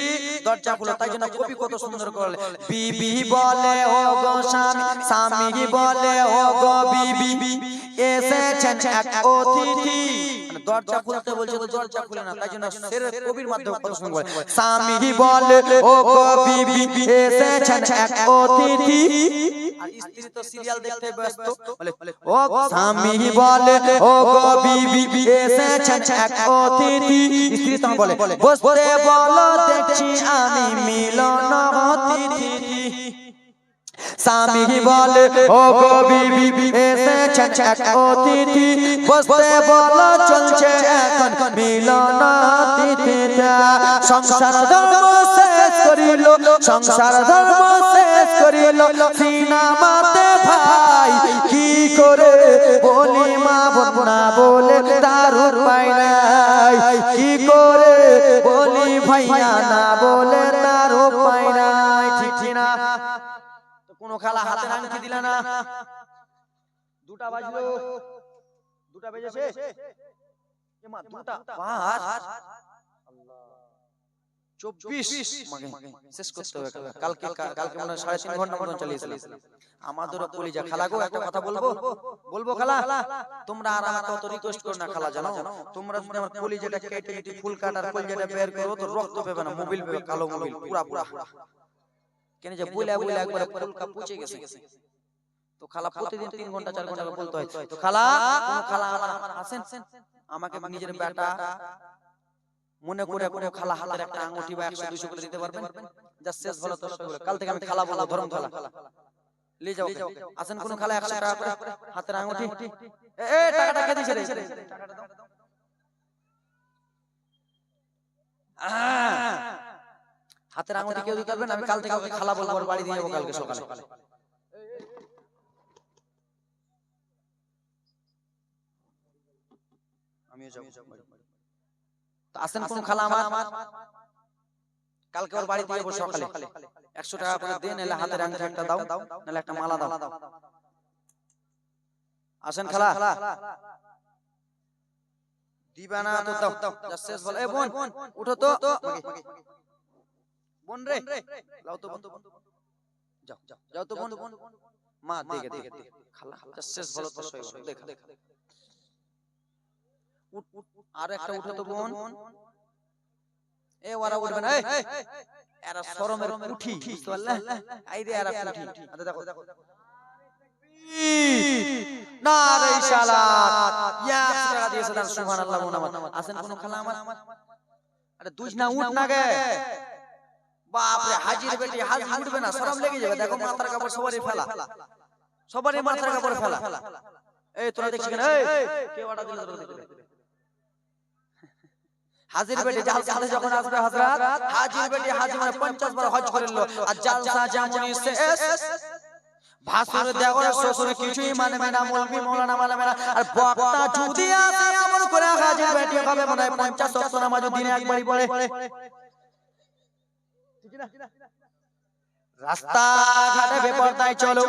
দরজা খুলো। তাই জন্য কবি কত সুন্দর করে, বিবি বলে ও গো স্বামী, স্বামী বলে ও গো বিবি, এসেছেন এক অতিথি। মানে দরজা খুলতে বলছে তো দরজা খুলে না। তাই জন্য কবির মাধ্যমে কত সুন্দর বলে, স্বামী বলে ও গো বিবি, এসেছেন এক অতিথি। আর স্ত্রী তো সিরিয়াল দেখতে ব্যস্ত, বলে ও স্বামী বলে ও গো বিবি, এসেছেন এক অতিথি। স্ত্রী তখন বলে বসতে বলো, দেখছি আমি মিলন অতিথি। স্বামী বলে ও গো বিবি, এসেছেন এক অতিথি, বসতে বলো, চলছে এখন মিলন অতিথিটা। সংসার ধর্ম শেষ করিল, সংসার ধর্ম শেষ করিল সিনেমাতে ভাই। কি করে বলি মা বোন না বলে তার উপায় নাই। কি করে বলি ভাইয়া না বলে তার উপায় নাই। ঠিক না? কোন খেলা হাতে আংটি দিলা না, দুটা বাজলো, দুটা বেজেছে, এমা দুটা পাঁচ 24 শেষ করতে হবে। কালকে কালকে মনে হয় 3.5 ঘন্টা মতন চালিয়েছিলাম। আমাদেরও কলিজা খালা গো, একটা কথা বলবো খালা, তোমরা আর আমাকে অত রিকোয়েস্ট করো না খালা, জানো তোমরা যদি আমার কলিজাটা কেটে কেটে ফুল কাটার কলিজাটা বের করো তো রক্ত পাবে না, মোবিল পাবে, কালো মোবিল পুরা পুরা। কেন যে বইলা বইলা একবার ফুলকা পচে গেছে। তো খালা প্রতিদিন 3 ঘন্টা 4 ঘন্টা বলতে হয়। তো খালা, কোন খালা আমার আছেন, আমাকে নিজের বেটা মনে করে কোন খালা হাতের একটা আঙ্গুঠি বা 100 200 করে দিতে পারবেন? যা শেষ ভালো তো কাল থেকে আমি খালা বলবো, ধরম খালা লে যাও। আছেন কোন খালা 100 টাকা করে হাতের আঙ্গুঠি? এ টাকাটা কে দিছে রে? টাকাটা দাও। হাতের আঙ্গুঠি কেউ দিতে পারবেন? আমি কাল থেকে ওকে খালা বলবো, বাড়ি দিয়ে যাবো কালকে সকালে। আমিও যাব। তো আসেন কোন খালা আমার, কালকে ওর বাড়ি দিয়ে যাবো সকালে। 100 টাকা করে দেন, নাহলে হাতের আঙ্গুঠি একটা দাও, নাহলে একটা মালা দাও। আসেন খালা, দিবা না তো দাও। যা শেষ বল, এ বোন উঠো তো, বোন রে লাও তো, বোন যাও যাও তো বোন, মা দেখে খালা যা শেষ বলো তো সই বলো, দেখ উঠ আর একটা উঠো তো বোন। এ ওরা উঠবে না, এরা শরমের কুঠি, বুঝতে পারলে? এই রে এরা কুঠি। আচ্ছা দেখো নারে সালাত, ইয়া টাকা দিয়েছে তার সুবহানাল্লাহ মুনামাত। আছেন কোন খালা আমার? আরে দুই না উঠ না গে, বাপ রে হাজির বেটি, হাজি উঠবে না, শরম লেগে যাবে। দেখো মাথার কাপড় সবারই ফেলা, সবারই মাথার কাপড় ফেলা। এই তোরা দেখছিস কেন? এই কে অর্ডার দিল তোরা দেখছিস? হাজির বেটি জালসাতে যখন আসবে হযরত, হাজির বেটি হাজি মানে 50 বার হজ করে নিল। আর জালসা যেমনই শেষ, ভাসুর দেওয়ার শ্বশুর কিছুই মানবে না, মৌলভী মৌলানা মানবে না। আর বক্তা যদি আসে এমন করে হাজির বেটি হবে মনে হয় 50 ওয়াক্ত নামাজ দিনে একবারই পড়ে। রাস্তা ঘাটে বেপরদায় চলো,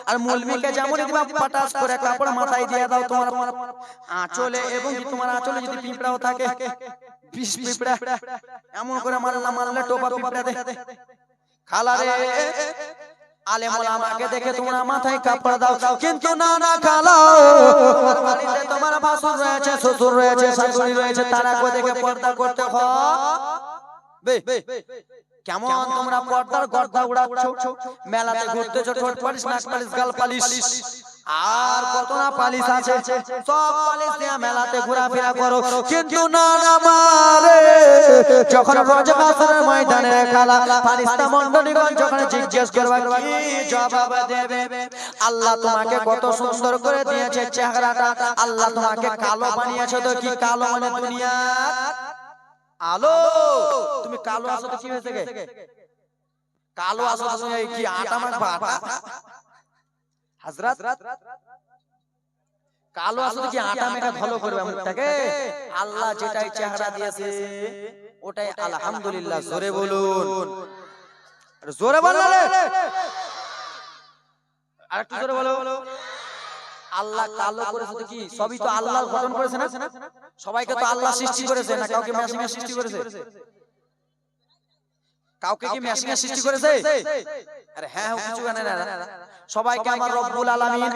আর মৌলভীকে যেমন দিবা পাটাস করে কাপড় মাথায় দিয়ে দাও তোমার আঁচলে, এবং কি তোমার আঁচলে যদি পিঁপড়াও থাকে, বিষ পিঁপড়া, এমন করে মারলে টোপা পিঁপড়া দে। খালা রে আলেম ওলামাকে দেখে তোমরা মাথায় কাপড় দাও, কিন্তু না না খালা, তোমার বাড়িতে তোমার ভাসুর রয়েছে, শ্বশুর রয়েছে, শাশুড়ি রয়েছে, তারাকে দেখে পর্দা করতে হবে। কেমন তোমরা পর্দার গর্দা উড়াচ্ছ, মেলাতে ঘুরতেছো, ঠোঁট পালিশ, নাক পালিশ, গাল পালিশ, আর কত না পালিশ আছে, সব পালিশ দিয়ে মেলাতে ঘোরাফেরা করো। কিন্তু না না মারে, যখন রজবাসরের ময়দানে খালা ফারিস্তা মণ্ডলীগণ যখন জিজ্ঞেস করবে কি জবাব দেবে? আল্লাহ তোমাকে কত সুন্দর করে দিয়েছে চেহারাটা, আল্লাহ তোমাকে কালো বানিয়েছে, তো কি কালো মানে দুনিয়ার আলো? তুমি কালো আছো তো কি হয়েছে গে? কালো আছো তো তুমি কি আটা মাখবা? হযরত কালো আছো তো কি আটা মেখা ভালো করবে মুখটাকে? আল্লাহ যেটাই চেহারা দিয়েছে ওটাই আলহামদুলিল্লাহ। জোরে বলুন, জোরে বললে, আরেকটু জোরে বলো। আল্লাহ কালো করেছে তো কি? সবই তো আল্লাহ গঠন করেছে না? সবাইকে তো আল্লাহ সৃষ্টি করেছে, না কাউকে মেশিনে সৃষ্টি করেছে? কাউকে কি মেশিনে সৃষ্টি করেছে? আরে হ্যাঁ কিছু জানে না, সবাইকে আমার রব্বুল আলামিন